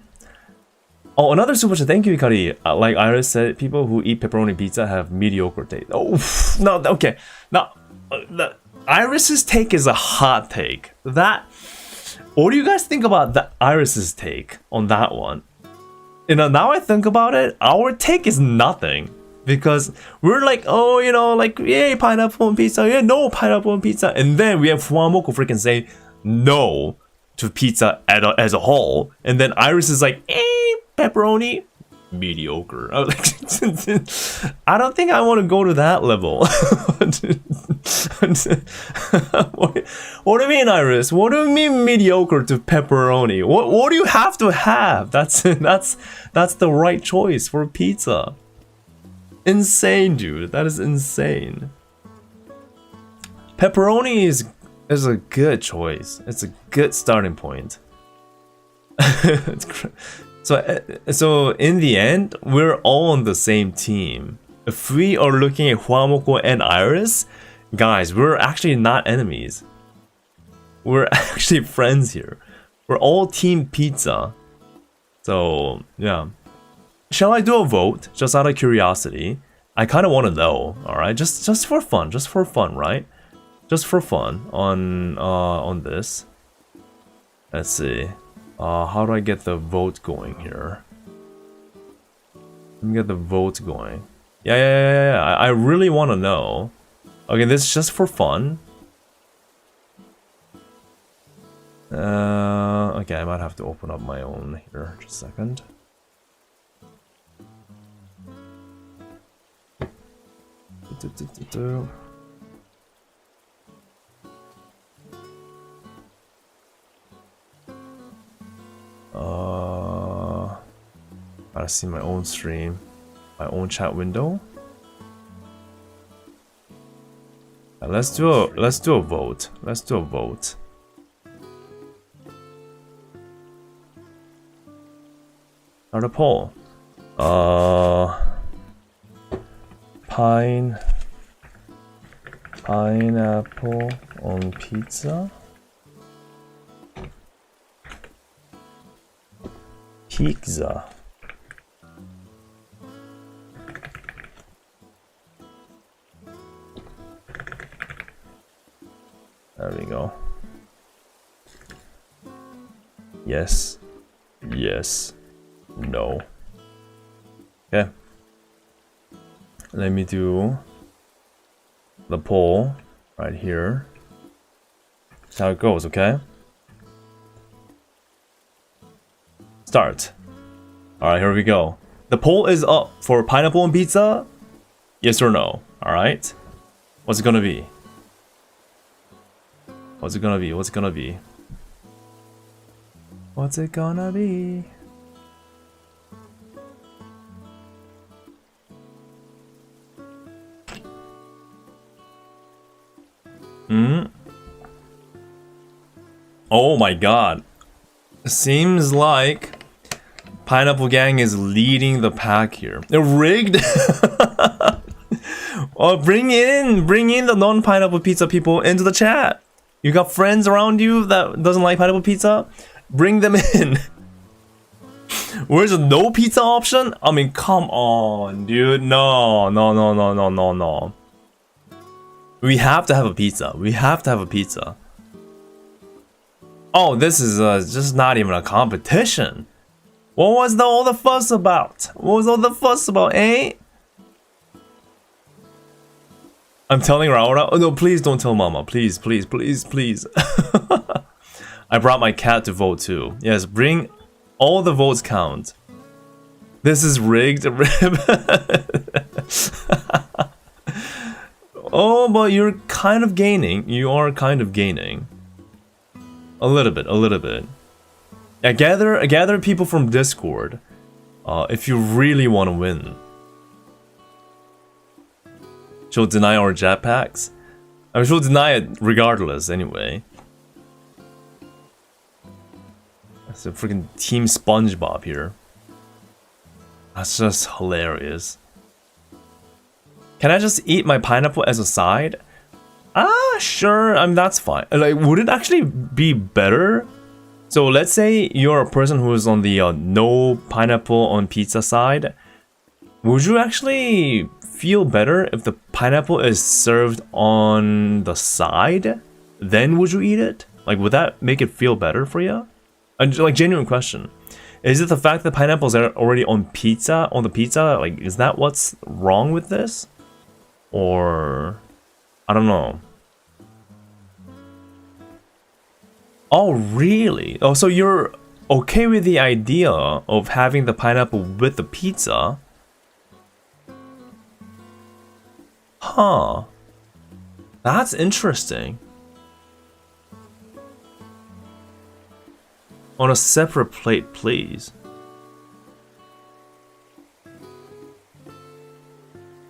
Oh, another super chat. Thank you, Ikari. Like Iris said, people who eat pepperoni pizza have mediocre taste. Oh, no, okay. Now, Iris's take is a hot take. What do you guys think about the Iris's take on that one? You know, now I think about it, our take is nothing. Because we're like, oh, you know, like, yay, pineapple on pizza, yeah, no pineapple on pizza. And then we have Huamoko freaking say no to pizza as a whole. And then Iris is like, pepperoni, mediocre. I don't think I want to go to that level. What do you mean, Iris? What do you mean mediocre to pepperoni? What do you have to have? That's the right choice for pizza. Insane, dude. That is insane. Pepperoni is a good choice. It's a good starting point. So in the end, we're all on the same team. If we are looking at Huamoko and Iris, guys, we're actually not enemies. We're actually friends here. We're all team pizza. So, yeah. Shall I do a vote, just out of curiosity? I kind of want to know, alright? Just for fun, right? Just for fun on this. Let's see. How do I get the vote going here? Let me get the vote going. Yeah. I really want to know. Okay, this is just for fun. Okay, I might have to open up my own here. Just a second. Gotta see my own stream, my own chat window. Let's do a vote. Let's do a vote. Start a poll. Pineapple on pizza? Pizza. There we go. Yes. Yes. No. Okay. Let me do the poll right here. That's how it goes, okay? Start. Alright, here we go. The poll is up for pineapple on pizza. Yes or no? Alright. What's it gonna be? What's it gonna be? What's it gonna be? What's it gonna be? Oh my god. Seems like Pineapple Gang is leading the pack here. They're rigged? Oh, bring in the non-pineapple pizza people into the chat. You got friends around you that doesn't like pineapple pizza? Bring them in. Where's the no pizza option? I mean, come on, dude. No. We have to have a pizza. We have to have a pizza. Oh, this is just not even a competition. What was all the fuss about? What was all the fuss about, eh? I'm telling Raura. Oh no, please don't tell Mama. Please, please, please, please. I brought my cat to vote too. Yes, bring all the votes count. This is rigged. Oh, but you're kind of gaining. You are kind of gaining. A little bit, a little bit. Yeah, gather people from Discord. If you really want to win. She'll deny our jetpacks. I mean, she'll deny it regardless anyway. That's a freaking Team SpongeBob here. That's just hilarious. Can I just eat my pineapple as a side? Sure. I mean, that's fine. Like, would it actually be better? So let's say you're a person who's on the no pineapple on pizza side. Would you actually feel better if the pineapple is served on the side? Then would you eat it? Like, would that make it feel better for you? Like, genuine question. Is it the fact that pineapples are already on the pizza? Like, is that what's wrong with this? Or, I don't know. Oh, really? Oh, so you're okay with the idea of having the pineapple with the pizza? Huh. That's interesting. On a separate plate, please.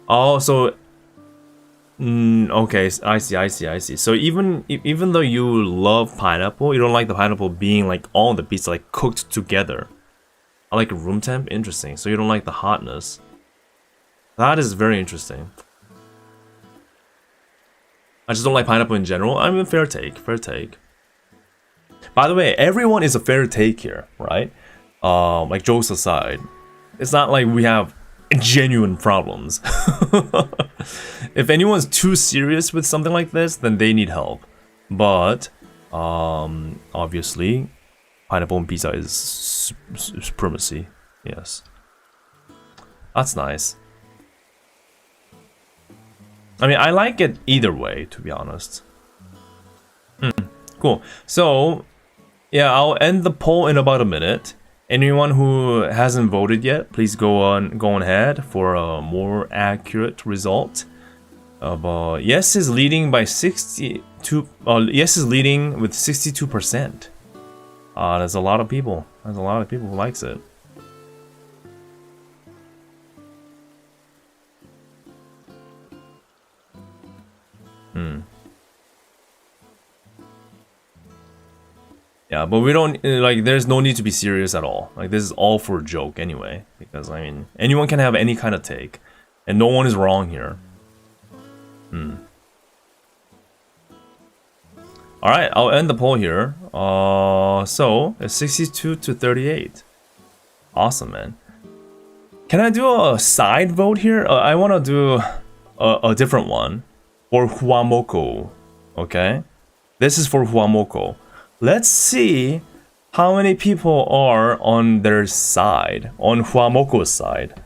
Oh, so... okay, I see. So even though you love pineapple, you don't like the pineapple being like on the pizza, like cooked together. I like room temp? Interesting. So you don't like the hotness. That is very interesting. I just don't like pineapple in general. I mean, fair take. By the way, everyone is a fair take here, right? Like, jokes aside. It's not like we have genuine problems. If anyone's too serious with something like this, then they need help. But, obviously, pineapple on pizza is supremacy. Yes. That's nice. I mean, I like it either way, to be honest. Cool. So, yeah, I'll end the poll in about a minute. Anyone who hasn't voted yet, please go ahead for a more accurate result. Yes is leading by 62. Yes is leading with 62%. There's a lot of people. There's a lot of people who likes it. Yeah, but we don't, like, there's no need to be serious at all. Like, this is all for a joke anyway. Because, I mean, anyone can have any kind of take. And no one is wrong here. Alright, I'll end the poll here. So, it's 62 to 38. Awesome, man. Can I do a side vote here? I want to do a different one. For Huamoko. Okay? This is for Huamoko. Let's see how many people are on their side. On Huamoko's side.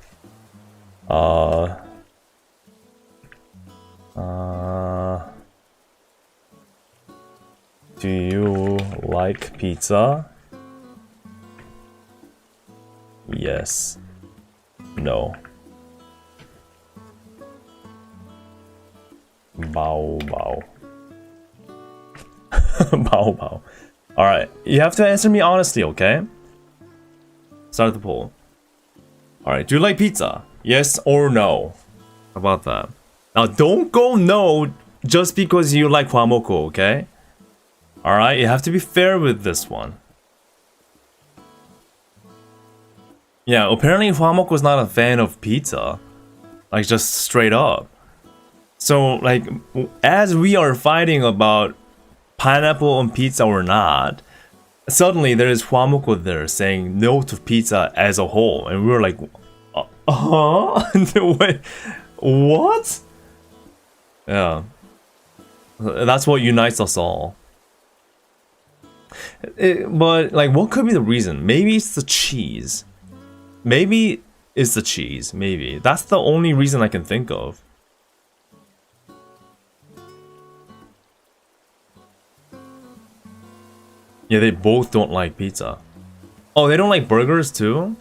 Do you like pizza? Yes. No. Bow bow. Bow bow. Alright, you have to answer me honestly, okay? Start the poll. Alright, do you like pizza? Yes or no? How about that? Now don't go no just because you like Huamoko, okay? Alright, you have to be fair with this one. Yeah, apparently Huamoko's not a fan of pizza. Like, just straight up. So, like, as we are fighting about pineapple on pizza or not, suddenly there is Huamoko there saying no to pizza as a whole. And we were like, Wait, what? Yeah. That's what unites us all. But, like, what could be the reason? Maybe it's the cheese. Maybe it's the cheese. Maybe. That's the only reason I can think of. Yeah, they both don't like pizza. Oh, they don't like burgers too?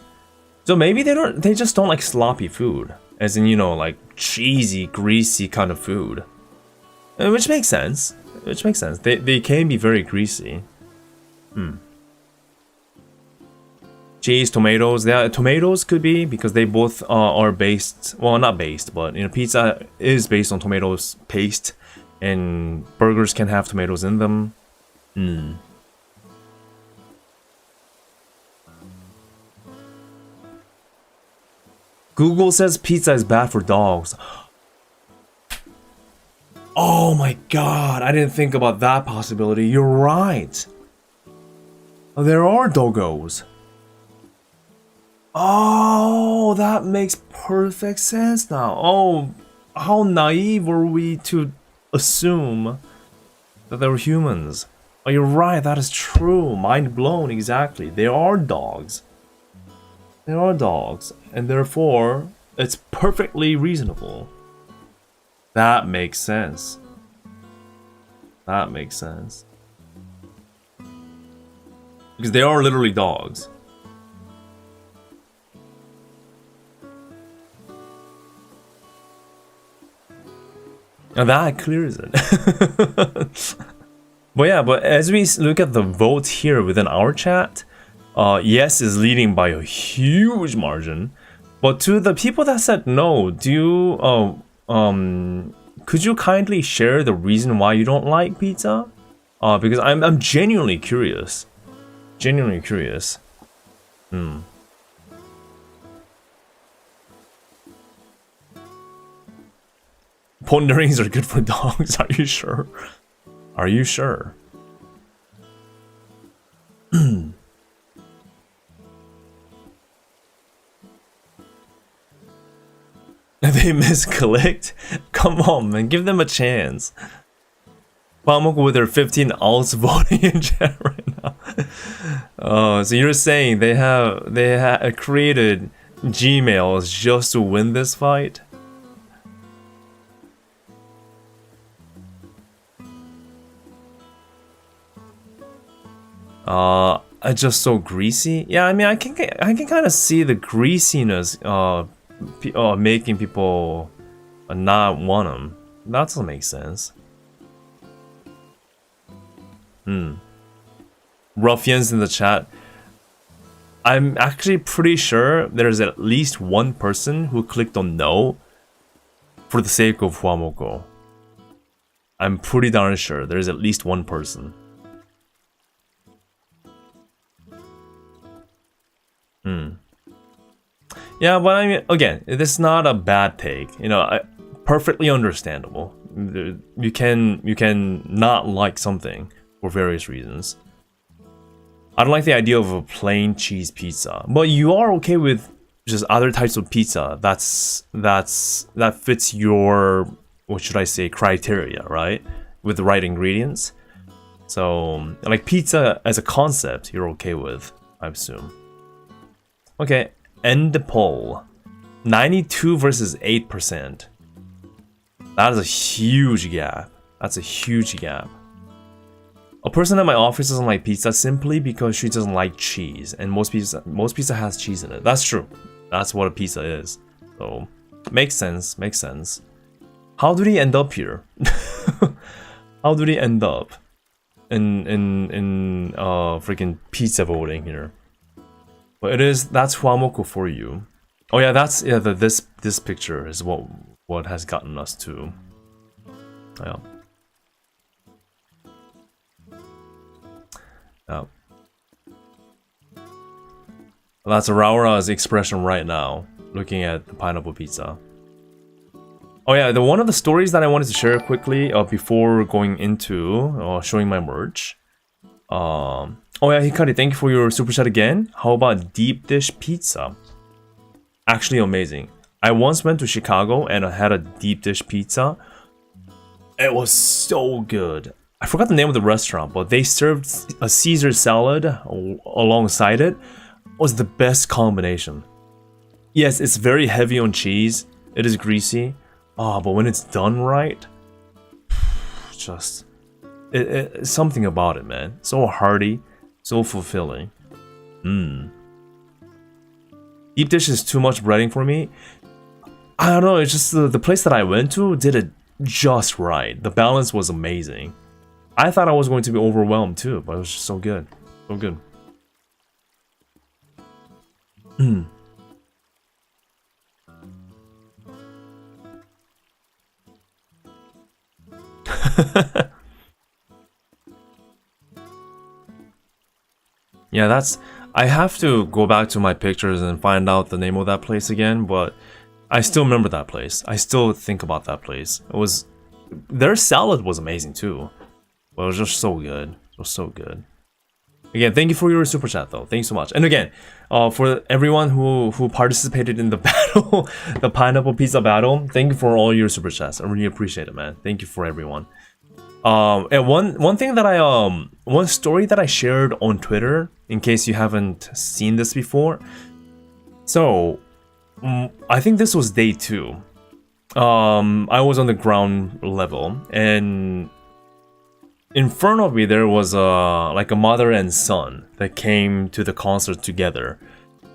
So maybe they just don't like sloppy food. As in, you know, like cheesy, greasy kind of food. Which makes sense. Which makes sense. They can be very greasy. Cheese, tomatoes. Yeah, tomatoes could be because they both are based. Well, not based, but you know, pizza is based on tomatoes paste, and burgers can have tomatoes in them. Google says pizza is bad for dogs. Oh my god, I didn't think about that possibility. You're right. There are doggos. Oh, that makes perfect sense now. Oh, how naive were we to assume that they were humans. Oh, you're right, that is true. Mind blown, exactly. They are dogs. They are dogs, and therefore, it's perfectly reasonable. That makes sense. That makes sense. Because they are literally dogs. Now that clears it. But yeah, but as we look at the votes here within our chat, yes is leading by a huge margin. But to the people that said no, do you could you kindly share the reason why you don't like pizza? Because I'm genuinely curious. Genuinely curious. Ponderings are good for dogs. Are you sure? Are you sure? They misclicked? Come on, man. Give them a chance. Pamuk with their 15 alts voting in chat right now. Oh, so you're saying they have created Gmails just to win this fight? Just so greasy. Yeah, I mean, I can kind of see the greasiness making people not want them. That doesn't make sense. Ruffians in the chat. I'm actually pretty sure there's at least one person who clicked on no for the sake of Huamoko. I'm pretty darn sure there's at least one person. Yeah, but I mean, again, this is not a bad take. You know, perfectly understandable. You can not like something for various reasons. I don't like the idea of a plain cheese pizza, but you are okay with just other types of pizza. That fits your, what should I say, criteria, right? With the right ingredients. So, like pizza as a concept, you're okay with, I assume. Okay, end the poll. 92 versus 8%. That is a huge gap. That's a huge gap. A person at my office doesn't like pizza simply because she doesn't like cheese, and most pizza has cheese in it. That's true. That's what a pizza is. So, makes sense. Makes sense. How did he end up here? How did he end up in freaking pizza voting here? But that's Huamoku for you. Oh yeah, this picture is what has gotten us to. Yeah. Yeah. That's Raura's expression right now, looking at the pineapple pizza. Oh yeah, one of the stories that I wanted to share quickly before going into showing my merch. Oh yeah, Hikari, thank you for your super chat again. How about deep dish pizza? Actually amazing. I once went to Chicago and I had a deep dish pizza. It was so good. I forgot the name of the restaurant, but they served a Caesar salad alongside it. It was the best combination. Yes, it's very heavy on cheese. It is greasy. But when it's done right, just something about it, man. So hearty, so fulfilling. Deep dish is too much breading for me. I don't know. It's just the place that I went to did it just right. The balance was amazing. I thought I was going to be overwhelmed too, but it was just so good. So good. Yeah, I have to go back to my pictures and find out the name of that place again, but I still remember that place. I still think about that place. Their salad was amazing too. But it was just so good. It was so good. Again, thank you for your super chat though. Thank you so much. And again, for everyone who participated in the battle, the pineapple pizza battle, thank you for all your super chats. I really appreciate it, man. Thank you for everyone. And one thing that one story that I shared on Twitter, in case you haven't seen this before. So, I think this was day 2. I was on the ground level, and in front of me there was like a mother and son that came to the concert together.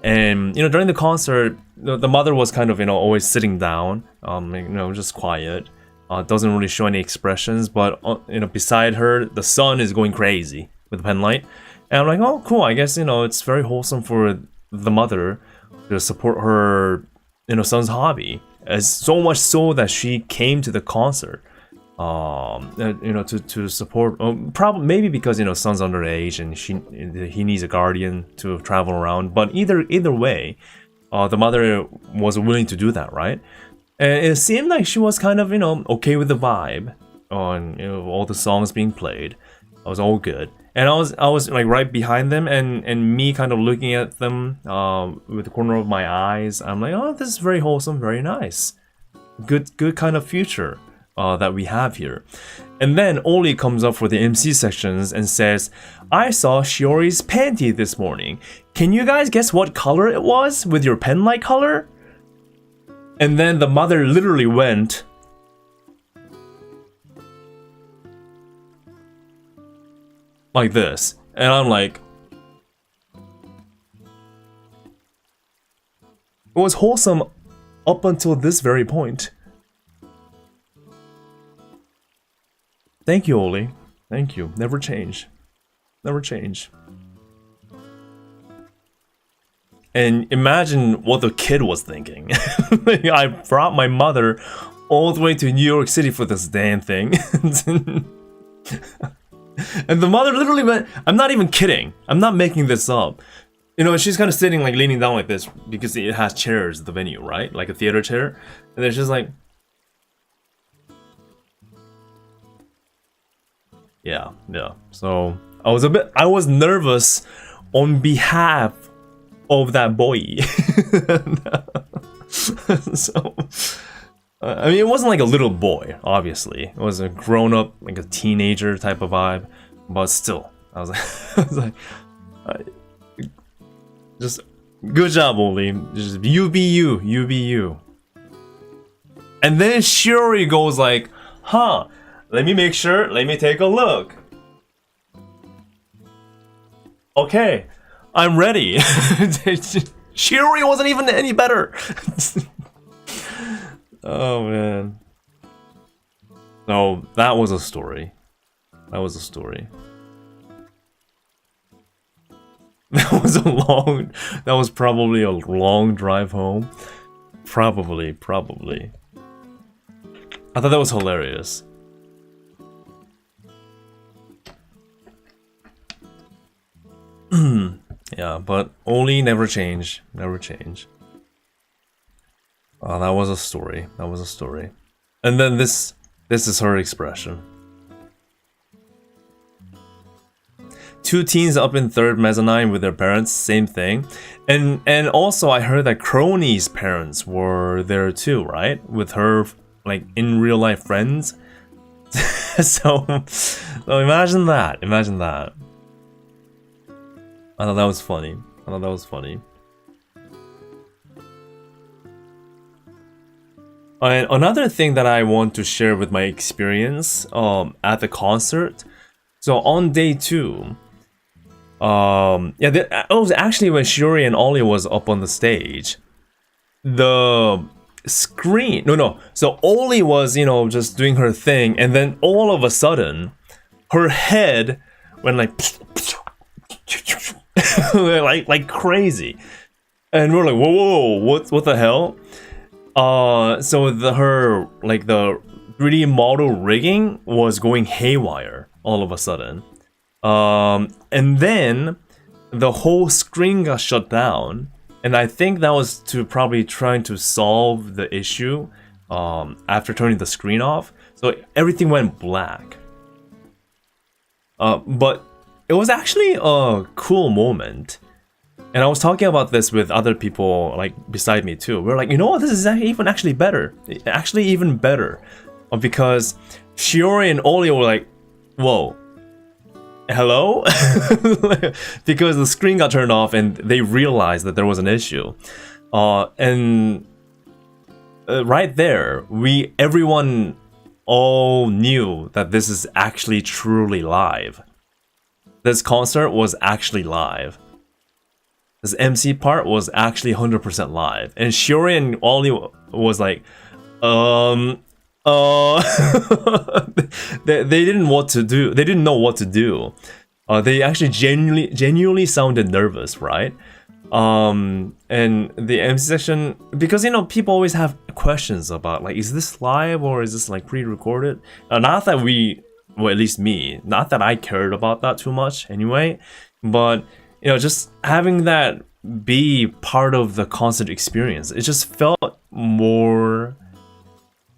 And during the concert, the mother was kind of always sitting down, just quiet. Doesn't really show any expressions, but beside her, the son is going crazy with the pen light. And I'm like, oh, cool. I guess it's very wholesome for the mother to support her, son's hobby. As so much so that she came to the concert, to support. Probably maybe because son's underage and he needs a guardian to travel around. But either way, the mother was willing to do that, right? And it seemed like she was kind of, okay with the vibe on, all the songs being played. It was all good. And I was like right behind them, and me kind of looking at them with the corner of my eyes. I'm like, oh, this is very wholesome, very nice. Good kind of future that we have here. And then Oli comes up for the MC sections and says, I saw Shiori's panty this morning. Can you guys guess what color it was with your pen light color? And then the mother literally went like this. And I'm like, it was wholesome up until this very point. Thank you, Oli. Thank you. Never change. Never change. And imagine what the kid was thinking. I brought my mother all the way to New York City for this damn thing. And the mother literally went, I'm not even kidding. I'm not making this up. You know, she's kind of sitting like leaning down like this because it has chairs at the venue, right? Like a theater chair. And then she's like, yeah. So I was nervous on behalf of that boy. So, I mean, it wasn't like a little boy, obviously. It was a grown-up, like a teenager type of vibe. But still, I was like, just good job, Oli. Just you be you. And then Shiori goes like, huh, let me make sure, let me take a look. Okay, I'm ready. Shiori wasn't even any better. Oh man. So that was a story. That was probably a long drive home. Probably. I thought that was hilarious. Yeah, but only never change. Oh, that was a story. And then this is her expression. Two teens up in third mezzanine with their parents, same thing. And also I heard that Crony's parents were there too, right? With her like in real life friends. so imagine that. I thought that was funny. And another thing that I want to share with my experience at the concert. So on day 2, it was actually when Shiori and Ollie was up on the stage. The screen, so Ollie was, just doing her thing, and then all of a sudden, her head went like like crazy, and we're like, whoa, what the hell? So her like the 3D model rigging was going haywire all of a sudden. And then the whole screen got shut down, and I think that was to probably trying to solve the issue after turning the screen off. So everything went black. But it was actually a cool moment. And I was talking about this with other people like beside me too. We're like, you know what, this is actually better. Actually even better. Because Shiori and Ollie were like, whoa. Hello? Because the screen got turned off and they realized that there was an issue. And right there, everyone all knew that this is actually truly live. This concert was actually live. This MC part was actually 100% live. And Shiori and Ollie was like, they didn't know what to do. They actually genuinely sounded nervous, right? And the MC section, because people always have questions about like, is this live or is this like pre-recorded? Not that at least me, not that I cared about that too much anyway, but just having that be part of the concert experience, it just felt more,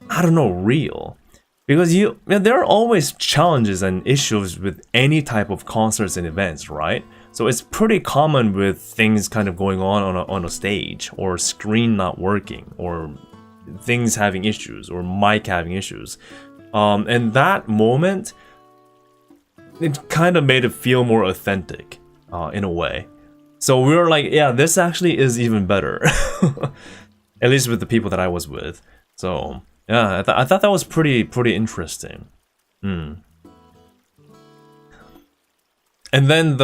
I don't know, real. Because there are always challenges and issues with any type of concerts and events, right? So it's pretty common with things kind of going on a stage, or screen not working, or things having issues, or mic having issues. And that moment, it kind of made it feel more authentic, in a way. So we were like, yeah, this actually is even better. At least with the people that I was with. So yeah, I thought that was pretty interesting. And then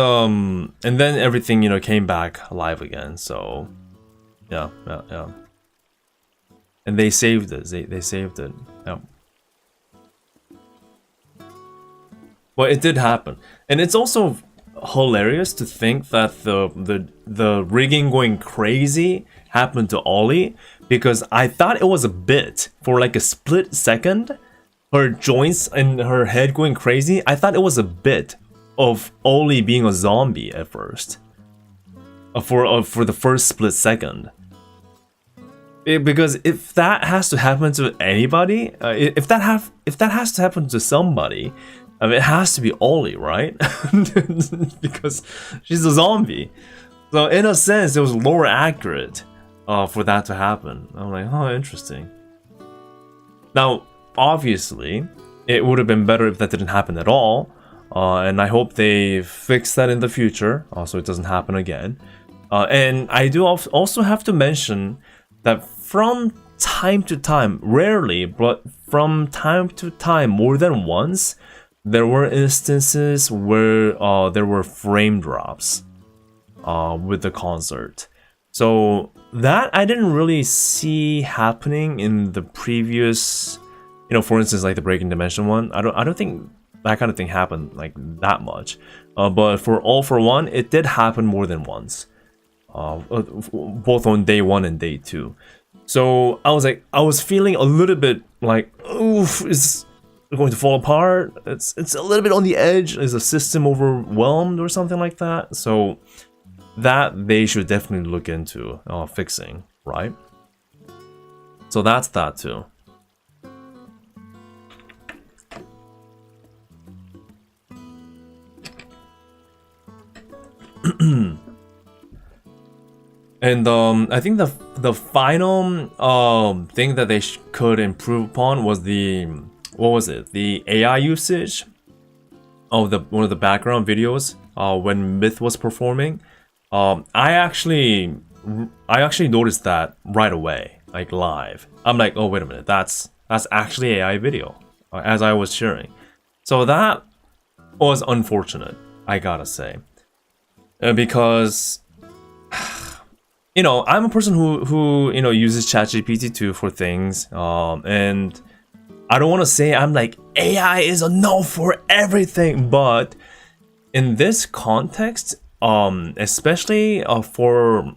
everything came back alive again. So yeah. And they saved it. They saved it. Yeah. Well, it did happen, and it's also hilarious to think that the rigging going crazy happened to Ollie, because I thought it was a bit for like a split second. Her joints and her head going crazy. I thought it was a bit of Ollie being a zombie at first. for the first split second. Because if that has to happen to anybody, if that has to happen to somebody, I mean, it has to be Ollie, right? Because she's a zombie. So in a sense, it was more accurate for that to happen. I'm like, oh, interesting. Now, obviously, it would have been better if that didn't happen at all. And I hope they fix that in the future, so it doesn't happen again. And I do also have to mention that from time to time, rarely, but from time to time, more than once, there were instances where there were frame drops with the concert. So that I didn't really see happening in the previous, for instance, like the Breaking Dimension one. I don't think that kind of thing happened like that much. But for All For One, it did happen more than once, both on day 1 and day 2. So I was feeling a little bit like, oof, is it going to fall apart? It's a little bit on the edge. Is the system overwhelmed or something like that? So that they should definitely look into fixing, right? So that's that too. And I think the final thing that they could improve upon was the AI usage of one of the background videos when Myth was performing. I actually noticed that right away, like live. I'm like, oh wait a minute, that's actually AI video, as I was sharing. So that was unfortunate, I gotta say, because I'm a person who uses ChatGPT 2 for things, and I don't want to say I'm like AI is a no for everything, but in this context, especially for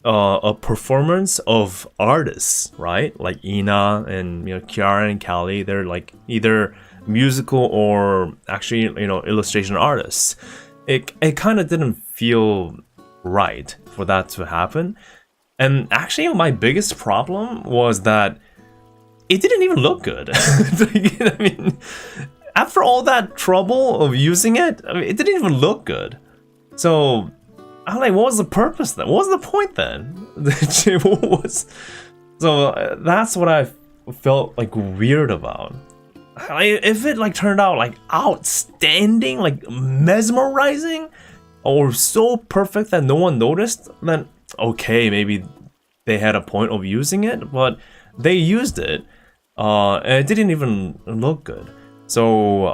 a performance of artists, right? Like Ina and Kiara and Callie, they're like either musical or actually illustration artists. It kind of didn't feel right for that to happen. And actually my biggest problem was that it didn't even look good. I mean, after all that trouble of using it, I mean, it didn't even look good. So I'm like, what was the purpose then? What was the point then? So that's what I felt like weird about. If it like turned out like outstanding, like mesmerizing, or so perfect that no one noticed, then okay, maybe they had a point of using it, but they used it, and it didn't even look good. So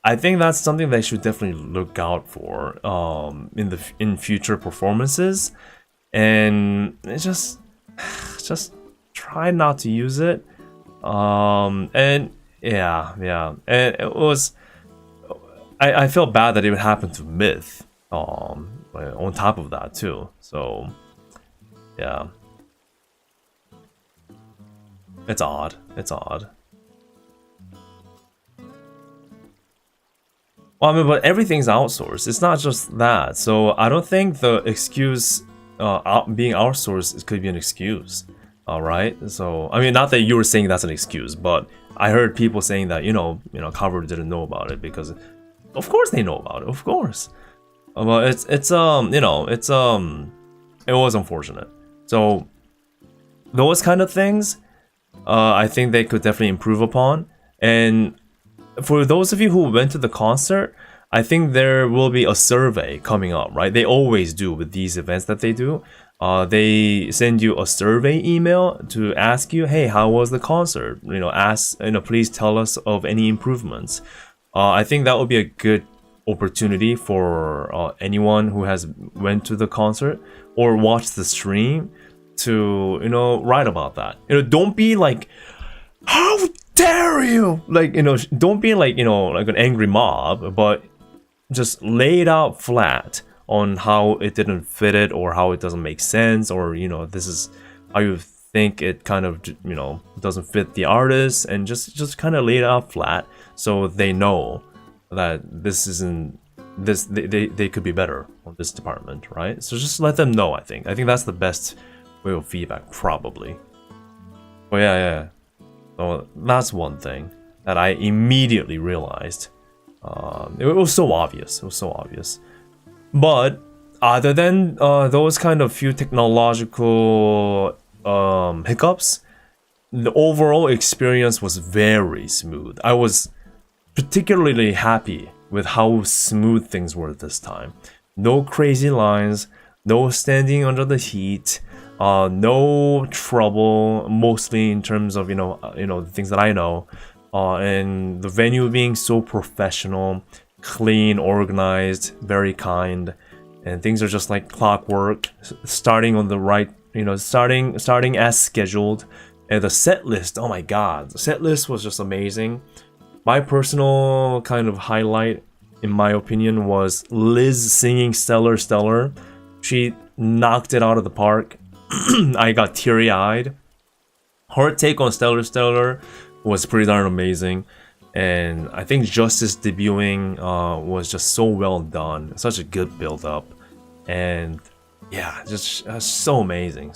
I think that's something they should definitely look out for in future performances, and it's just try not to use it. And yeah, and it was. I felt bad that it would happen to Myth, on top of that too. So, yeah, it's odd. It's odd. Well, I mean, but everything's outsourced. It's not just that. So I don't think the excuse being outsourced could be an excuse. All right. So I mean, not that you were saying that's an excuse, but I heard people saying that Cover didn't know about it because. Of course they know about it, of course. But it was unfortunate. So those kind of things, I think they could definitely improve upon. And for those of you who went to the concert, I think there will be a survey coming up, right? They always do with these events that they do. They send you a survey email to ask you, hey, how was the concert? Please tell us of any improvements. I think that would be a good opportunity for anyone who has went to the concert or watched the stream to write about that. Don't be like, how dare you, like don't be like like an angry mob, but just lay it out flat on how it didn't fit it or how it doesn't make sense, or this is how you think it kind of doesn't fit the artist, and just kind of lay it out flat so they know that this isn't they could be better on this department, right? So just let them know. I think that's the best way of feedback, probably. But yeah. So that's one thing that I immediately realized. It was so obvious. But other than those kind of few technological hiccups, the overall experience was very smooth. I was particularly happy with how smooth things were this time. No crazy lines, no standing under the heat, no trouble, mostly in terms of the things that I know, and the venue being so professional, clean, organized, very kind, and things are just like clockwork, starting on the right, starting as scheduled. And the set list, oh my god, the set list was just amazing. My personal kind of highlight, in my opinion, was Liz singing Stellar Stellar. She knocked it out of the park. I got teary-eyed. Her take on Stellar Stellar was pretty darn amazing. And I think Justice debuting was just so well done. Such a good build-up. And yeah, just so amazing.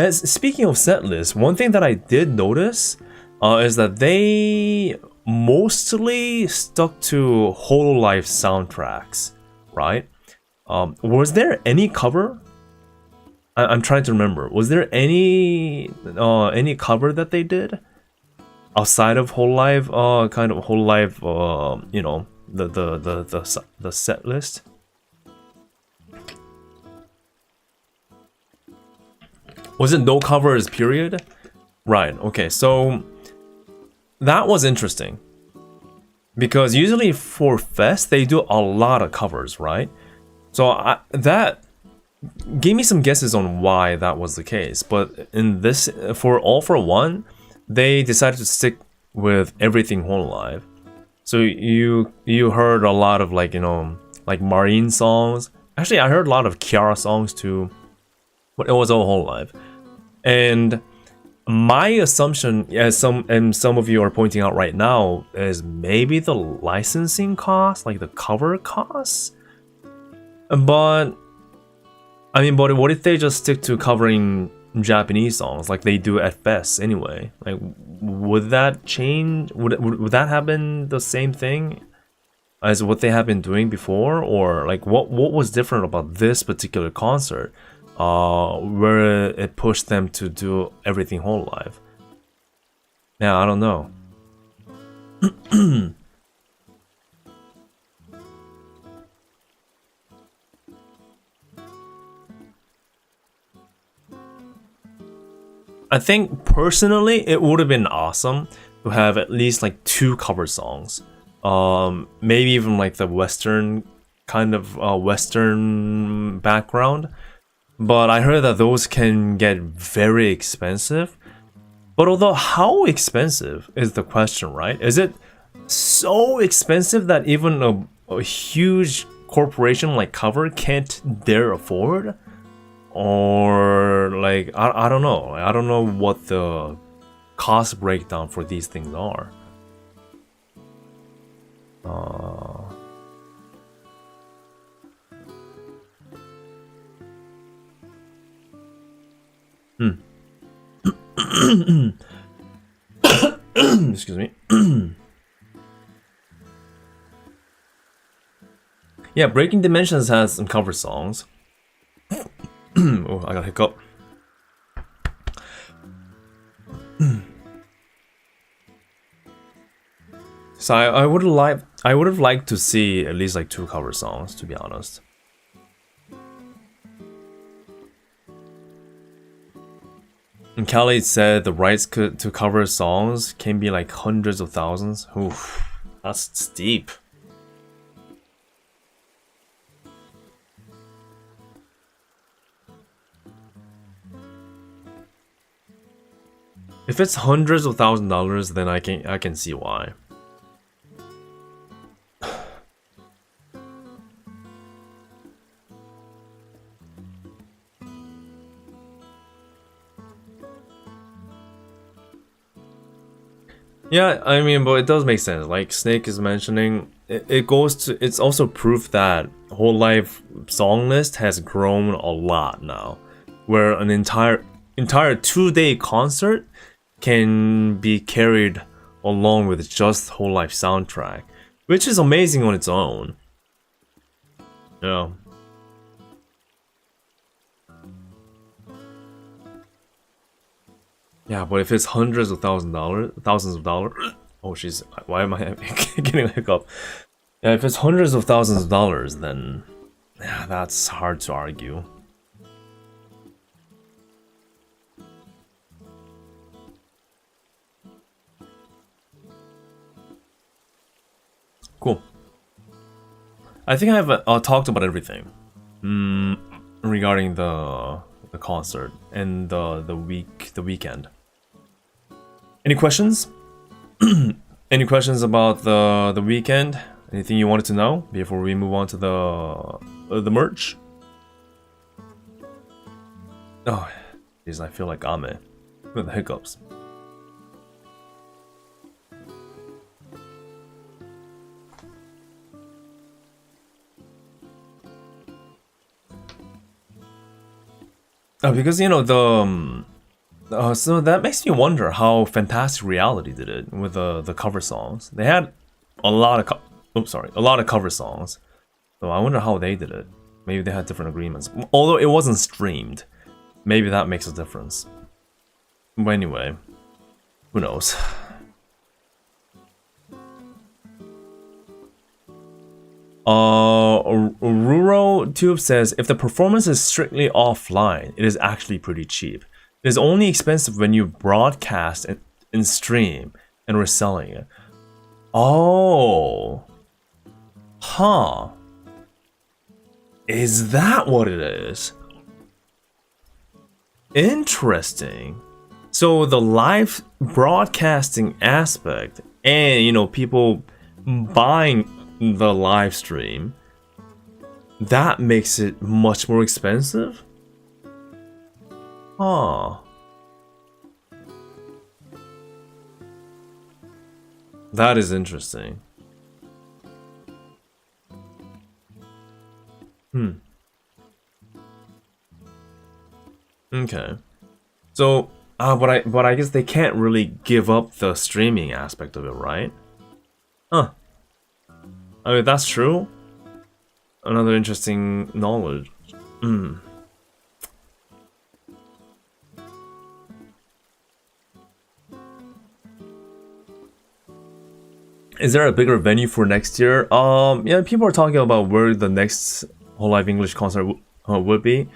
Speaking of set list, one thing that I did notice is that they mostly stuck to hololive soundtracks, right? Was there any cover? I'm trying to remember. Was there any cover that they did outside of hololive? Kind of hololive. The set list. Was it no covers, period? Right, okay, so that was interesting. Because usually for Fest, they do a lot of covers, right? So that gave me some guesses on why that was the case. But in this, for All For One, they decided to stick with everything hololive. So you heard a lot of like Marine songs. Actually, I heard a lot of Kiara songs too. But it was all hololive. And my assumption, as some of you are pointing out right now, is maybe the licensing cost, like the cover costs. But I mean, but what if they just stick to covering Japanese songs like they do at Fest anyway? Like, would that change? Would that happen the same thing as what they have been doing before, or like what was different about this particular concert? Where it pushed them to do everything hololive. Yeah, I don't know. I think personally it would have been awesome to have at least like 2 cover songs. Maybe even like the Western kind of Western background. But I heard that those can get very expensive. But although how expensive is the question, right? Is it so expensive that even a huge corporation like Cover can't dare afford? Or like, I don't know. I don't know what the cost breakdown for these things are. Excuse me. Yeah, Breaking Dimensions has some cover songs. Oh, I got a hiccup. So I would have liked to see at least like 2 cover songs, to be honest. And Kelly said the rights to cover songs can be like hundreds of thousands. Oof, that's steep. If it's hundreds of $1,000s, then I can see why. Yeah, I mean, but it does make sense. Like Snake is mentioning, it goes to. It's also proof that hololive song list has grown a lot now, where an entire 2-day concert can be carried along with just hololive soundtrack, which is amazing on its own. Yeah. Yeah, but if it's hundreds of thousands of dollars, oh jeez, why am I getting a hiccup? Yeah, if it's hundreds of thousands of dollars, then yeah, that's hard to argue. Cool. I think I've talked about everything regarding the concert and the weekend. Any questions? Any questions about the weekend? Anything you wanted to know before we move on to the merch? Oh, jeez, I feel like Ame with the hiccups. Because you know so that makes me wonder how Fantastic Reality did it with the cover songs. They had a lot of cover songs. So I wonder how they did it. Maybe they had different agreements. Although it wasn't streamed, maybe that makes a difference. But anyway, who knows? Ruro Tube says, if the performance is strictly offline, it is actually pretty cheap. It is only expensive when you broadcast and stream and reselling it. Oh. Huh. Is that what it is? Interesting. So the live broadcasting aspect and, you know, people buying the live stream, that makes it much more expensive? Huh. That is interesting. Okay. So, but I guess they can't really give up the streaming aspect of it, right? Huh. I mean, that's true. Another interesting knowledge. Is there a bigger venue for next year? Yeah, people are talking about where the next hololive English concert would be.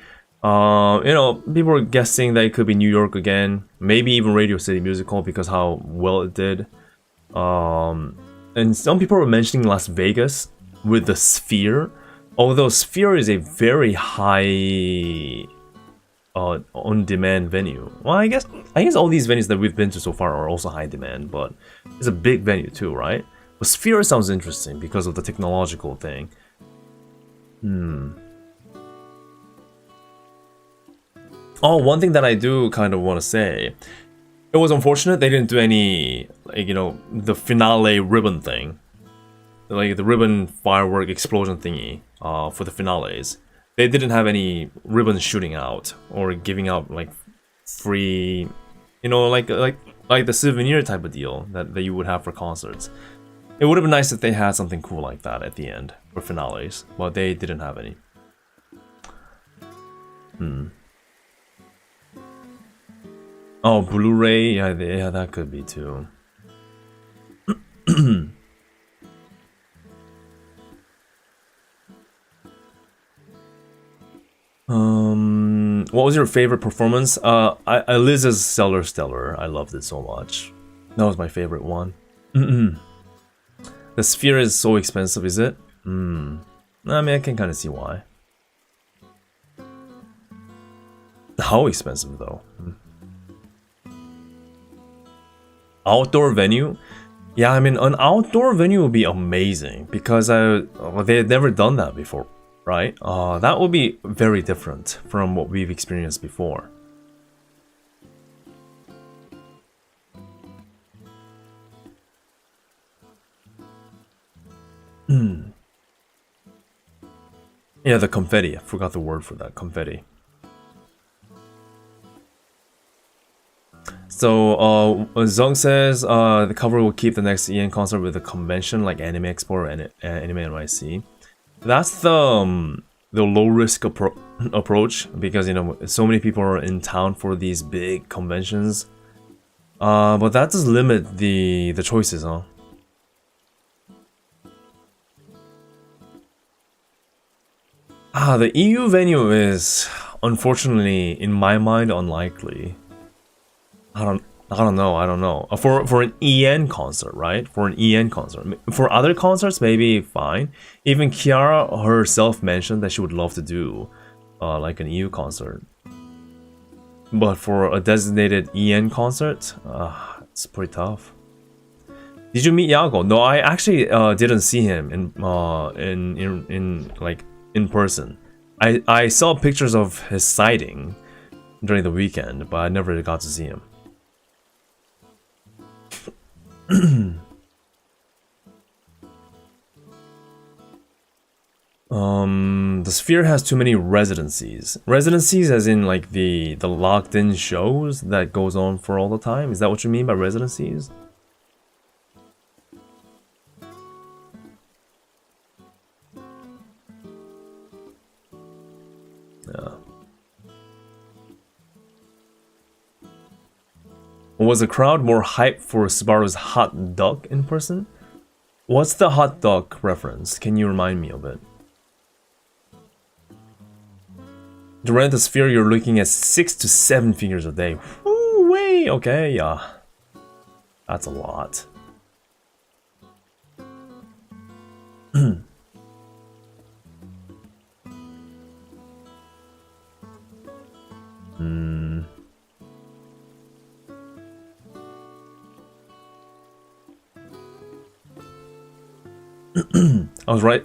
You know, people are guessing that it could be New York again, maybe even Radio City Music Hall because how well it did. And some people were mentioning Las Vegas with the Sphere, although Sphere is a very high on-demand venue. Well, I guess all these venues that we've been to so far are also high demand, but it's a big venue too, right? But Sphere sounds interesting because of the technological thing. Oh, one thing that I do kind of want to say, it was unfortunate they didn't do any, like, you know, the finale ribbon thing, like the ribbon firework explosion thingy for the finales. They didn't have any ribbon shooting out or giving out like free, you know, like the souvenir type of deal that you would have for concerts. It would have been nice if they had something cool like that at the end for finales, but they didn't have any. Oh, Blu-ray, yeah, that could be too. What was your favorite performance? Liz's Stellar. I loved it so much. That was my favorite one. The Sphere is so expensive, is it? I mean, I can kind of see why. How expensive though? Outdoor venue? Yeah, I mean, an outdoor venue would be amazing because they had never done that before, right? That would be very different from what we've experienced before. Yeah, the confetti. I forgot the word for that. Confetti. So, Zong says the cover will keep the next EN concert with a convention like Anime Expo or Anime NYC. That's the low risk approach because so many people are in town for these big conventions. But that does limit the choices, huh? The EU venue is unfortunately, in my mind, unlikely. I don't know. For an EN concert, right? For an EN concert. For other concerts, maybe fine. Even Kiara herself mentioned that she would love to do like an EU concert. But for a designated EN concert, it's pretty tough. Did you meet Yago? No, I actually didn't see him in person. I saw pictures of his sighting during the weekend, but I never got to see him. The Sphere has too many residencies. Residencies as in like the locked in shows that goes on for all the time? Is that what you mean by residencies? Yeah. Was the crowd more hyped for Subaru's hot dog in person? What's the hot dog reference? Can you remind me of it? To rent a Sphere, you're looking at 6 to 7 figures a day. Woo-wee! Okay, yeah. That's a lot.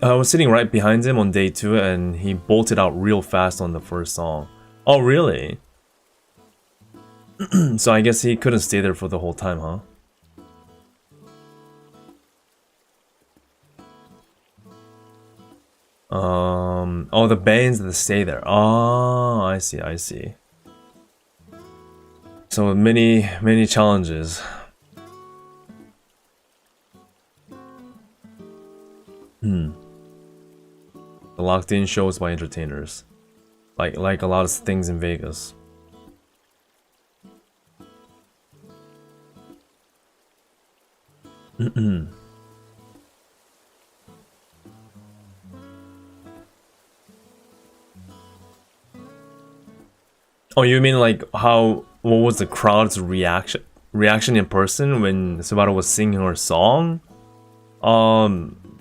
I was sitting right behind him on day 2 and he bolted out real fast on the first song. Oh, really? So I guess he couldn't stay there for the whole time, huh? Oh, the bands that stay there. Oh, I see. So many challenges. The locked in shows by entertainers. Like a lot of things in Vegas. Oh, you mean like what was the crowd's reaction in person when Subaru was singing her song?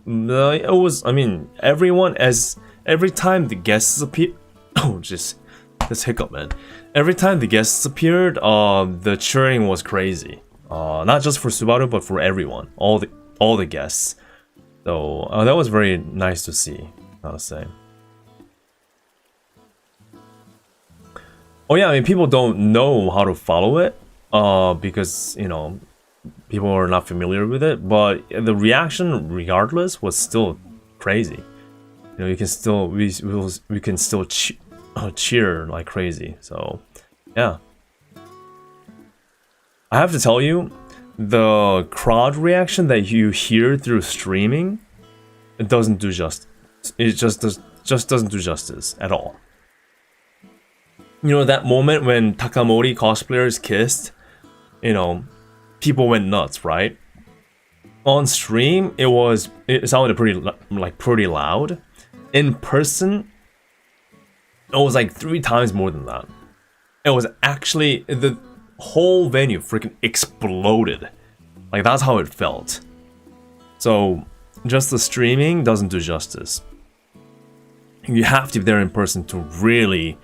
It was, I mean, every time the guests appeared, oh, just this hiccup, man. Every time the guests appeared, the cheering was crazy. Not just for Subaru, but for everyone, all the guests. So that was very nice to see, gotta say. Oh yeah, I mean, people don't know how to follow it, because people are not familiar with it, but the reaction regardless was still crazy. You can still we can still cheer like crazy. So yeah, I have to tell you, the crowd reaction that you hear through streaming, it doesn't do justice. It just doesn't do justice at all. That moment when Takamori cosplayers kissed, people went nuts, right? On stream, it sounded pretty loud. In person, it was like 3 times more than that. It was actually, the whole venue freaking exploded. Like, that's how it felt. So, just the streaming doesn't do justice. You have to be there in person to really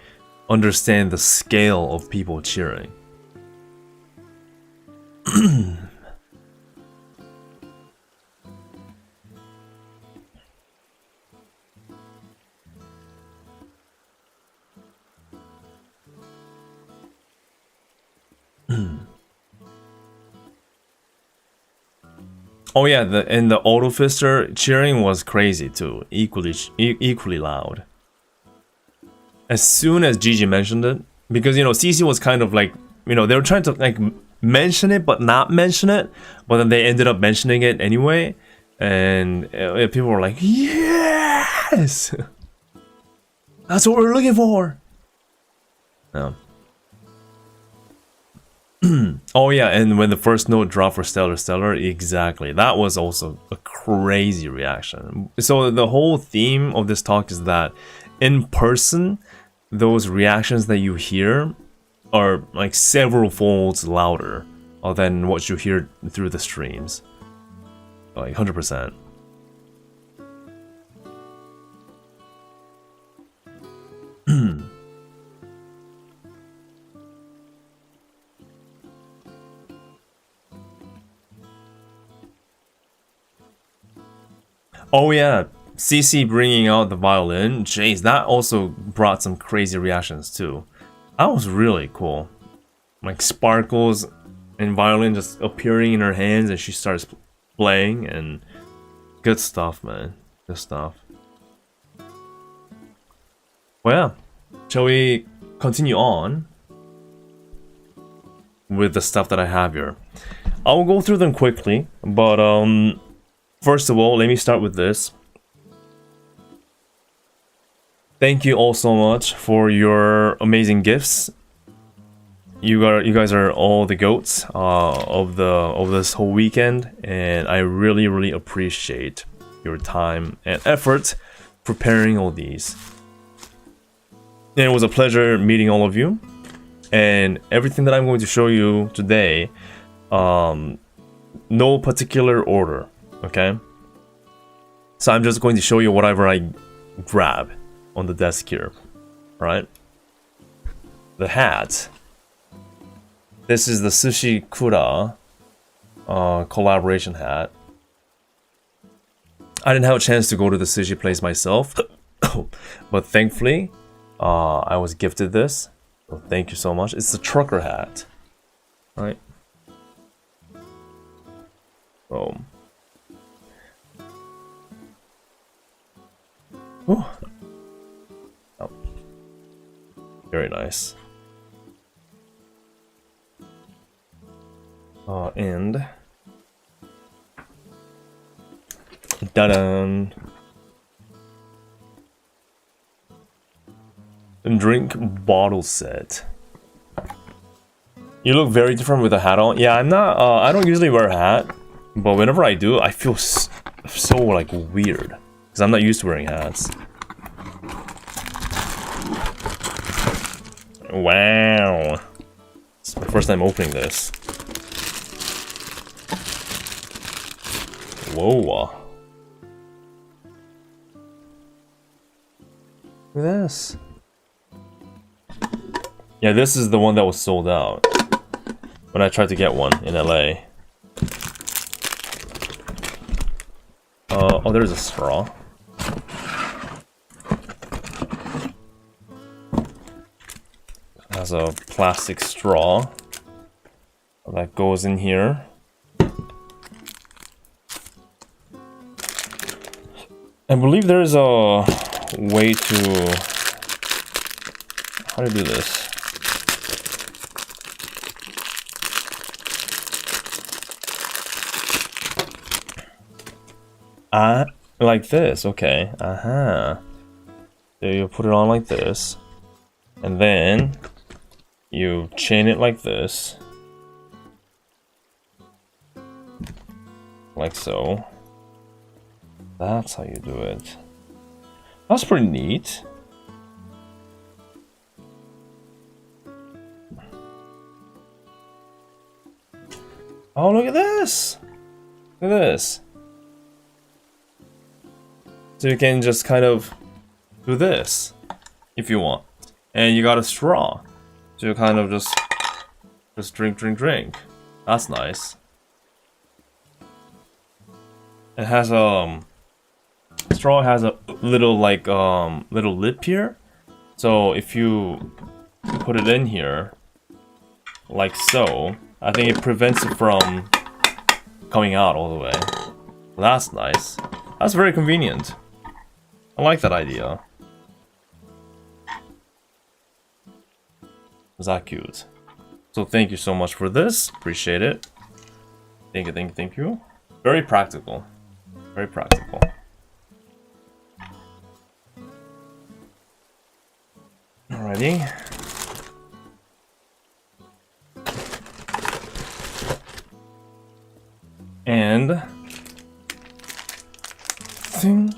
understand the scale of people cheering. Oh yeah, the auto fister cheering was crazy too, equally loud. As soon as Gigi mentioned it, because you know CC was kind of like, you know, they were trying to like mention it but not mention it, but then they ended up mentioning it anyway, and people were like, yes, that's what we're looking for. Yeah. Oh yeah, and when the first note dropped for Stellar, exactly. That was also a crazy reaction. So the whole theme of this talk is that in person, those reactions that you hear are like several folds louder than what you hear through the streams. Like 100%. Oh yeah, CC bringing out the violin, jeez, that also brought some crazy reactions too. That was really cool. Like sparkles and violin just appearing in her hands and she starts playing, and good stuff, man. Good stuff. Well yeah, shall we continue on with the stuff that I have here? I'll go through them quickly, but first of all, let me start with this. Thank you all so much for your amazing gifts. You guys are all the goats of this whole weekend, and I really appreciate your time and effort preparing all these. And it was a pleasure meeting all of you. And everything that I'm going to show you today, no particular order. Okay, so I'm just going to show you whatever I grab on the desk here, right? The hat. This is the Sushi Kura collaboration hat. I didn't have a chance to go to the sushi place myself, but thankfully, I was gifted this. So thank you so much. It's the trucker hat, right? Boom. Ooh. Oh. Very nice. And da-dun. Drink bottle set. You look very different with a hat on. Yeah, I'm not. I don't usually wear a hat, but whenever I do, I feel so like weird. Because I'm not used to wearing hats. Wow. It's my first time opening this. Whoa. Look at this. Yeah, this is the one that was sold out when I tried to get one in LA. Oh, there's a straw. It has a plastic straw that goes in here. I believe there's a way to... How do you do this? Like this, okay. So you put it on like this, and then you chain it like this, like so. That's how you do it. That's pretty neat. Oh, look at this! Look at this. So you can just kind of do this if you want. And you got a straw. So you kind of just drink. That's nice. It has straw has a little like little lip here. So if you put it in here like so, I think it prevents it from coming out all the way. That's nice. That's very convenient. I like that idea. Is that cute? So thank you so much for this. Appreciate it. Thank you, thank you, thank you. Very practical. Very practical. Alrighty. And thing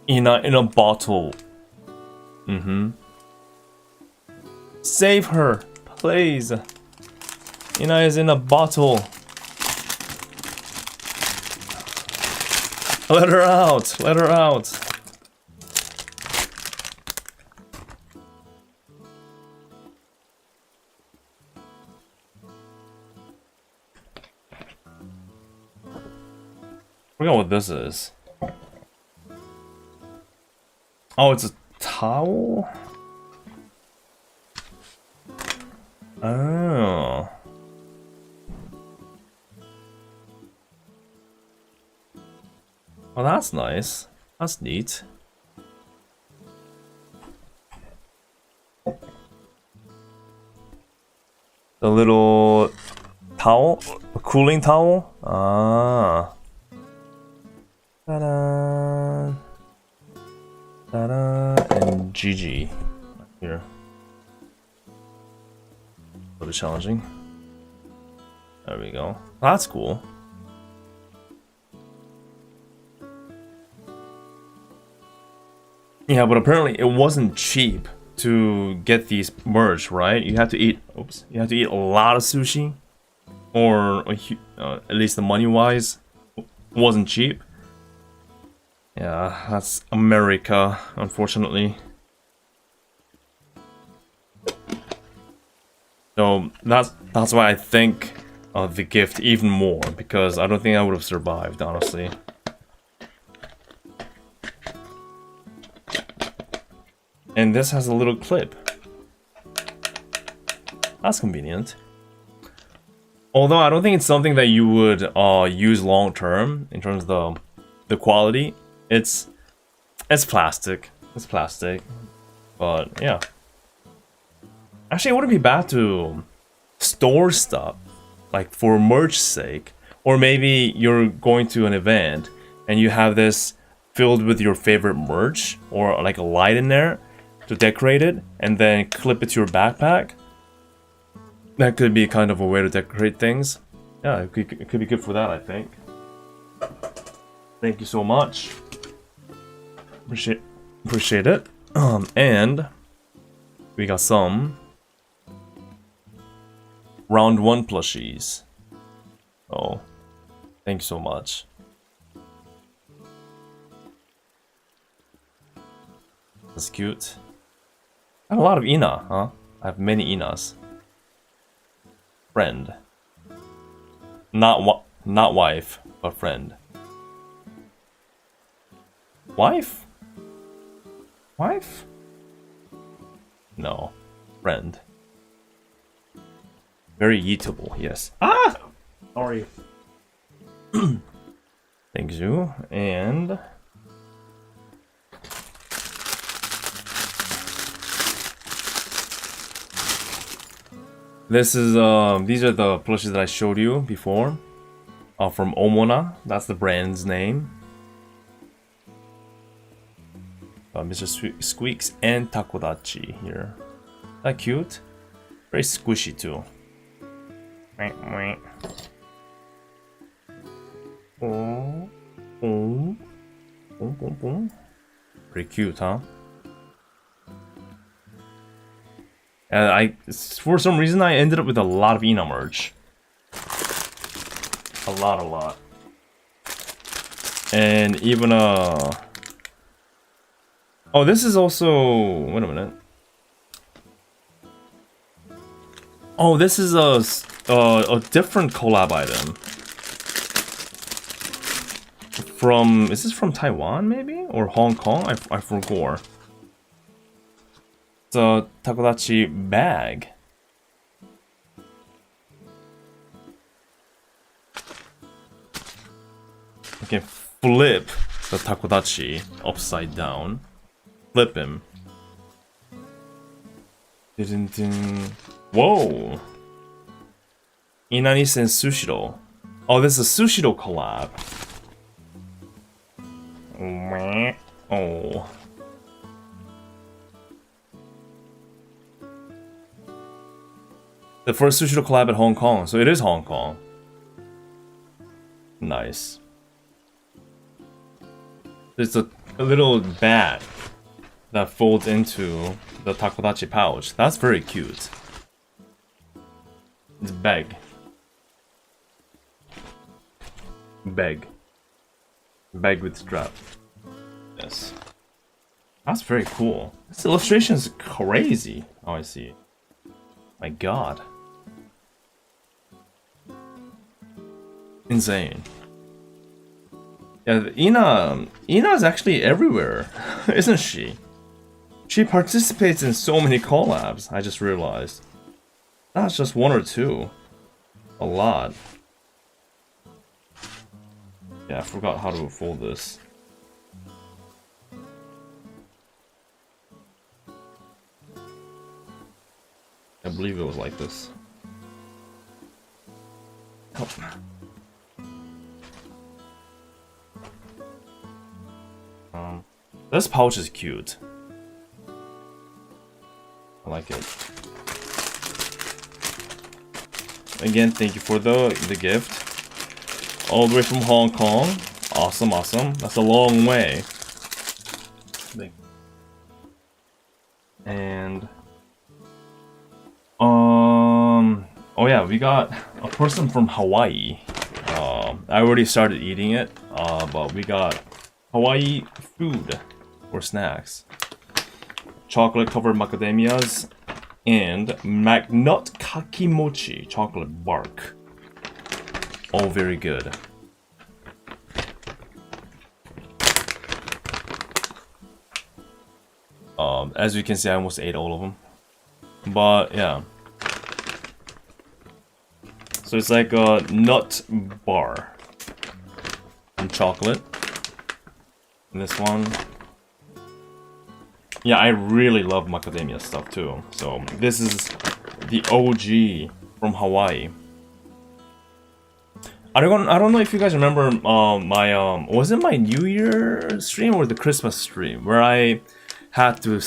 in a bottle. Save her, please. Ina is in a bottle. Let her out. Let her out. I forgot what this is. Oh, it's a towel? Oh. Oh, that's nice. That's neat. The little towel? A cooling towel? Ah. Ta-da! Ta-da! And GG. Here. A little challenging. There we go. That's cool. Yeah, but apparently it wasn't cheap to get these merch, right? You have to eat. Oops. You have to eat a lot of sushi, or at least the money-wise, wasn't cheap. Yeah, that's America, unfortunately. So that's why I think of the gift even more, because I don't think I would have survived, honestly. And this has a little clip. That's convenient. Although I don't think it's something that you would use long term in terms of the quality. It's plastic. It's plastic. But yeah. Actually, it wouldn't be bad to store stuff, like for merch's sake. Or maybe you're going to an event and you have this filled with your favorite merch, or like a light in there to decorate it, and then clip it to your backpack. That could be kind of a way to decorate things. Yeah, it could be good for that, I think. Thank you so much. Appreciate it. And we got some round 1 plushies. Oh, thank you so much. That's cute. I have a lot of Ina, huh? I have many Inas. Friend. Not wife, but friend. Wife? Wife? No. Friend. Very eatable, yes. Ah! Sorry. Thank you. And this is these are the plushies that I showed you before. From Omona. That's the brand's name. Mr. Squeaks and Takodachi here. That cute? Very squishy too. Pretty cute, huh? And for some reason, I ended up with a lot of Ina merch. A lot. And even oh, this is also... Wait a minute. Oh, this is a different collab item. From... Is this from Taiwan, maybe? Or Hong Kong? I forgot. It's a Takodachi bag. I can flip the takodachi upside down. Flip him. Whoa! Inani-sen Sushiro. Oh, this is a Sushiro collab. Oh. The first Sushiro collab at Hong Kong, so it is Hong Kong. Nice. There's a little bag that folds into the takodachi pouch. That's very cute. It's bag. Bag. Bag with strap. Yes. That's very cool. This illustration is crazy. Oh, I see. My god. Insane. Yeah, Ina's actually everywhere, isn't she? She participates in so many collabs, I just realized. That's just one or two. A lot. Yeah, I forgot how to fold this. I believe it was like this. Oh. This pouch is cute. I like it. Again, thank you for the gift. All the way from Hong Kong. Awesome, awesome. That's a long way. And oh yeah, we got a person from Hawaii. I already started eating it, but we got Hawaii food or snacks. Chocolate covered macadamias and nut kakimochi chocolate bark. All very good. As you can see, I almost ate all of them. But yeah. So it's like a nut bar and chocolate. And this one. Yeah, I really love macadamia stuff too. So this is the OG from Hawaii. I don't know if you guys remember my was it my New Year stream or the Christmas stream where I had to,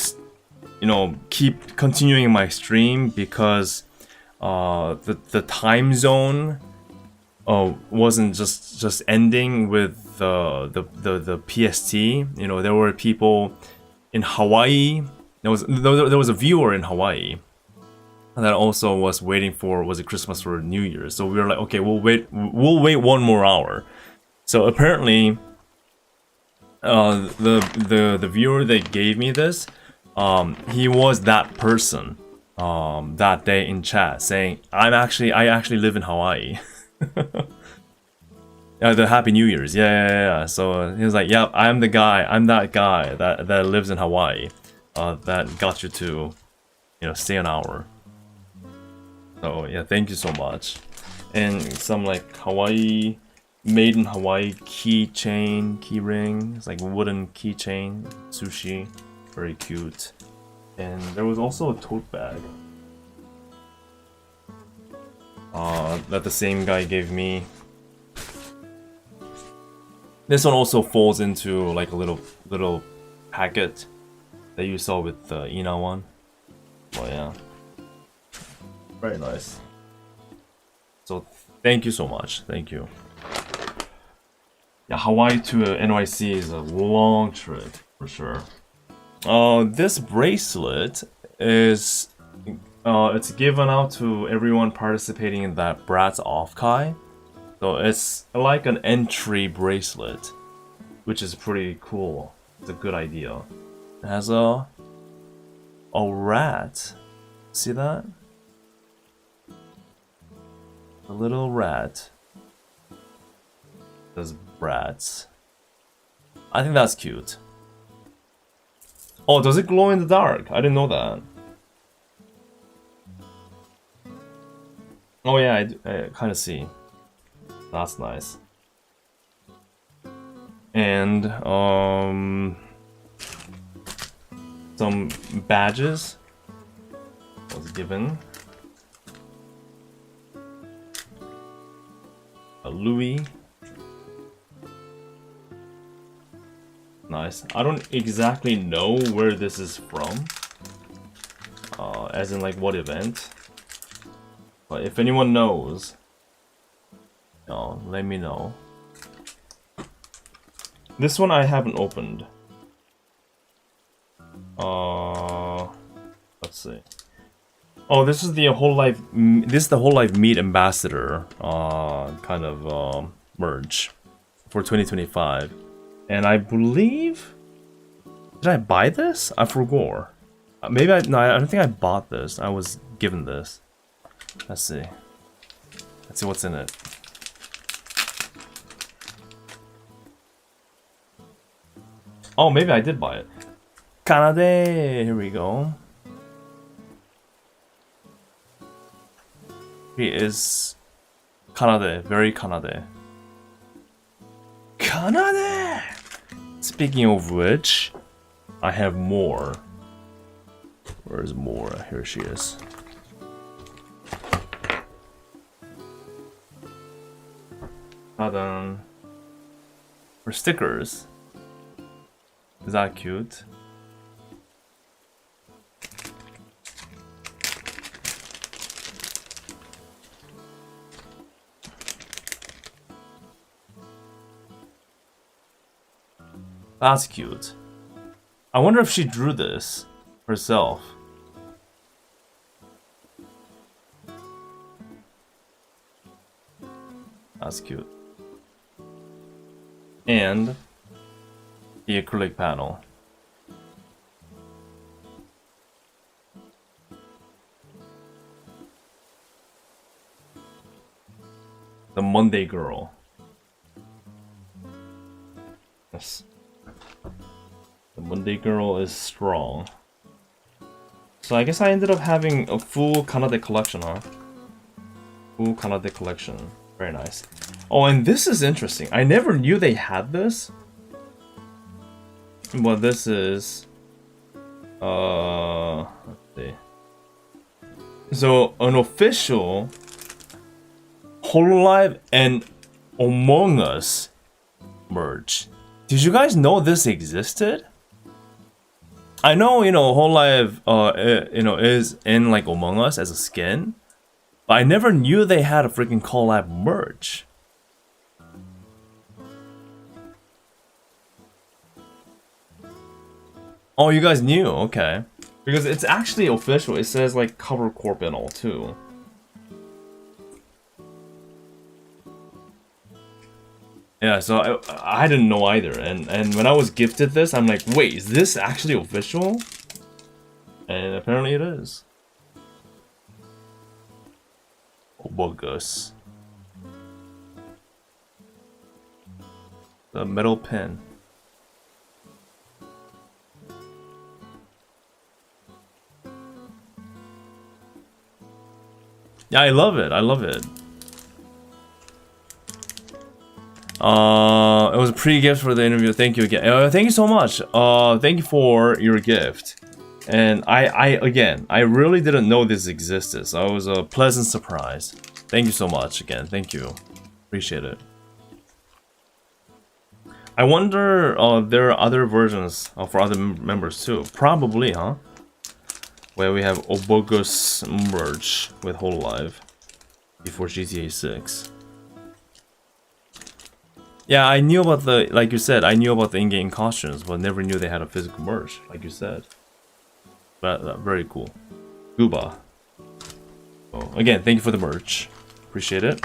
you know, keep continuing my stream because the time zone wasn't just ending with the PST. You know, there were people in Hawaii. There was a viewer in Hawaii that also was waiting for, was it Christmas or New Year? So we were like, okay, we'll wait 1 more hour. So apparently, the viewer that gave me this, he was that person that day in chat saying, I actually live in Hawaii. The Happy New Year's, yeah. So he was like, yeah, I'm that guy that lives in Hawaii, that got you to, you know, stay an hour. So yeah, thank you so much. And some like Hawaii, made in Hawaii keychain, key ring. It's like wooden keychain, sushi, very cute. And there was also a tote bag that the same guy gave me. This one also folds into like a little packet that you saw with the Ina one. Oh yeah, very nice. So thank you so much. Thank you. Yeah, Hawaii to NYC is a long trip for sure. This bracelet is it's given out to everyone participating in that Bratz Offkai. So it's like an entry bracelet, which is pretty cool. It's a good idea. It has a rat. See that? A little rat. There's Bratz. I think that's cute. Oh, does it glow in the dark? I didn't know that. Oh yeah, I kind of see. That's nice. and some badges was given. A Louis. Nice. I don't exactly know where this is from. As in like what event. But if anyone knows, let me know. This one I haven't opened. Let's see. Oh, this is the hololive. This is the hololive meat ambassador kind of merge for 2025, and I believe, did I buy this? I forgot. Maybe I don't think I bought this. I was given this. Let's see. Let's see what's in it. Oh, maybe I did buy it. Kanade! Here we go. He is Kanade, very Kanade. Kanade! Speaking of which, I have more. Where's more? Here she is. Ta-da! For stickers. Is that cute? That's cute. I wonder if she drew this herself. That's cute. And the acrylic panel. The Monday girl. Yes. The Monday girl is strong. So I guess I ended up having a full Kanade collection, huh? Full Kanade collection. Very nice. Oh, and this is interesting. I never knew they had this. But this is... let's see. So, an official Hololive and Among Us merge. Did you guys know this existed? I know, Hololive, is in like Among Us as a skin, but I never knew they had a freaking collab merge. Oh, you guys knew? Okay. Because it's actually official. It says like cover corp and all too. Yeah, so I didn't know either, and when I was gifted this, I'm like, wait, is this actually official? And apparently it is. Oh, bogus. The metal pin. Yeah, I love it. I love it. It was a pre-gift for the interview. Thank you again. Thank you so much. Thank you for your gift. And I really didn't know this existed. So it was a pleasant surprise. Thank you so much again. Thank you. Appreciate it. I wonder there are other versions for other members too. Probably, huh? Where we have Obogus merge with Hololive before GTA 6. Yeah, I knew about the, like you said, I knew about the in-game costumes, but never knew they had a physical merge, like you said. But very cool. Gooba. Oh, again, thank you for the merch. Appreciate it.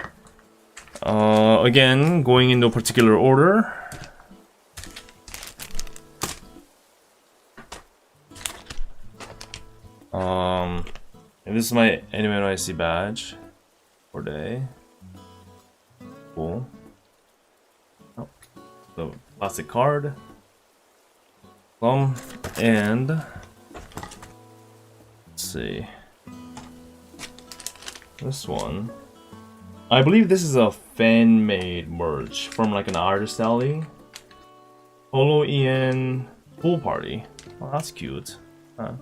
Again, going in no particular order. And this is my Anime NYC badge for day. Cool. Oh, the plastic card. And let's see. This one. I believe this is a fan-made merch from like an artist alley. Holo Ian Pool Party. Oh, that's cute. Huh.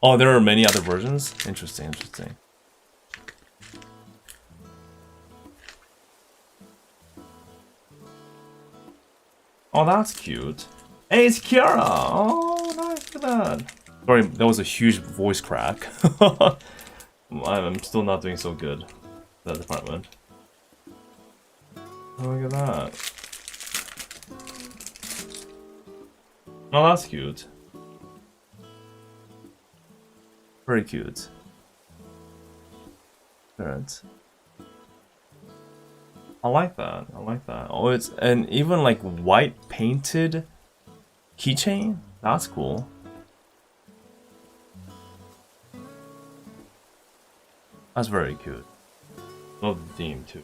Oh, there are many other versions? Interesting, interesting. Oh, that's cute. Hey, it's Kiara! Oh, nice, look at that. Sorry, that was a huge voice crack. I'm still not doing so good, that department. Oh, look at that. Oh, that's cute. Very cute. Alright. I like that. I like that. Oh, it's and even like white painted keychain. That's cool. That's very cute. Love the theme too.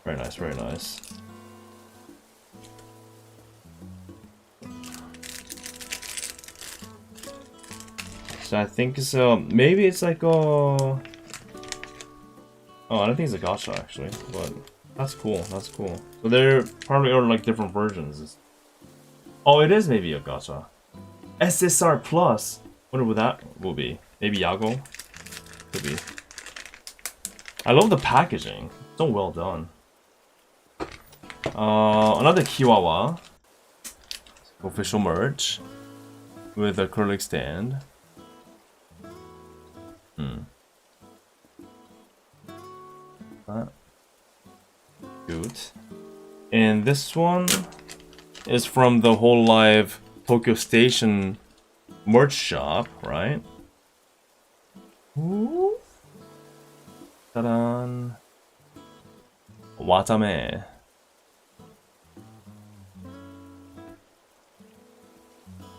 Very nice. Very nice. So I think it's maybe it's like oh, I don't think it's a gacha actually, but that's cool. That's cool. So there probably are like different versions. Oh, it is maybe a gacha. SSR Plus. Wonder what that will be. Maybe Yago. Could be. I love the packaging. So well done. Another Kiwawa. Official merch with acrylic stand. Good. And this one is from the hololive Tokyo Station merch shop, right? Ooh. Ta-da! Watame.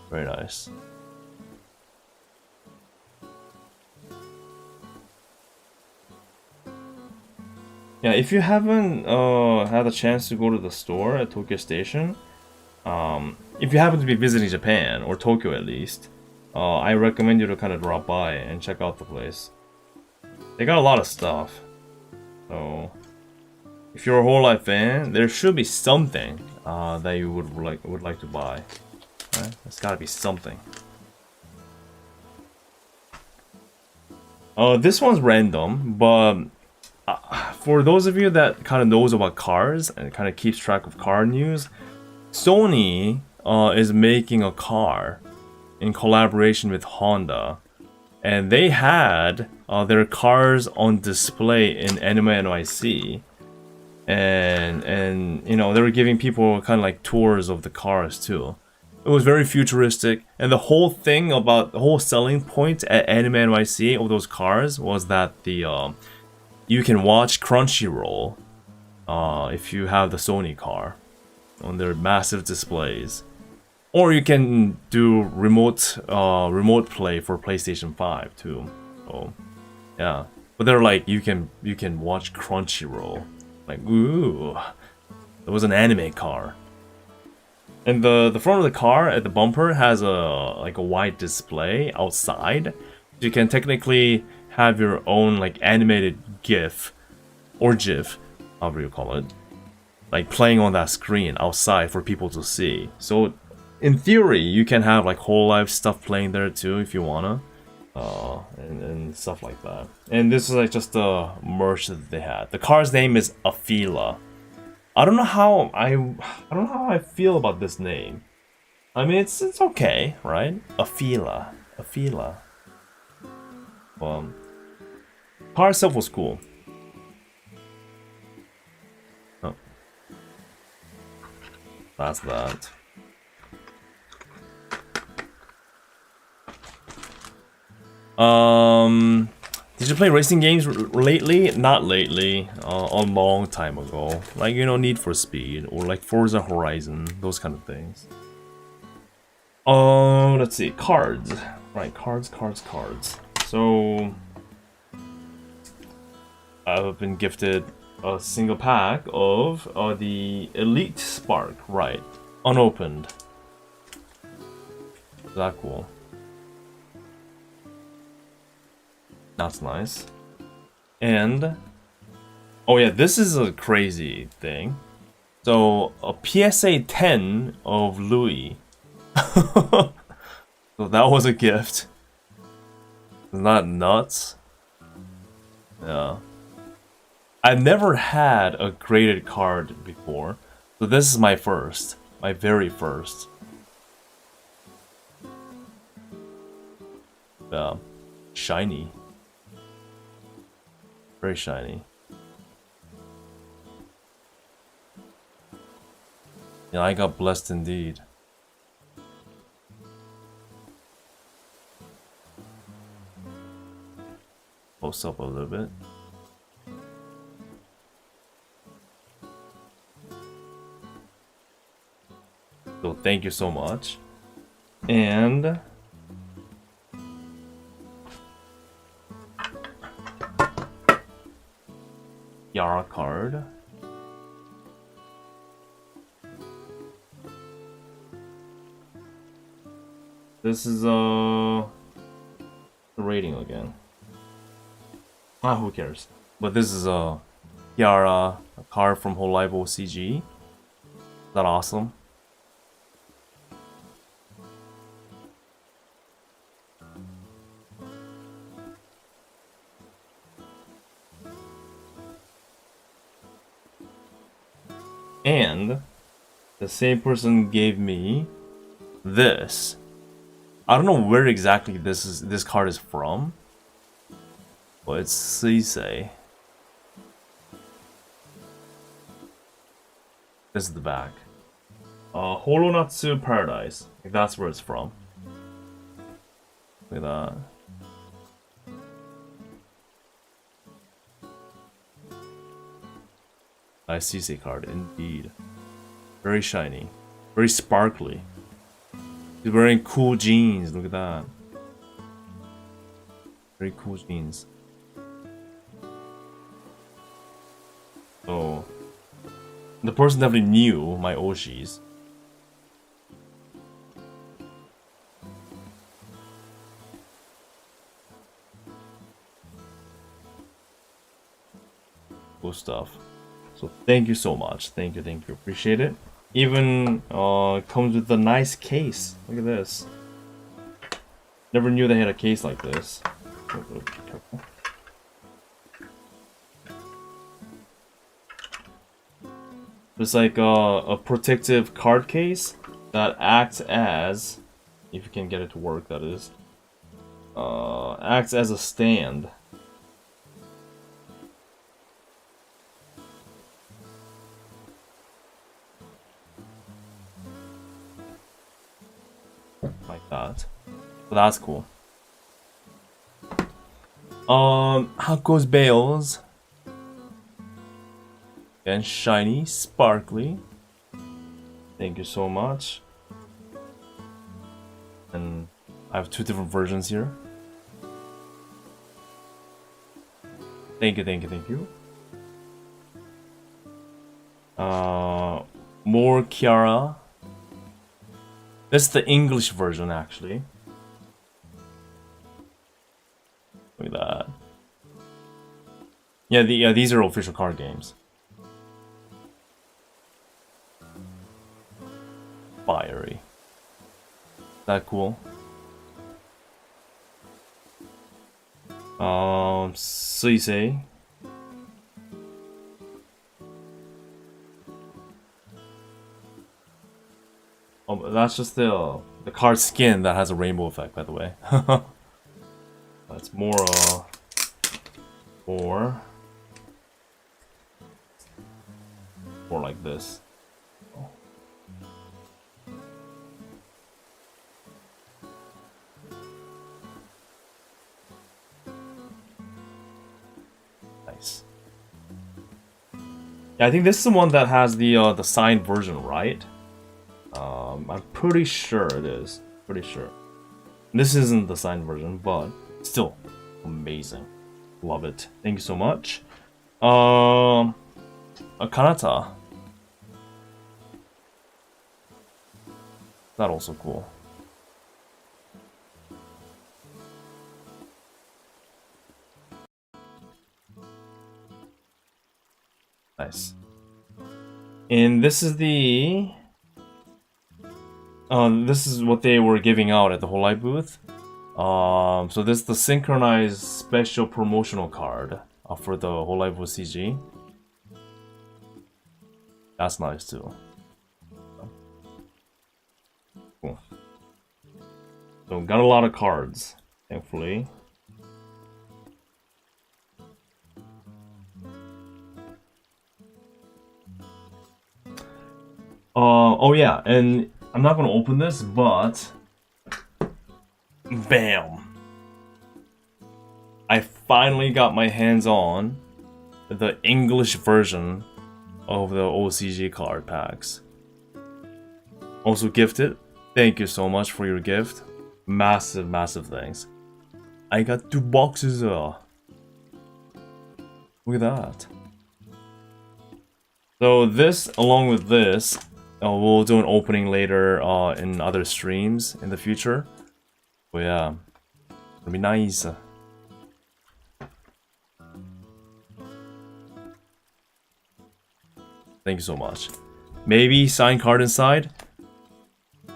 Very nice. Yeah, if you haven't had a chance to go to the store at Tokyo Station, if you happen to be visiting Japan, or Tokyo at least, I recommend you to kind of drop by and check out the place. They got a lot of stuff. So, if you're a hololive fan, there should be something that you would like to buy. Right? There's gotta be something. This one's random, but for those of you that kind of knows about cars and kind of keeps track of car news, Sony is making a car in collaboration with Honda, and they had their cars on display in Anime NYC, and you know, they were giving people kind of like tours of the cars too. It was very futuristic, and the whole thing about the whole selling point at Anime NYC of those cars was that the you can watch Crunchyroll if you have the Sony car on their massive displays, or you can do remote play for PlayStation 5 too. So yeah, but they're like you can watch Crunchyroll. Like ooh, there was an anime car. And the front of the car at the bumper has a wide display outside. You can technically have your own like animated GIF or GIF, however you call it, like playing on that screen outside for people to see. So in theory, you can have like hololive stuff playing there too if you wanna, and stuff like that. And this is like just the merch that they had. The car's name is Afila. I don't know how I feel about this name. I mean, it's okay, right? Afila. Car itself was cool. Oh. That's that. Did you play racing games lately? Not lately. A long time ago. Like, you know, Need for Speed or like Forza Horizon, those kind of things. Let's see. Cards. Right, cards. So I've been gifted a single pack of the Elite Spark, right? Unopened. Is that cool? That's nice. And oh yeah, this is a crazy thing. So a PSA 10 of Louis. So that was a gift. Isn't that nuts? Yeah. I've never had a graded card before, so this is my first. My very first. Yeah. Shiny. Very shiny. Yeah, I got blessed indeed. Post up a little bit. So thank you so much. And Yara card. This is the rating again. Ah, who cares? But this is a Yara card from hololive OCG. Is that awesome? And the same person gave me this. I don't know where exactly this card is from, but it's Sisei. This is the back. Holonatsu Paradise. That's where it's from. Look at that. Nice Sisei card indeed. Very shiny. Very sparkly. He's wearing cool jeans. Look at that. Very cool jeans. Oh. The person definitely knew my Oshis. Cool stuff. So thank you so much. Thank you. Appreciate it. Even comes with a nice case. Look at this. Never knew they had a case like this. Be careful. It's like a protective card case that acts as, if you can get it to work, that is, acts as a stand. Like that. So that's cool. How goes Bales? And shiny, sparkly. Thank you so much. And I have two different versions here. Thank you. More Kiara. This is the English version, actually. Look at that. Yeah, these are official card games. Fiery. That cool. Sisei. Oh, that's just the card skin that has a rainbow effect, by the way. That's more like this. Nice. Yeah, I think this is the one that has the signed version, right? I'm pretty sure it is. Pretty sure. This isn't the signed version, but still amazing. Love it. Thank you so much. A Kanata. That also cool. Nice. And this is the... this is what they were giving out at the hololive booth. So this is the synchronized special promotional card for the hololive with CG. That's nice too. Cool. So got a lot of cards, thankfully. Oh yeah, and I'm not gonna open this, but bam! I finally got my hands on the English version of the OCG card packs. Also gifted. Thank you so much for your gift. Massive, massive thanks. I got 2 boxes. Look at that. So this, along with this, we'll do an opening later in other streams in the future. But yeah, it'll be nice. Thank you so much. Maybe signed card inside?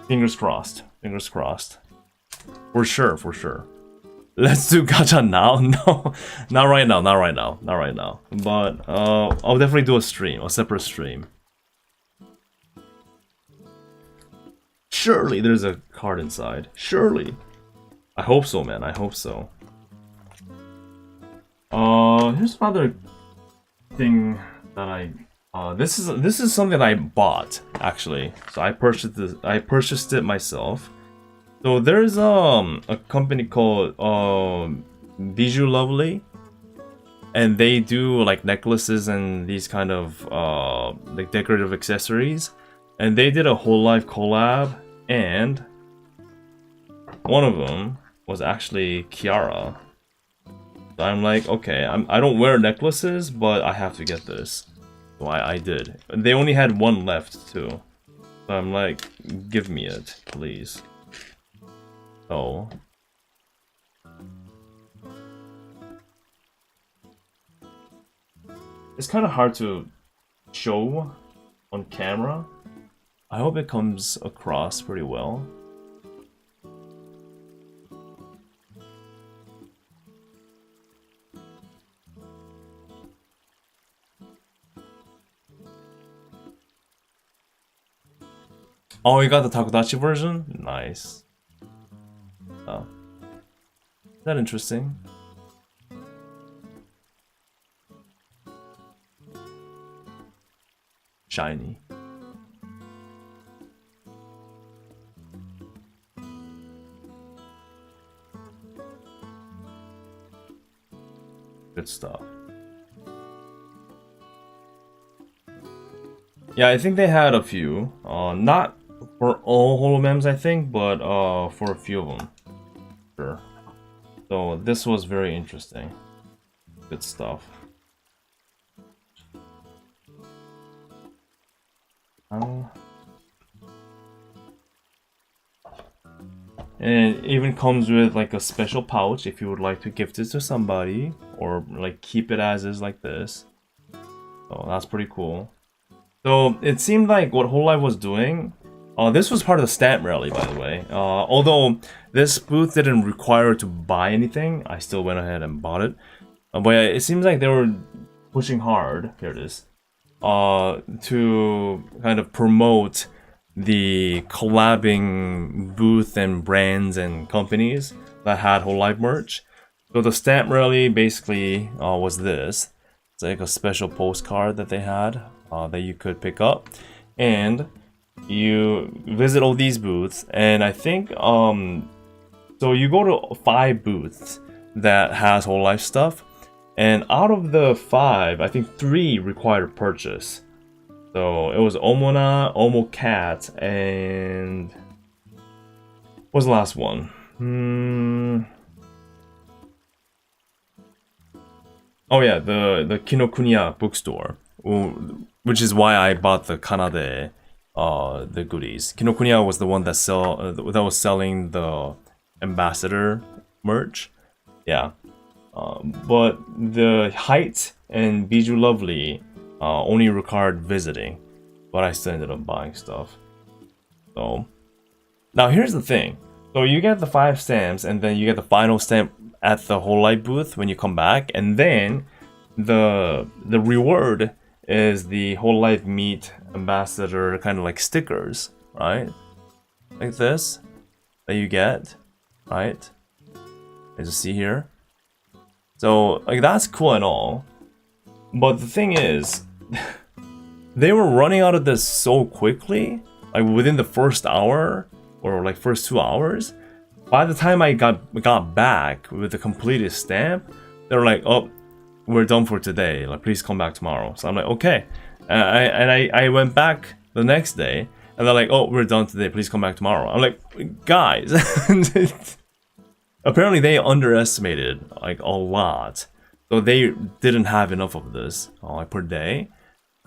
Fingers crossed. Fingers crossed. For sure, for sure. Let's do gacha now? No, not right now, not right now, not right now. But I'll definitely do a stream, a separate stream. Surely there's a card inside. Surely. I hope so, man. I hope so. Here's another thing that I this is something I bought actually. So I purchased it myself. So there's a company called Bijou Lovely, and they do like necklaces and these kind of like decorative accessories. And they did a hololive collab, and one of them was actually Kiara. So I'm like, okay, I don't wear necklaces, but I have to get this. So I did. They only had one left too. So I'm like, give me it, please. So it's kind of hard to show on camera. I hope it comes across pretty well. Oh, you got the Takodachi version? Nice. Oh. Is that interesting? Shiny. Good stuff. Yeah, I think they had a few. Not for all holomems, I think, but for a few of them. Sure. So this was very interesting. Good stuff. And it even comes with like a special pouch if you would like to gift it to somebody, or like keep it as is like this. So that's pretty cool. So it seemed like what hololive was doing, this was part of the stamp rally, by the way. Although this booth didn't require to buy anything, I still went ahead and bought it. But yeah, it seems like they were pushing hard, here it is, to kind of promote the collabing booth and brands and companies that had hololive merch. So the stamp rally basically was this. It's like a special postcard that they had that you could pick up, and you visit all these booths, and I think so you go to 5 booths that has hololive stuff, and out of the 5, I think 3 required purchase. So it was Omona, Omo Cat, and what was the last one? Oh yeah, the Kinokuniya bookstore, which is why I bought the Kanade, the goodies. Kinokuniya was the one that was selling the ambassador merch. Yeah, but the Height and Bijou Lovely only required visiting. but I still ended up buying stuff. So now here's the thing. So you get the 5 stamps, and then you get the final stamp at the hololive booth when you come back, and then the reward is the hololive meet ambassador kind of like stickers, right? Like this that you get, right? As you see here. So like that's cool and all, but the thing is, they were running out of this so quickly, like within the first hour or like first 2 hours. By the time I got back with the completed stamp, they were like, "Oh, we're done for today. Like, please come back tomorrow." So I'm like, "Okay," and I went back the next day, and they're like, "Oh, we're done today. Please come back tomorrow." I'm like, "Guys." Apparently they underestimated like a lot, so they didn't have enough of this like per day.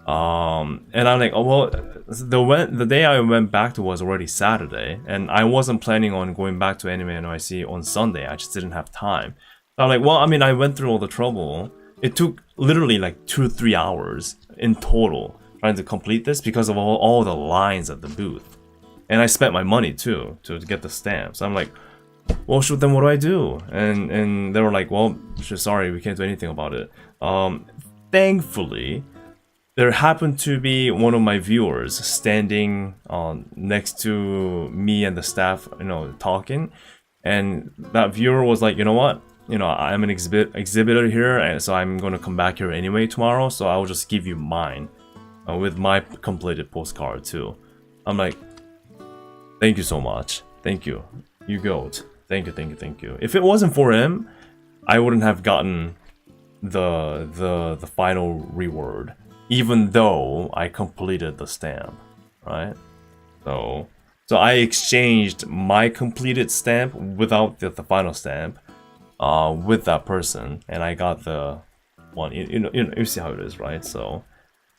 And I'm like, oh well, the day I went back to was already Saturday, and I wasn't planning on going back to Anime NYC on Sunday. I just didn't have time. So I'm like, well, I mean, I went through all the trouble. It took literally like 2-3 hours in total trying to complete this because of all the lines at the booth, and I spent my money too to get the stamps. So I'm like, well, shoot, then what do I do? And they were like, well, sorry, we can't do anything about it. Thankfully, there happened to be one of my viewers standing next to me and the staff, you know, talking, and that viewer was like, you know what? You know, I'm an exhibitor here, and so I'm gonna come back here anyway tomorrow, so I will just give you mine with my completed postcard too. I'm like, thank you so much. Thank you. You goat. Thank you, thank you, thank you. If it wasn't for him, I wouldn't have gotten the final reward, even though I completed the stamp, right? So I exchanged my completed stamp without the final stamp with that person, and I got the one. You see how it is, right? So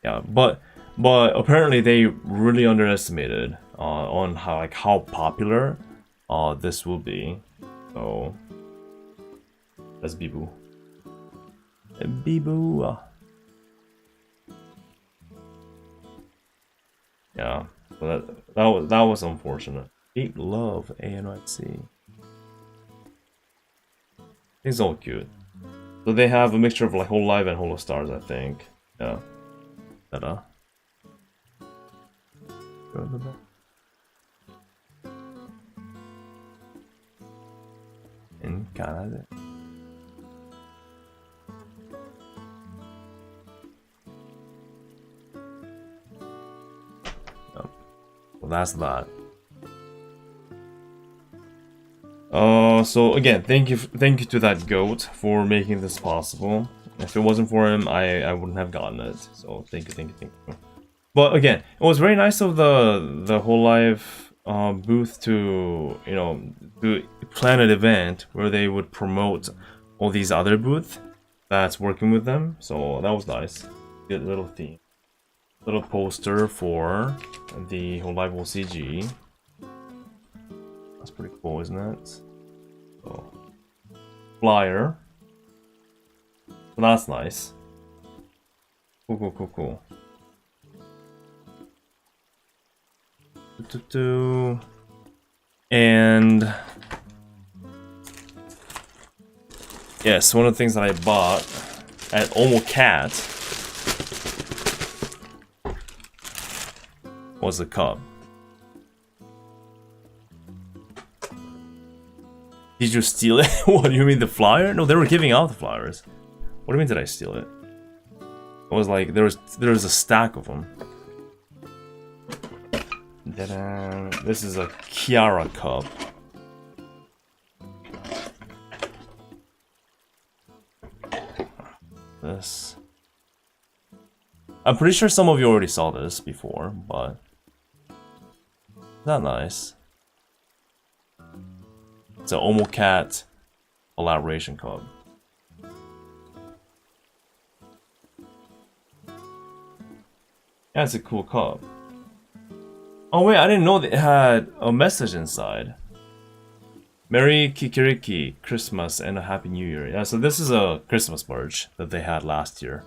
yeah, but apparently they really underestimated on how popular this will be. So that's Bibu. Bibu. Yeah, so that was unfortunate. Big love ANYC. It's all cute. So they have a mixture of like hololive and holostars, I think. Yeah. Ta-da. In Canada. Yep. Well, that's that. So again, thank you to that goat for making this possible. If it wasn't for him, I wouldn't have gotten it. So thank you. But again, it was very nice of the hololive booth to, you know, to plan an event where they would promote all these other booths that's working with them. So that was nice. Good little theme, little poster for the hololive OCG. That's pretty cool, isn't it? So, flyer. So that's nice. Cool. And yes, one of the things that I bought at Omocat was a cup. Did you steal it? What do you mean, the flyer? No, they were giving out the flyers. What do you mean, did I steal it? It was like there was a stack of them. This is a Kiara cup. This. I'm pretty sure some of you already saw this before, but not nice. It's an Omocat collaboration cup. Yeah, it's a cool cup. Oh wait, I didn't know that it had a message inside. Merry Kikiriki Christmas and a Happy New Year. Yeah, so this is a Christmas merch that they had last year.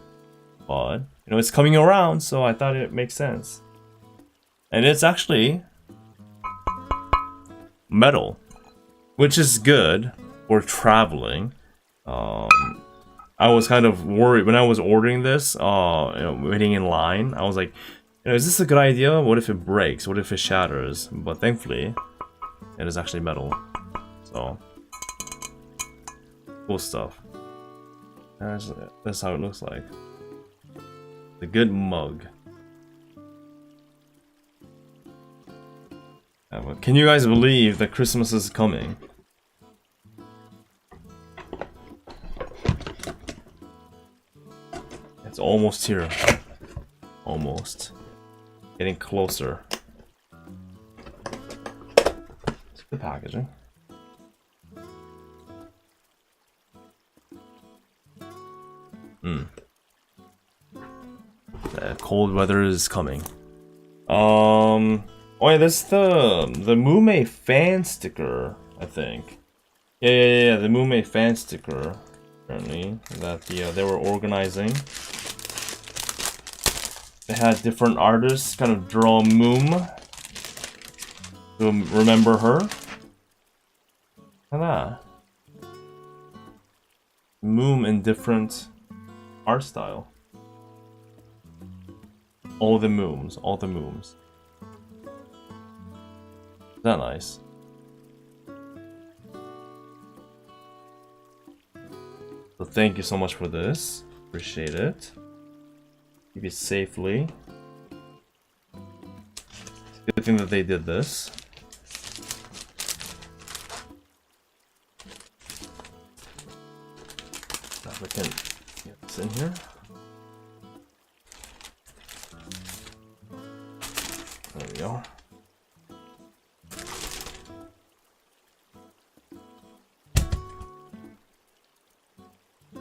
But, you know, it's coming around, so I thought it makes sense. And it's actually metal, which is good for traveling. I was kind of worried when I was ordering this, waiting in line. I was like, is this a good idea? What if it breaks? What if it shatters? But thankfully, it is actually metal. So, cool stuff. That's how it looks like. The good mug. Can you guys believe that Christmas is coming? It's almost here. Almost. Getting closer. It's good packaging. The cold weather is coming. Oh yeah, this is the Mume fan sticker, I think. Yeah, the Mume fan sticker. Apparently, that they were organizing. They had different artists kind of draw Moom to remember her. Look at that. Moom in different art style. All the Mooms, all the Mooms. Is that nice? So thank you so much for this. Appreciate it. Keep it safely. It's a good thing that they did this. Now we can get this in here. There we go.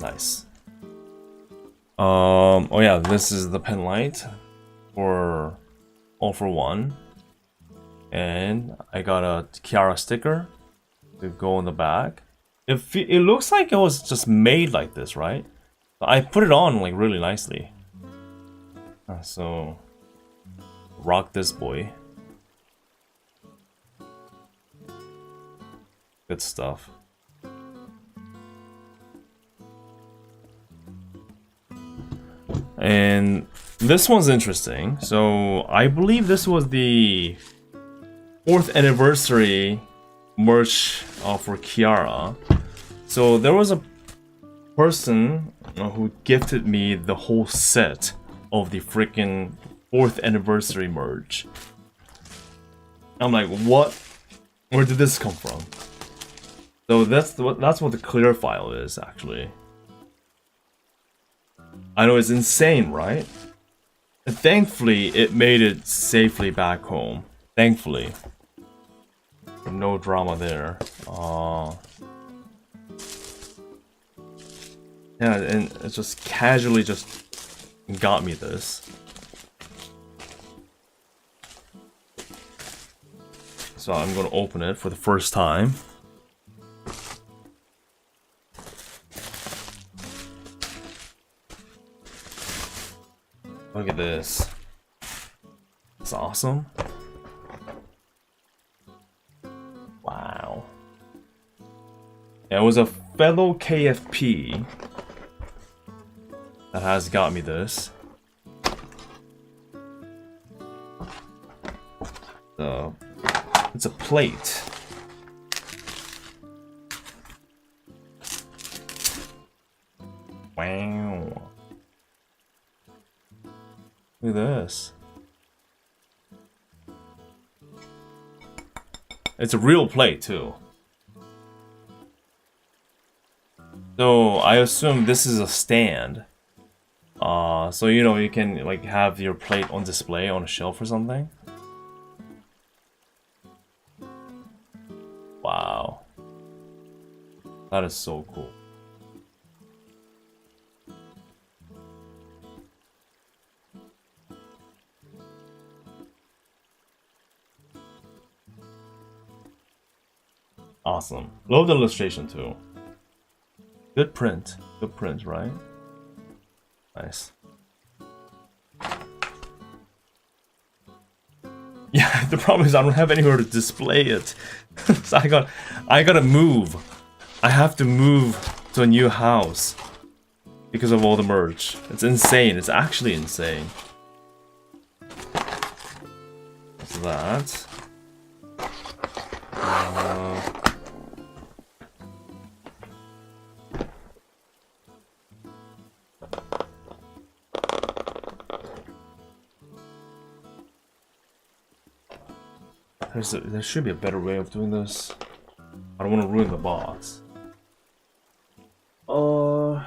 Nice. Oh yeah, this is the pen light for All for One. And I got a Kiara sticker to go on the back. It looks like it was just made like this, right? I put it on like really nicely. So rock this boy. Good stuff. And this one's interesting. So I believe this was the 4th anniversary merch for Kiara. So there was a person who gifted me the whole set of the freaking 4th anniversary merch. I'm like, what? Where did this come from? So that's what the clear file is actually. I know it's insane, right? And thankfully, it made it safely back home. Thankfully. No drama there. Yeah, and it just casually just got me this. So I'm gonna open it for the first time. Look at this. It's awesome. Wow. Yeah, it was a fellow KFP that has got me this. So, it's a plate. Wow. Look at this. It's a real plate too. So I assume this is a stand. So you know you can like have your plate on display on a shelf or something. Wow. That is so cool. Awesome. Love the illustration too. Good print, right? Nice. Yeah, the problem is I don't have anywhere to display it. So I gotta move. I have to move to a new house because of all the merch. It's insane. It's actually insane. What's that? There should be a better way of doing this. I don't want to ruin the box. Oh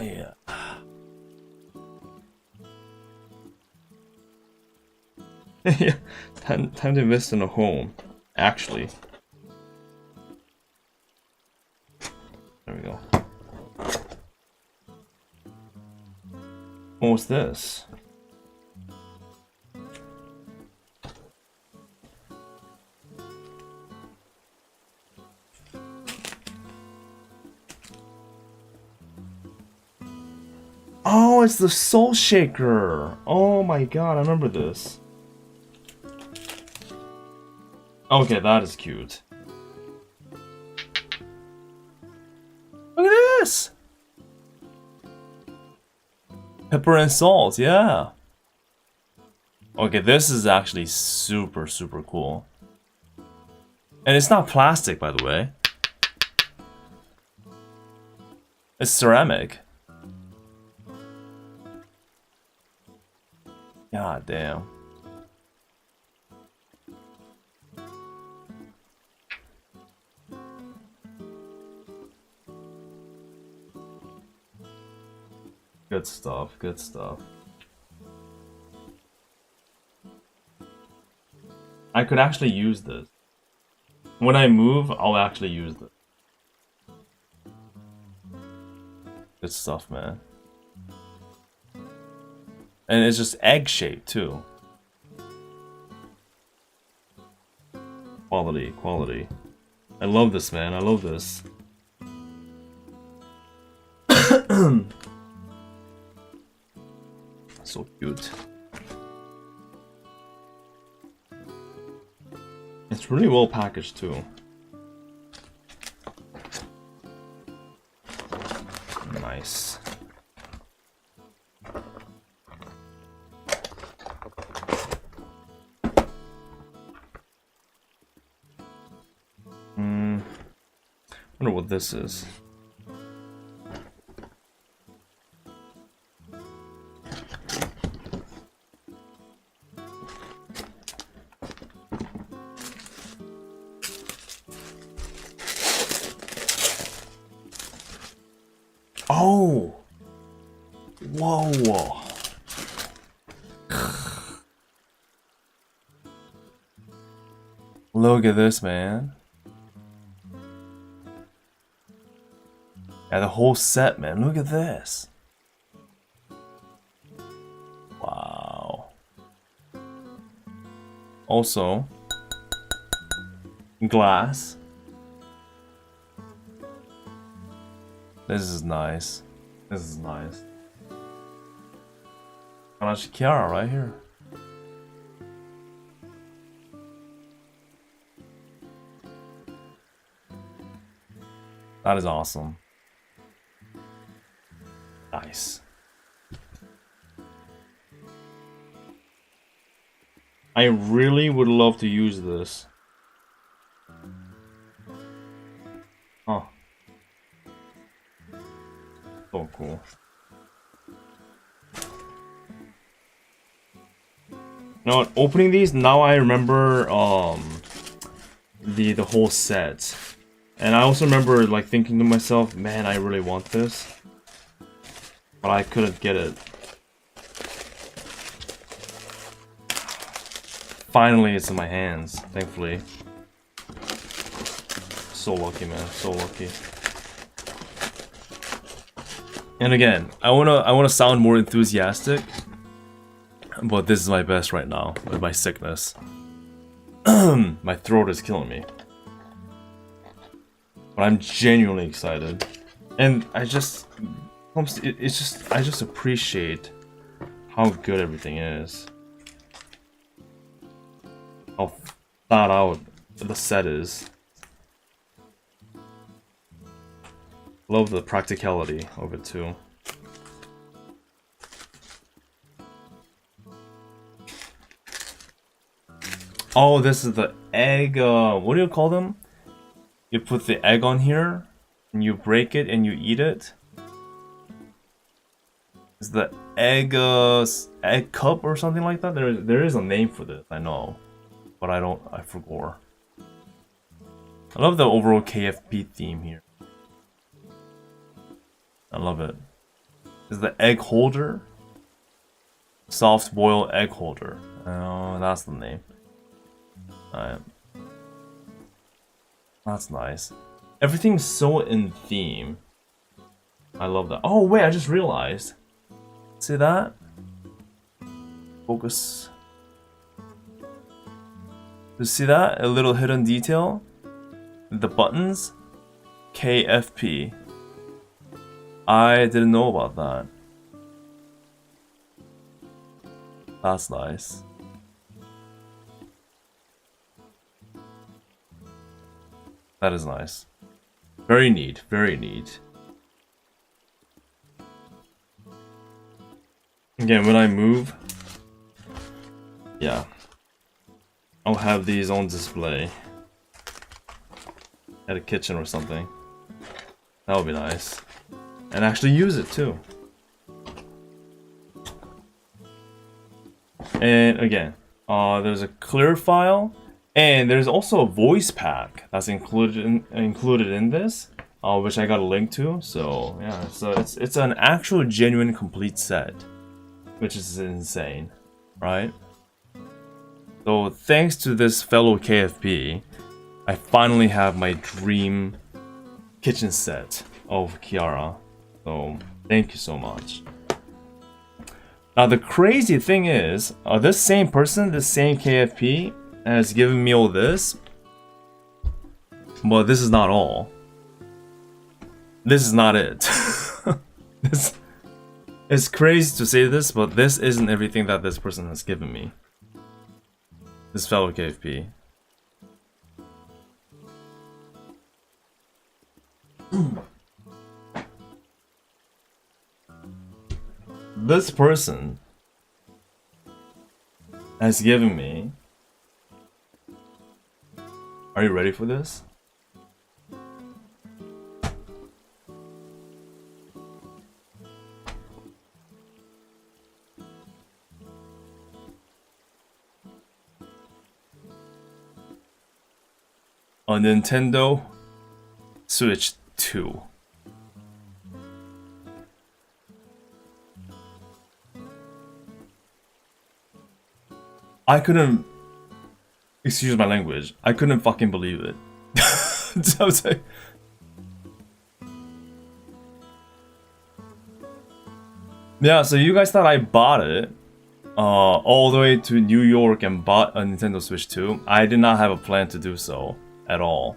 yeah. Yeah. Time to invest in a home. Actually. There we go. What's this? Oh, it's the Soul Shaker. Oh my god, I remember this. Okay, that is cute. Look at this! Pepper and salt, yeah. Okay, this is actually super, super cool. And it's not plastic, by the way. It's ceramic. God damn. Good stuff, good stuff. I could actually use this. When I move, I'll actually use this. Good stuff, man. And it's just egg-shaped, too. Quality, quality. I love this, man. I love this. So cute. It's really well packaged, too. Nice. I wonder what this is. Oh! Whoa! Look at this, man. Yeah, the whole set, man. Look at this. Wow. Also, glass. This is nice. This is nice. Kiara right here. That is awesome. Nice. I really would love to use this. Oh. So cool. You know what? Opening these, now I remember the whole set. And I also remember like thinking to myself, man, I really want this. But I couldn't get it. Finally, it's in my hands, thankfully. So lucky, man, so lucky. And again, I wanna sound more enthusiastic, but this is my best right now with my sickness. My throat is killing me. But I'm genuinely excited. And I just I just appreciate how good everything is. How thought out the set is. Love the practicality of it too. Oh, this is the egg, what do you call them? You put the egg on here, and you break it and you eat it. Is the egg, egg cup or something like that? There is a name for this, I know. But I forgot. I love the overall KFP theme here. I love it. Is the egg holder? Soft boiled egg holder. Oh, that's the name. Alright. That's nice. Everything's so in theme. I love that. Oh wait, I just realized. See that? Focus. You see that? A little hidden detail? The buttons? KFP. I didn't know about that. That's nice. That is nice. Very neat, very neat. Again, when I move, yeah, I'll have these on display at a kitchen or something. That would be nice. And actually use it too. And again, there's a clear file, and there's also a voice pack that's included in this, which I got a link to. So yeah, so it's an actual genuine complete set, which is insane, right? So thanks to this fellow KFP, I finally have my dream kitchen set of Kiara. So thank you so much. Now the crazy thing is, this same person, this same KFP, has given me all this, but this is not all. This is not it. It's crazy to say this, but this isn't everything that this person has given me. This fellow KFP. This person has given me... Are you ready for this? A Nintendo Switch 2. I couldn't, excuse my language, I couldn't fucking believe it. So I was like, yeah, so you guys thought I bought it all the way to New York and bought a Nintendo Switch 2. I did not have a plan to do so at all.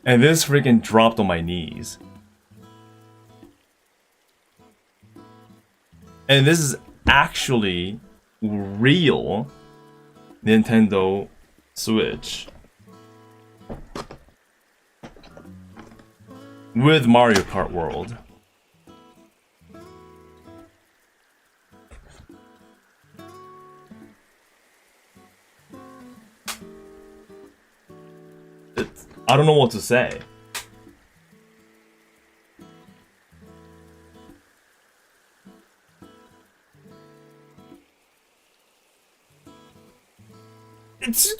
And this freaking dropped on my knees. And this is actually real Nintendo Switch with Mario Kart World. I don't know what to say. It's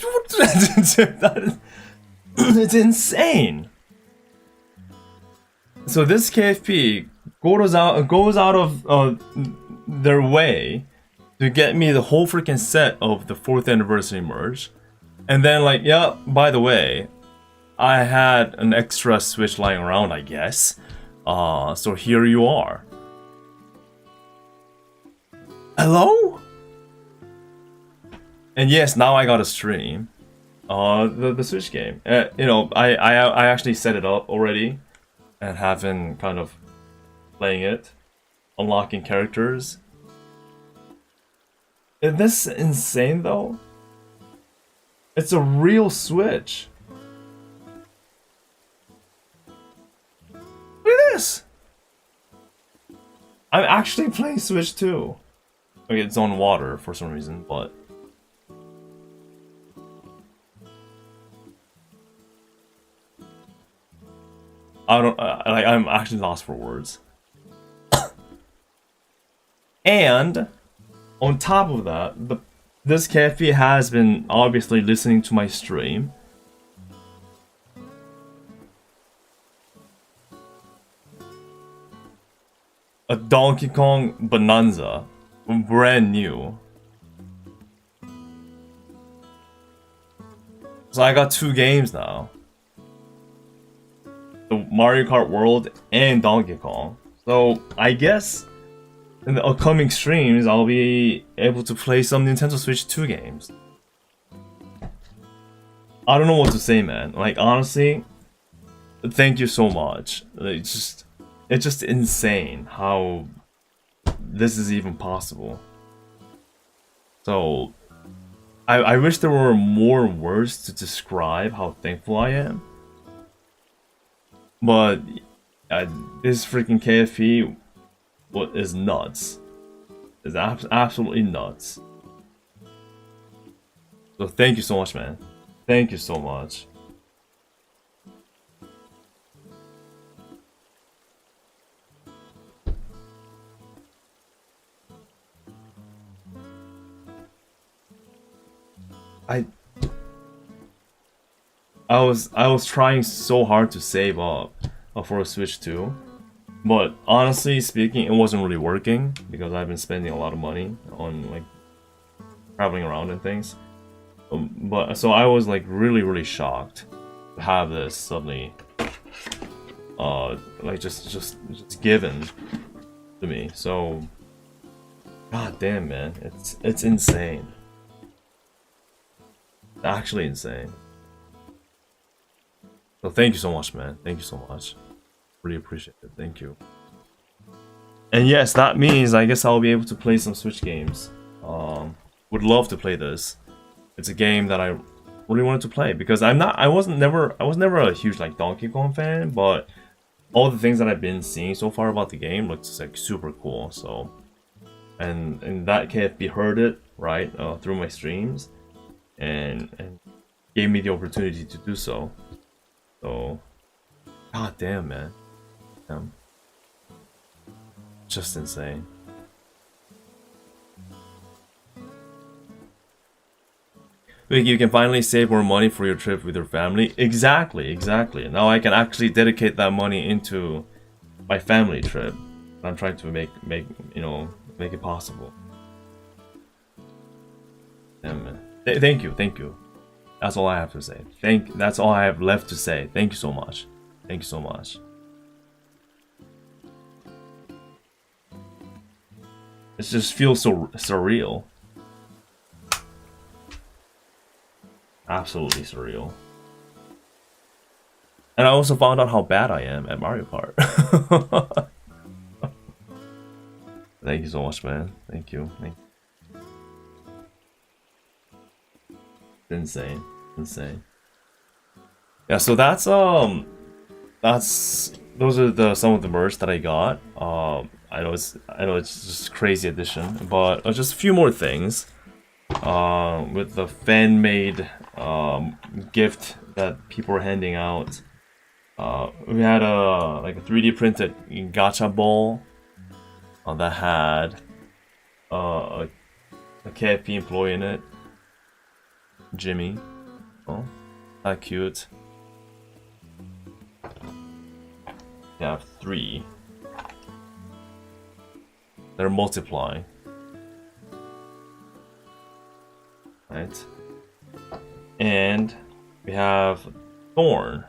insane. So this KFP goes out of their way to get me the whole freaking set of the 4th anniversary merch, and then like, yeah, by the way, I had an extra Switch lying around, I guess. So here you are. Hello? And yes, now I got a stream. The Switch game. You know, I actually set it up already, and have been kind of playing it, unlocking characters. Is this insane though? It's a real Switch. Look at this. I'm actually playing Switch 2. Okay, it's on water for some reason, but I don't like. I'm actually lost for words. And on top of that, this cafe has been obviously listening to my stream. A Donkey Kong Bonanza, brand new. So I got 2 games now. The Mario Kart World and Donkey Kong. So I guess in the upcoming streams I'll be able to play some Nintendo Switch 2 games. I don't know what to say, man. Like, honestly, thank you so much. It's just insane how this is even possible. So I wish there were more words to describe how thankful I am. But this freaking KFP is nuts. It's absolutely nuts. So thank you so much, man. Thank you so much. I was trying so hard to save up for a Switch 2, but honestly speaking, it wasn't really working because I've been spending a lot of money on like traveling around and things. But so I was like really shocked to have this suddenly, like just given to me. So, god damn, man, it's insane. Actually insane. So thank you so much, man. Thank you so much. Really appreciate it. Thank you. And yes, that means I guess I'll be able to play some Switch games. Would love to play this. It's a game that I really wanted to play because I was never a huge like Donkey Kong fan, but all the things that I've been seeing so far about the game looks like super cool. So, and that KFB heard it right through my streams, and gave me the opportunity to do so. So, god damn, man. Just insane. Hwikky, you can finally save more money for your trip with your family. Exactly. Now I can actually dedicate that money into my family trip. I'm trying to make it possible. Damn, man. Thank you. That's all I have to say. That's all I have left to say. Thank you so much. Thank you so much. It just feels so surreal. Absolutely surreal. And I also found out how bad I am at Mario Kart. Thank you so much, man. Thank you. Insane. Yeah, so that's those are some of the merch that I got. I know it's just crazy edition, but just a few more things. With the fan-made gift that people were handing out. We had a 3D printed gacha ball that had a KFP employee in it. Jimmy. Oh, that cute. You have 3. They're multiplying. Right. And we have Thorn.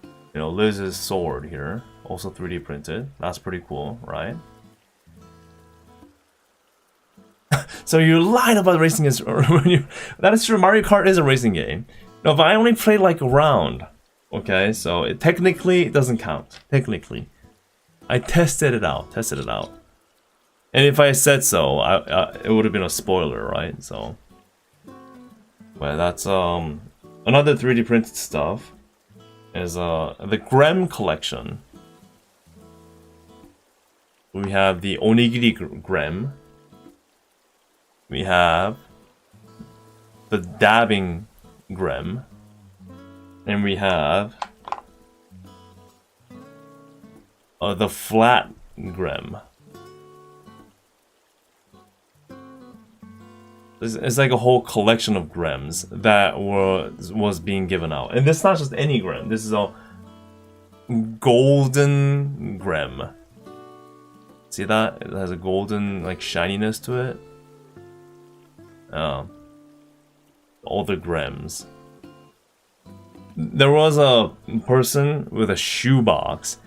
You know, Liz's sword here. Also 3D printed. That's pretty cool, right? So you lied about racing is that is true. Mario Kart is a racing game. No, but I only played like a round. Okay, so it technically doesn't count. Technically, I tested it out. And if I said so, it would have been a spoiler, right? So, well, that's another 3D printed stuff is the Grem collection. We have the Onigiri Grem. We have the dabbing Grem. And we have the flat Grem. It's like a whole collection of Grems that was being given out. And this is not just any Grem. This is a golden Grem. See that? It has a golden like shininess to it. All the Grems. There was a person with a shoebox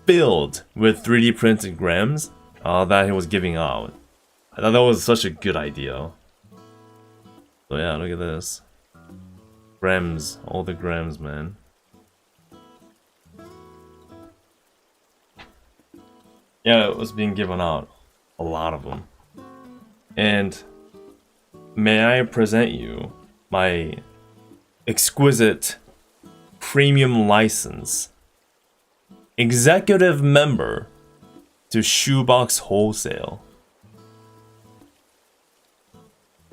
filled with 3D printed Grems that he was giving out. I thought that was such a good idea. So yeah, look at this. Grems, all the Grems, man. Yeah, it was being given out. A lot of them. And may I present you my exquisite premium license executive member to Shoebox Wholesale.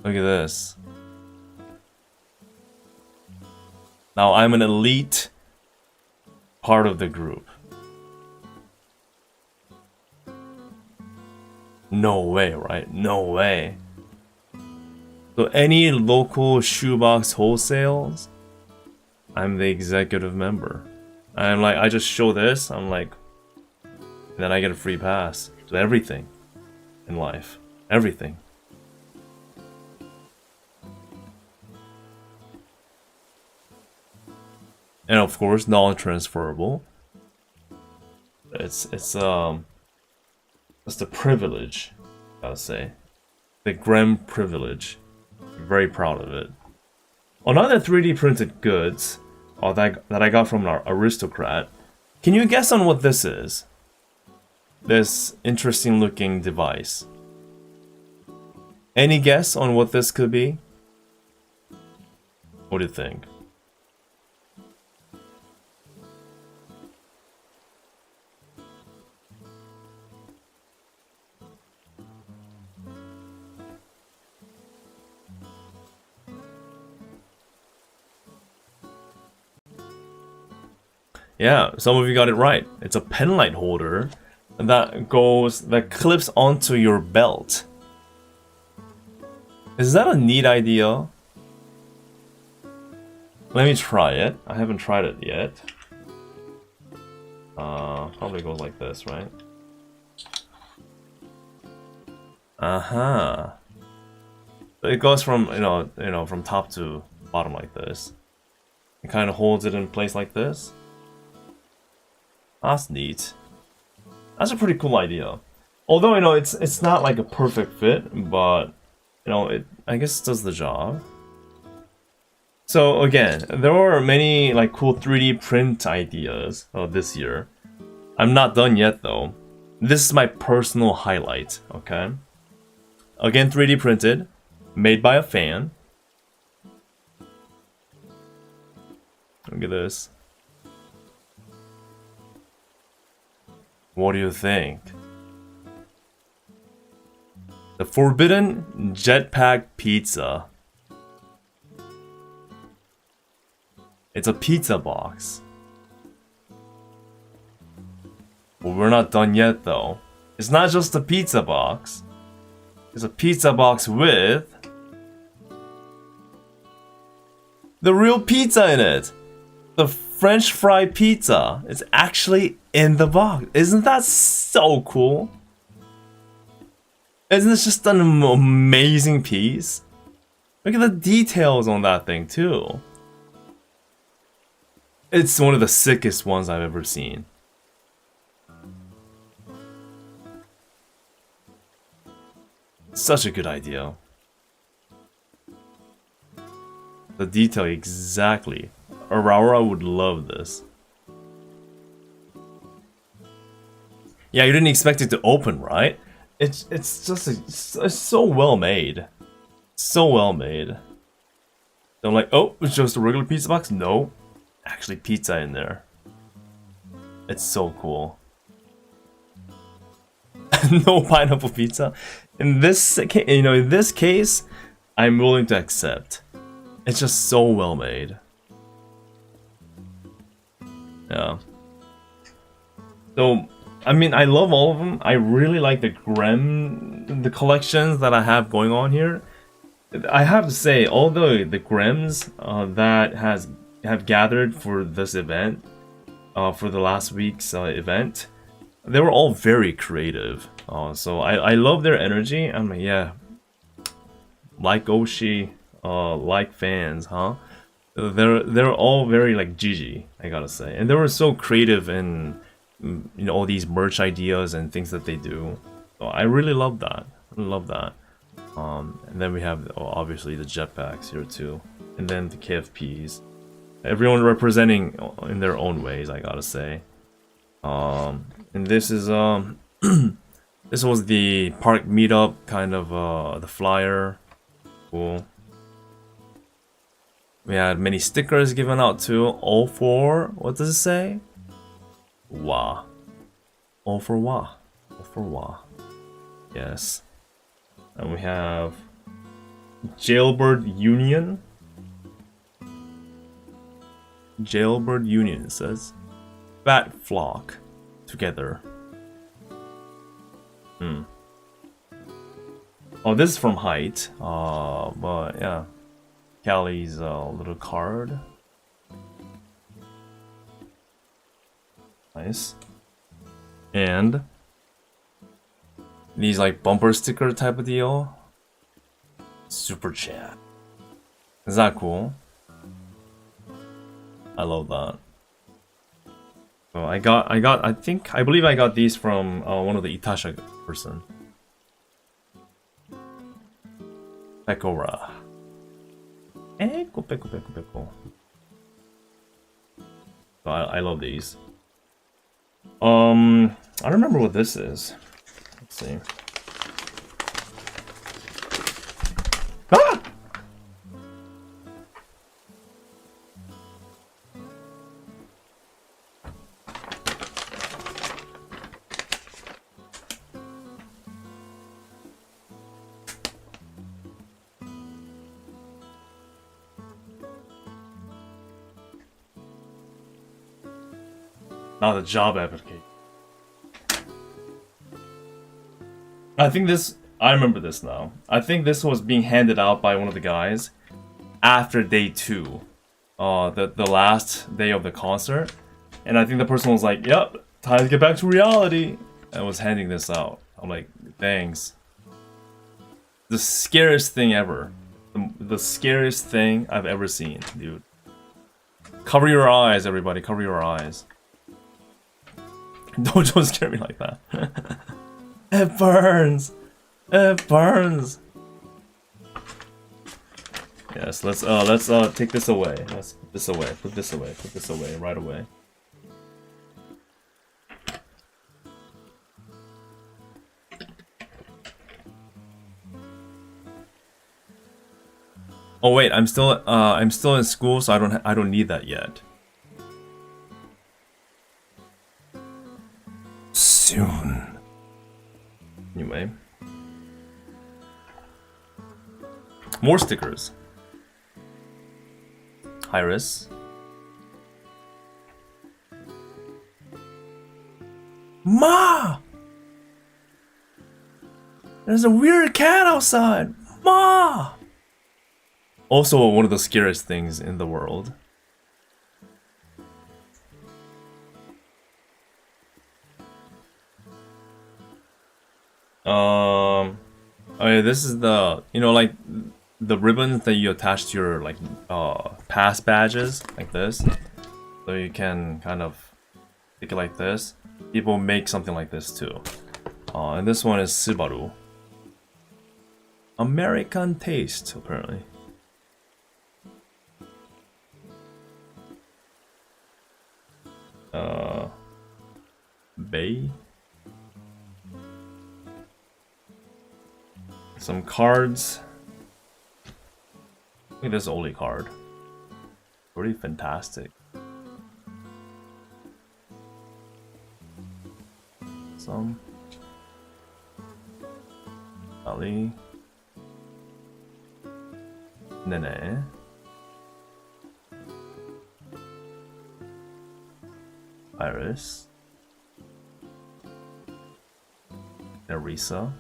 Look at this. Now I'm an elite part of the group. No way, right? No way. So any local shoebox wholesales, I'm the executive member. I'm like, I just show this, I'm like, then I get a free pass to everything in life. Everything. And of course, non-transferable. It's the privilege, I'll say. The Grem privilege. Very proud of it. Another 3D printed goods that I got from our aristocrat. Can you guess on what this is? This interesting looking device. Any guess on what this could be? What do you think? Yeah, some of you got it right. It's a pen light holder that clips onto your belt. Is that a neat idea? Let me try it. I haven't tried it yet. Probably goes like this, right? It goes from from top to bottom like this. It kind of holds it in place like this. That's neat. That's a pretty cool idea. Although it's not like a perfect fit, but I guess it does the job. So again, there are many like cool 3D print ideas this year. I'm not done yet though. This is my personal highlight, okay? Again, 3D printed, made by a fan. Look at this. What do you think? The Forbidden Jetpack Pizza. It's a pizza box. But we're not done yet though. It's not just a pizza box. It's a pizza box with the real pizza in it. The French fry pizza is actually in the box. Isn't that so cool? Isn't this just an amazing piece? Look at the details on that thing too. It's one of the sickest ones I've ever seen. such a good idea. The detail exactly. Aurora would love this. Yeah, you didn't expect it to open, right? It's just it's so well made. So well made. I'm like, oh, it's just a regular pizza box? No. Actually pizza in there. It's so cool. No pineapple pizza. In this in this case, I'm willing to accept. It's just so well made. Yeah. So, I mean, I love all of them. I really like the collections that I have going on here. I have to say, although the Grims that have gathered for this event, for the last week's event, they were all very creative. So I love their energy. I'm like, yeah, like Oshi, like fans, huh? They're all very like Gigi, I gotta say, and they were so creative in all these merch ideas and things that they do. So I really love that. I love that. And then we have obviously the jetpacks here too, and then the KFPs. Everyone representing in their own ways, I gotta say. And this is this was the park meetup kind of the flyer. Cool. We had many stickers given out too. All for, what does it say? Wah. All for wah. All for wah. Yes. And we have Jailbird Union. Jailbird Union, it says. Fat flock together. Oh, this is from Height. But yeah. Callie's little card. Nice. And these like bumper sticker type of deal. Super chat. Is that cool? I love that. So I believe I got these from one of the Itasha person. Pekora. Peko. So I love these. I don't remember what this is. Let's see. Ah! Not a job application. I remember this now. I think this was being handed out by one of the guys after day 2. The last day of the concert. And I think the person was like, yep, time to get back to reality. And was handing this out. I'm like, thanks. The scariest thing ever. The scariest thing I've ever seen, dude. Cover your eyes, everybody. Cover your eyes. Don't scare me like that. It burns. It burns. Yes, let's take this away. Let's put this away. Put this away. Put this away right away. Oh wait, I'm still in school, so I don't need that yet. Soon. Anyway. More stickers. Iris. Ma! There's a weird cat outside! Ma! Also one of the scariest things in the world. Oh yeah, this is the, like the ribbons that you attach to your like pass badges, like this. So you can kind of stick it like this. People make something like this too. And this one is Subaru. American taste, apparently. Bay. Some cards. Look at this Oli card. Pretty fantastic. Some. Ali. Nene. Iris. Nerissa.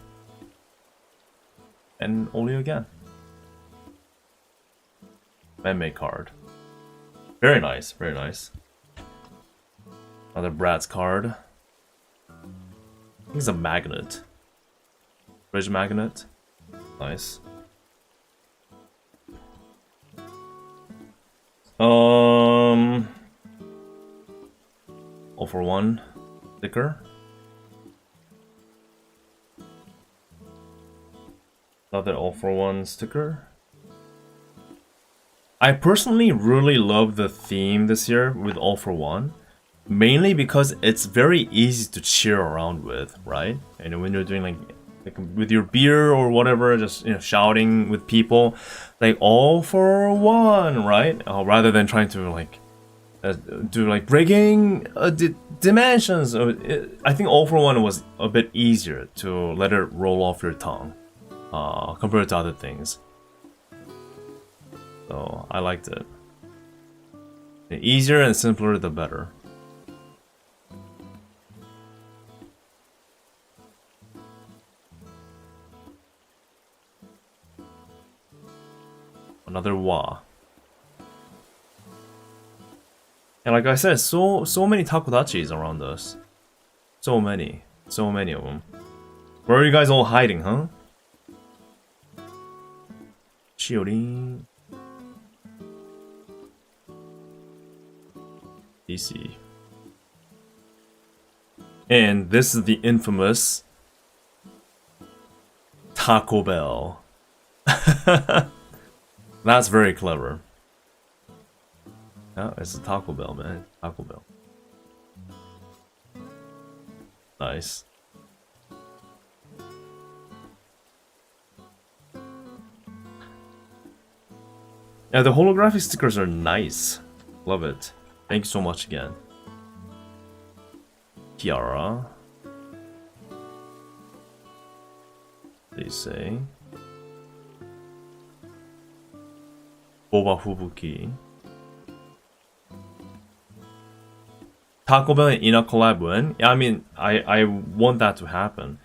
And Oli again. Man-made card. Very nice, very nice. Another Brad's card. I think it's a magnet. Bridge magnet. Nice. All for one sticker. Another all for one sticker. I personally really love the theme this year with all for one, mainly because it's very easy to cheer around with, right? And when you're doing like with your beer or whatever, just shouting with people, like all for one, right? Rather than trying to like do like breaking dimensions. I think all for one was a bit easier to let it roll off your tongue compared to other things. So I liked it. The easier and simpler, the better. Another Wa. And like I said, so many Takodachis around us. So many of them. Where are you guys all hiding, huh? Shiorin. DC. And this is the infamous Taco Bell. That's very clever. Oh, it's a Taco Bell, man. Taco Bell. Nice. Yeah, the holographic stickers are nice. Love it. Thank you so much again. Kiara. They say. Boba Fubuki. Taco Bell and Ina collab when? Yeah, I mean, I want that to happen.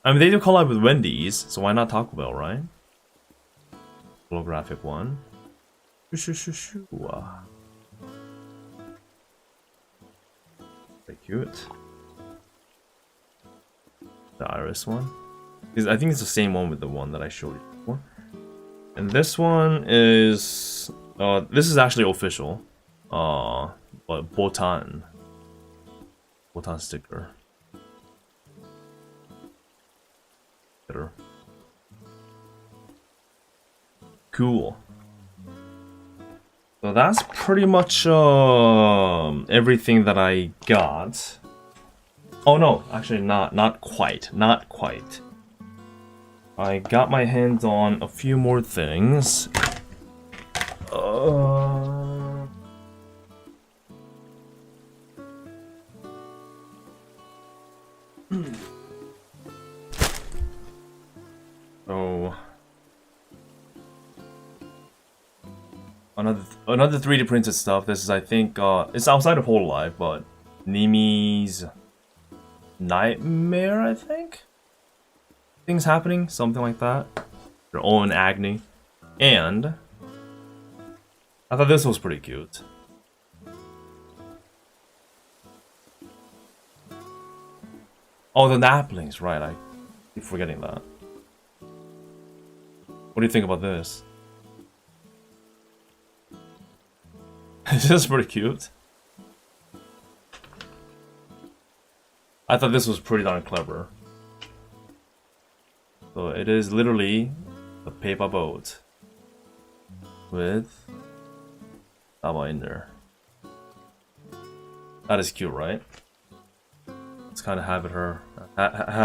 I mean, they do collab with Wendy's, so why not Taco Bell, right? Holographic one. Very cute. The Iris one. I think it's the same one with the one that I showed you before. And this one is... this is actually official. But Botan. Botan sticker. Better. Cool. So that's pretty much everything that I got. Oh no, actually not quite. I got my hands on a few more things. So another 3D printed stuff. This is, I think, it's outside of hololive, but Nimi's Nightmare, I think? Things happening, something like that. Their own Agni. And I thought this was pretty cute. Oh, the Naplings, right, I keep forgetting that. What do you think about this? This is pretty cute. I thought this was pretty darn clever. So it is literally a paper boat with Saba in there. That is cute, right? Let's kind of have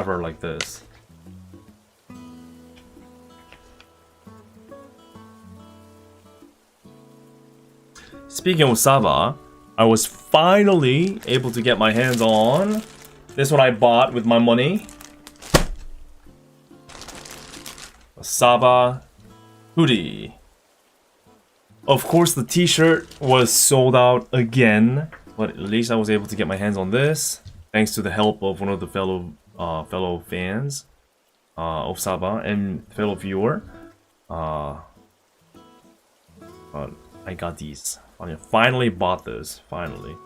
her like this. Speaking of Saba, I was finally able to get my hands on this one I bought with my money. A Saba hoodie. Of course, the t-shirt was sold out again, but at least I was able to get my hands on this thanks to the help of one of the fellow fans of Saba and fellow viewer. But I got these. I finally bought this. Finally.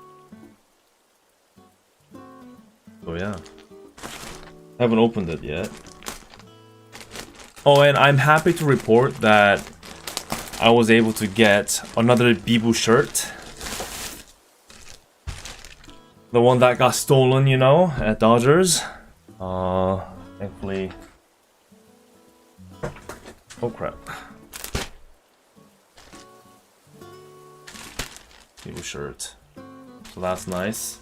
So yeah, haven't opened it yet. Oh, and I'm happy to report that I was able to get another Bibu shirt. The one that got stolen, you know, at Dodgers. Thankfully. Oh crap. Bibu shirt. So that's nice.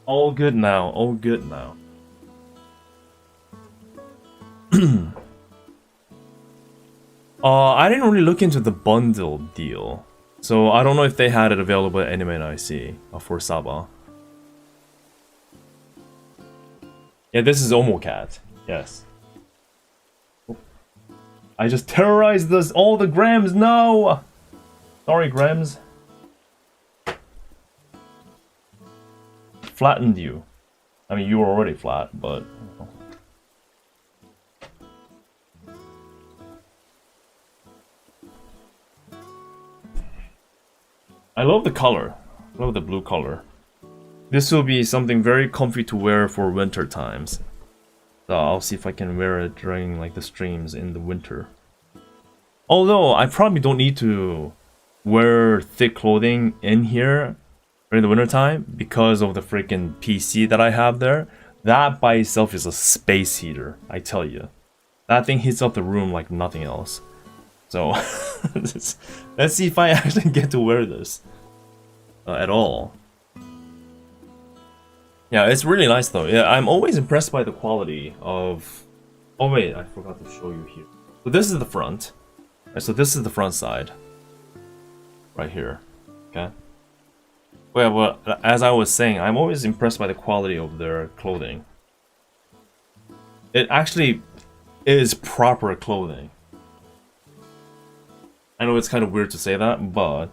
All good now. All good now. I didn't really look into the bundle deal, so I don't know if they had it available at Anime and IC for Saba. Yeah, this is Omocat. Yes. I just terrorized all the Grams. No. Sorry, Grams. Flattened you. I mean, you were already flat, but. I love the color. I love the blue color. This will be something very comfy to wear for winter times. So I'll see if I can wear it during like the streams in the winter. Although I probably don't need to wear thick clothing in here during the winter time because of the freaking PC that I have there. That by itself is a space heater, I tell you. That thing heats up the room like nothing else. So let's see if I actually get to wear this at all. Yeah, it's really nice though. Yeah, I'm always impressed by the quality of. Oh wait, I forgot to show you here. So this is the front. Right, so this is the front side. Right here. Okay. Well, as I was saying, I'm always impressed by the quality of their clothing. It actually is proper clothing. I know it's kind of weird to say that, but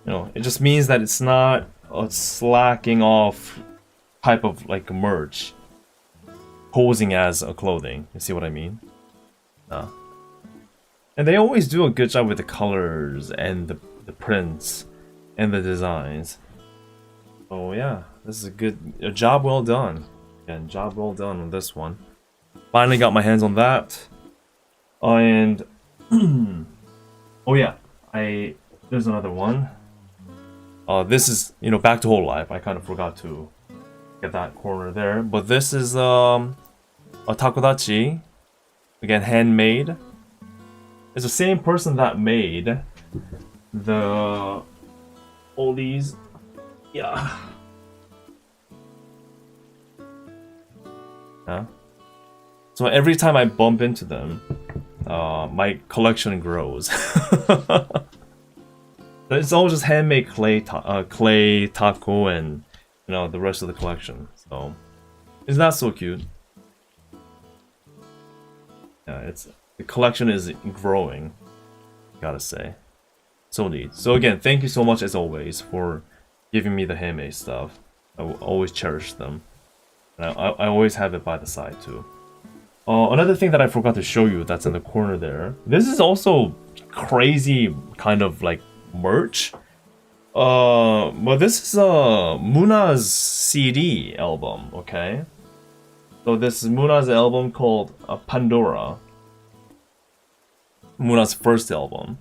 you know, it just means that it's not a slacking off type of like merch posing as a clothing. You see what I mean? And they always do a good job with the colors and the prints and the designs. Oh yeah, this is a job well done. Again, job well done on this one. Finally got my hands on that. And oh yeah, there's another one. This is, you know, back to hololive. I kind of forgot to get that corner there, but this is a takodachi, again handmade. It's the same person that made all these. Yeah. So every time I bump into them, my collection grows. It's all just handmade clay taco, and you know the rest of the collection. So isn't that so cute? Yeah, the collection is growing. Gotta say, so neat. So again, thank you so much as always for giving me the handmade stuff. I will always cherish them, and I always have it by the side too. Another thing that I forgot to show you that's in the corner there. This is also crazy kind of like merch. But this is Muna's CD album, okay? So this is Muna's album called Pandora. Muna's first album.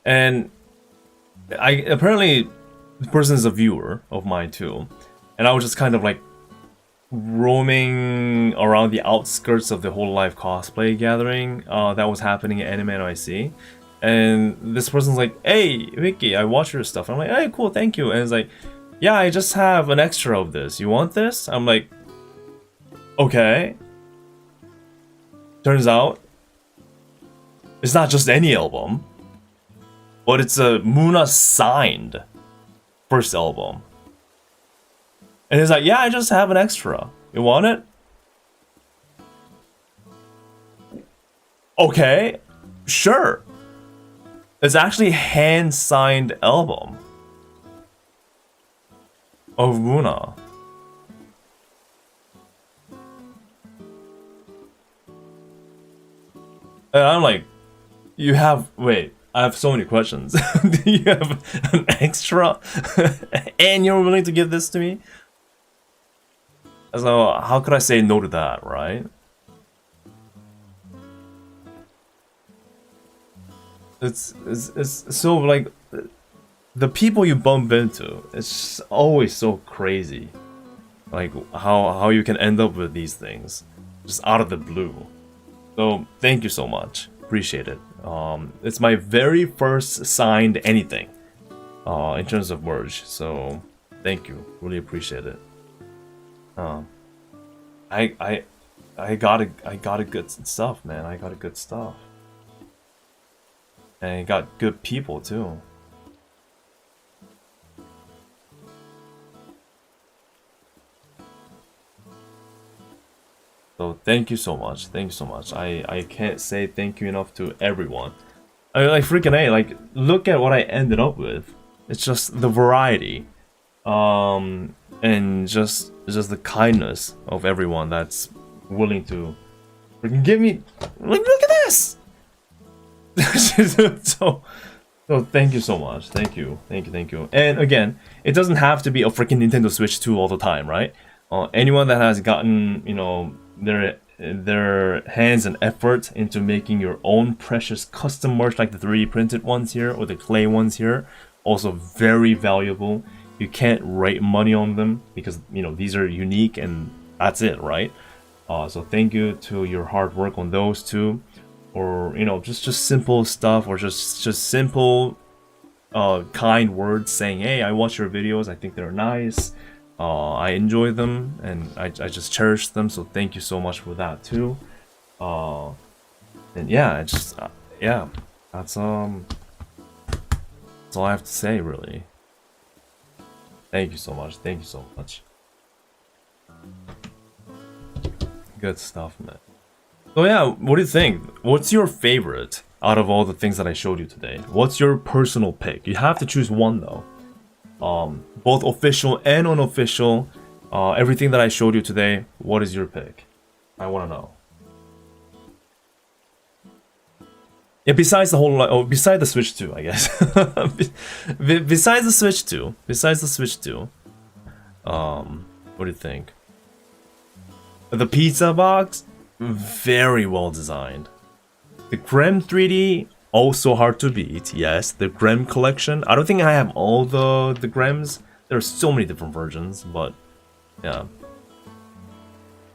And apparently this person is a viewer of mine too. And I was just kind of like roaming around the outskirts of the hololive cosplay gathering that was happening at Anime NYC. And this person's like, hey, hwikky, I watch your stuff. I'm like, hey, cool, thank you. And it's like, yeah, I just have an extra of this. You want this? I'm like, okay. Turns out, it's not just any album, but it's a Muna signed first album. And he's like, yeah, I just have an extra. You want it? Okay, sure. It's actually a hand-signed album of Muna. And I'm like, you have, wait, I have so many questions. Do you have an extra? And you're willing to give this to me? So how could I say no to that, right? It's so like the people you bump into, it's always so crazy. Like how you can end up with these things just out of the blue. So thank you so much. Appreciate it. It's my very first signed anything in terms of merch. So thank you. Really appreciate it. I got a good stuff, man. I got a good stuff. And I got good people too. So thank you so much. Thank you so much. I can't say thank you enough to everyone. I mean, like freaking A, like look at what I ended up with. It's just the variety. And just the kindness of everyone that's willing to freaking give me, like, look at this. so thank you so much. Thank you. And again, it doesn't have to be a freaking Nintendo Switch 2 all the time, right? Anyone that has gotten, you know, their hands and effort into making your own precious custom merch, like the 3D printed ones here or the clay ones here, also very valuable. You can't rate money on them because, you know, these are unique and that's it, right? So thank you to your hard work on those two, or you know, just simple stuff, or just simple kind words saying, hey, I watch your videos, I think they're nice, I enjoy them, and I just cherish them. So thank you so much for that too. And yeah, yeah, that's all I have to say, really. Thank you so much. Thank you so much. Good stuff, man. So yeah, what do you think? What's your favorite out of all the things that I showed you today? What's your personal pick? You have to choose one though. Both official and unofficial. Everything that I showed you today, what is your pick? I want to know. Yeah, besides the whole, besides the Switch 2, I guess. Besides the Switch 2. What do you think? The pizza box, very well designed. The Grem 3D, also hard to beat. Yes, the Grem collection. I don't think I have all the Grems. There are so many different versions, but yeah.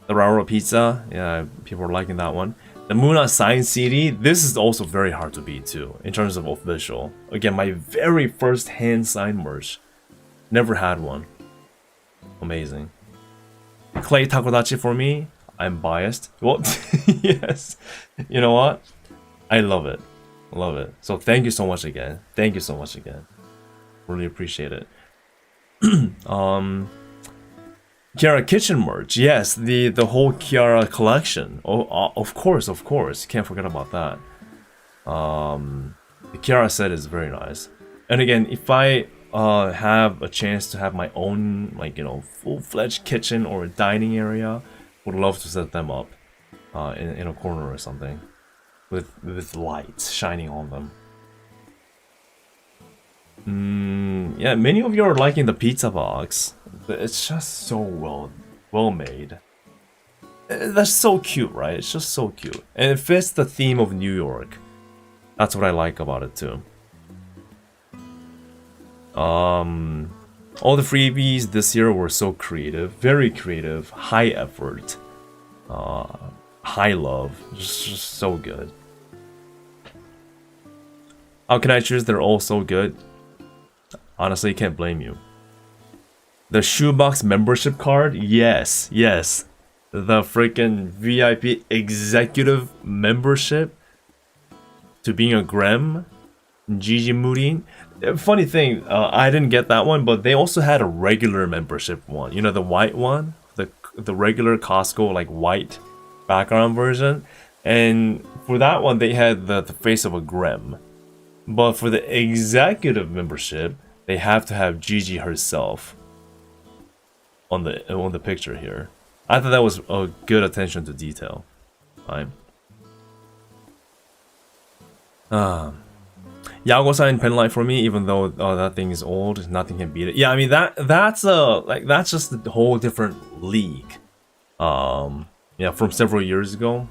The Rauro pizza, yeah, people are liking that one. The Muna signed CD, this is also very hard to beat too, in terms of official. Again, my very first hand-signed merch. Never had one. Amazing. Clay Takodachi for me, I'm biased. Well, yes. You know what? I love it. Love it. So thank you so much again. Thank you so much again. Really appreciate it. Kiara Kitchen merch, yes, the whole Kiara collection. Oh, of course, can't forget about that. The Kiara set is very nice. And again, if I have a chance to have my own, like, you know, full-fledged kitchen or a dining area, would love to set them up in a corner or something, with lights shining on them. Yeah, many of you are liking the pizza box. It's just so well made. That's so cute, right? It's just so cute, and it fits the theme of New York. That's what I like about it too. All the freebies this year were so creative, very creative, high effort, high love, just so good. How can I choose? They're all so good. Honestly, can't blame you. The shoebox membership card, yes. The freaking VIP executive membership to being a Grem, Gigi Murin. Funny thing, I didn't get that one, but they also had a regular membership one. You know, the white one, the regular Costco like white background version. And for that one, they had the face of a Grem. But for the executive membership, they have to have Gigi herself on the picture here. I thought that was a good attention to detail. Right. Yago-san pen light for me, even though that thing is old, nothing can beat it. Yeah, I mean that's just a whole different league. Yeah, from several years ago.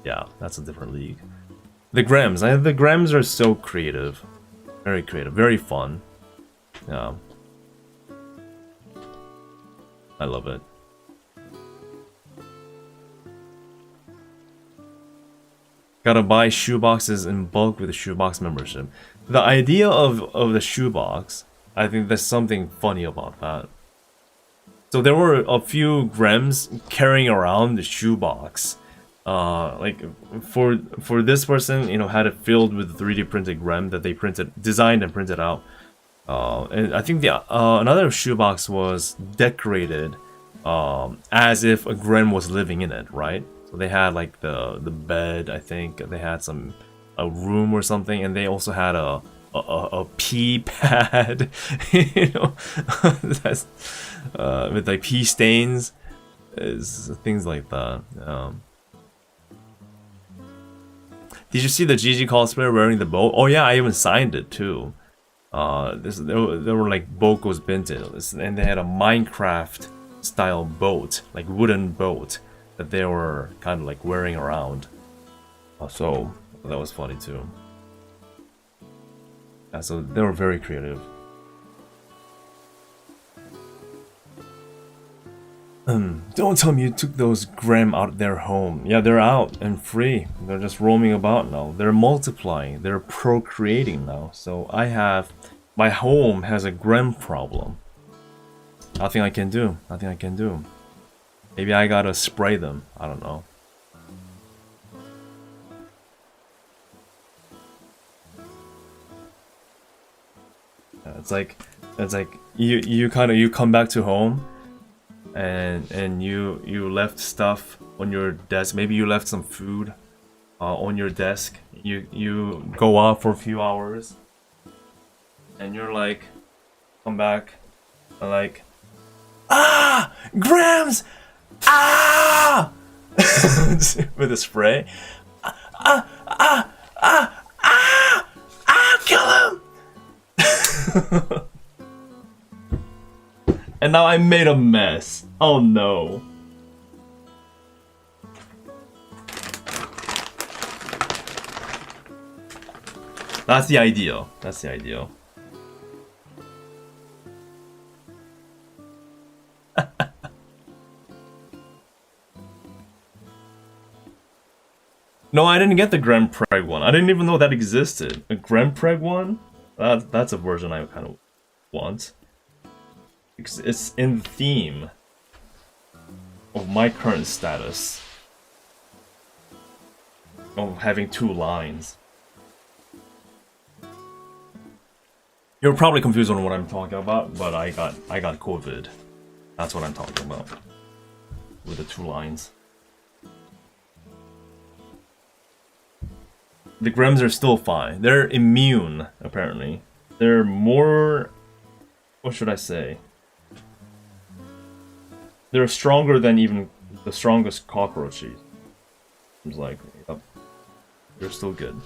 Yeah, that's a different league. The Grems are so creative, very fun. Yeah, I love it. Gotta buy shoeboxes in bulk with the shoebox membership. The idea of the shoebox, I think there's something funny about that. So there were a few Grems carrying around the shoebox. Like for this person, you know, had it filled with 3D printed Grem that they designed and printed out. And I think the another shoebox was decorated as if a Grem was living in it, right? So they had like the bed, I think they had a room or something, and they also had a pee pad, you know, that's with like pee stains, things like that. Did you see the Gigi cosplayer wearing the boat? Oh yeah, I even signed it too. There were like Boko's Binted, and they had a Minecraft style boat, like wooden boat, that they were kind of like wearing around. So that was funny too. Yeah, so they were very creative. Don't tell me you took those Grem out of their home. Yeah, they're out and free. They're just roaming about now. They're multiplying. They're procreating now. So my home has a Grem problem. Nothing I can do. Maybe I gotta spray them. I don't know. It's like you come back to home, and you left stuff on your desk. Maybe you left some food on your desk. You go out for a few hours, and you're like, come back, and like, Grams. With a spray. Kill him! And now I made a mess. Oh no. That's the ideal. No, I didn't get the Grem Preg one. I didn't even know that existed. A Grem Preg one? That's a version I kind of want. It's in the theme of my current status of having 2 lines. You're probably confused on what I'm talking about, but I got COVID. That's what I'm talking about. With the 2 lines. The Grems are still fine. They're immune, apparently. They're more... what should I say? They're stronger than even the strongest cockroaches. Seems like, yep. They're still good.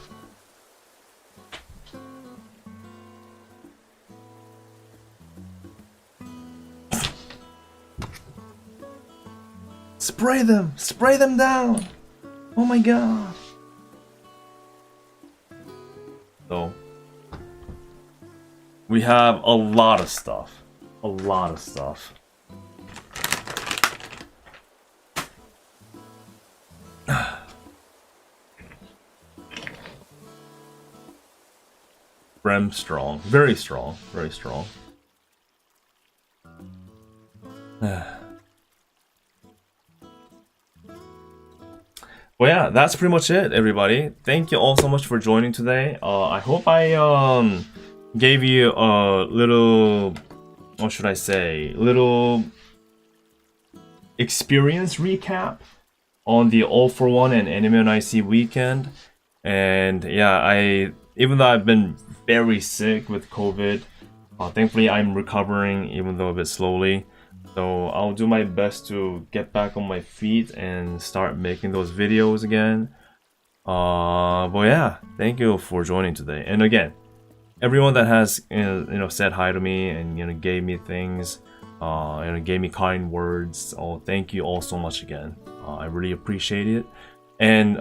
Spray them! Spray them down! Oh my god! So, we have a lot of stuff. a lot of stuff. Rem strong, very strong, very strong. Well, yeah, that's pretty much it, everybody. Thank you all so much for joining today. I hope I gave you a little, what should I say, little experience recap on the All for One and Anime on IC weekend. And yeah, even though I've been very sick with COVID, thankfully I'm recovering, even though a bit slowly. So I'll do my best to get back on my feet and start making those videos again. But yeah, thank you for joining today. And again, everyone that has said hi to me and gave me things, gave me kind words. Thank you all so much again. I really appreciate it. And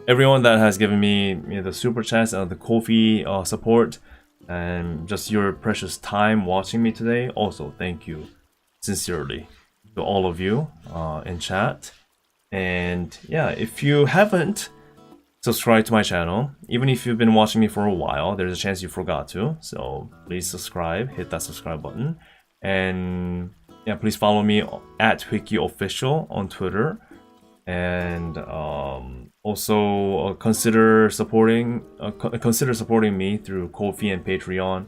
everyone that has given me the super chats and the Ko-fi support and just your precious time watching me today. Also, thank you sincerely to all of you in chat. And yeah, if you haven't subscribed to my channel, even if you've been watching me for a while, there's a chance you forgot to. So please subscribe, hit that subscribe button, and yeah, please follow me at hwikky official on Twitter. And also consider supporting me through Ko-fi and Patreon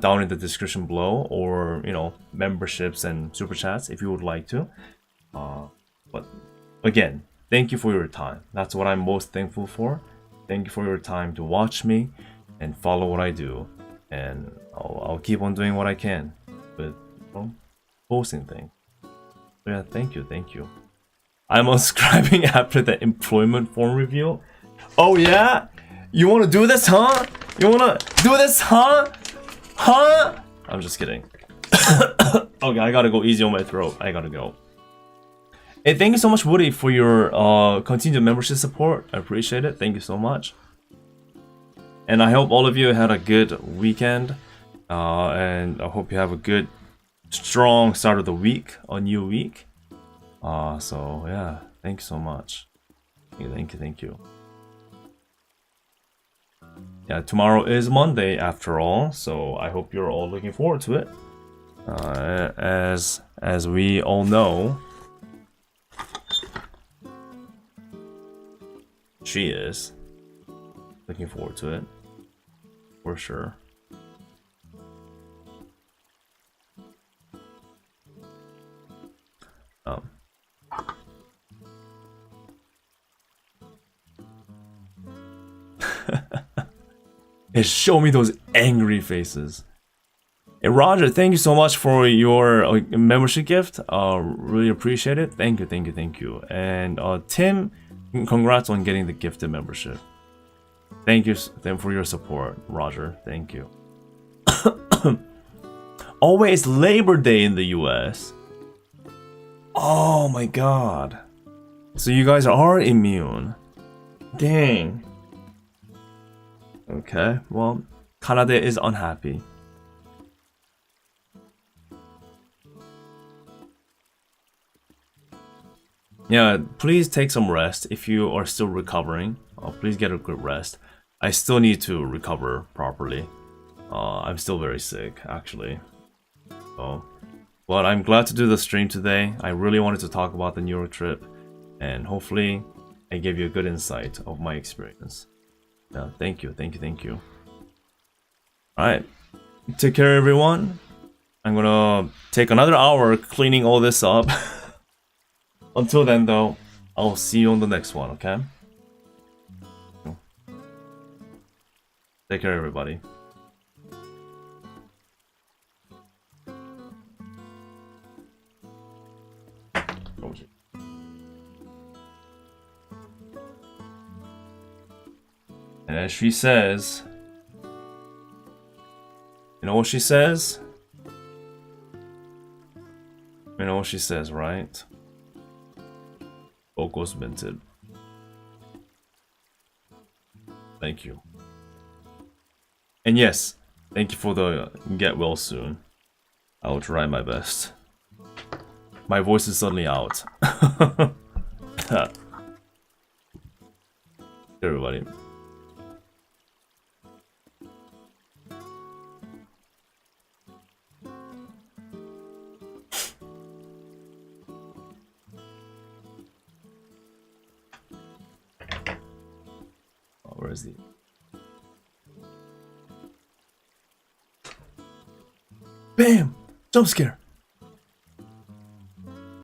down in the description below, or memberships and super chats if you would like to. But again, thank you for your time. That's what I'm most thankful for. Thank you for your time to watch me and follow what I do, and I'll keep on doing what I can with posting things. So yeah, thank you. I'm unscribing after the employment form review. Oh yeah? You wanna do this, huh? Huh? I'm just kidding. Okay, I gotta go easy on my throat. I gotta go. Hey, thank you so much, Woody, for your continued membership support. I appreciate it. Thank you so much. And I hope all of you had a good weekend. And I hope you have a good, strong start of the week, a new week. So yeah, thank you so much. Thank you. Yeah, tomorrow is Monday after all, so I hope you're all looking forward to it. As we all know, she is looking forward to it, for sure. And show me those angry faces. Hey Roger, thank you so much for your membership gift. Really appreciate it. Thank you. And Tim, congrats on getting the gifted membership. Thank you for your support, Roger. Thank you. Always Labor Day in the US. Oh my god. So you guys are immune. Dang. Okay, well, Canada is unhappy. Yeah, please take some rest if you are still recovering. Please get a good rest. I still need to recover properly. I'm still very sick, actually. But I'm glad to do the stream today. I really wanted to talk about the New York trip, and hopefully I gave you a good insight of my experience. Yeah, thank you. Alright, take care everyone. I'm gonna take another hour cleaning all this up. Until then though, I'll see you on the next one, okay? Take care everybody. And as she says, you know what she says? You know what she says, right? Focus minted. Thank you. And yes, thank you for the get well soon. I will try my best. My voice is suddenly out. Everybody. Oh, where is the... Bam! Jump scare!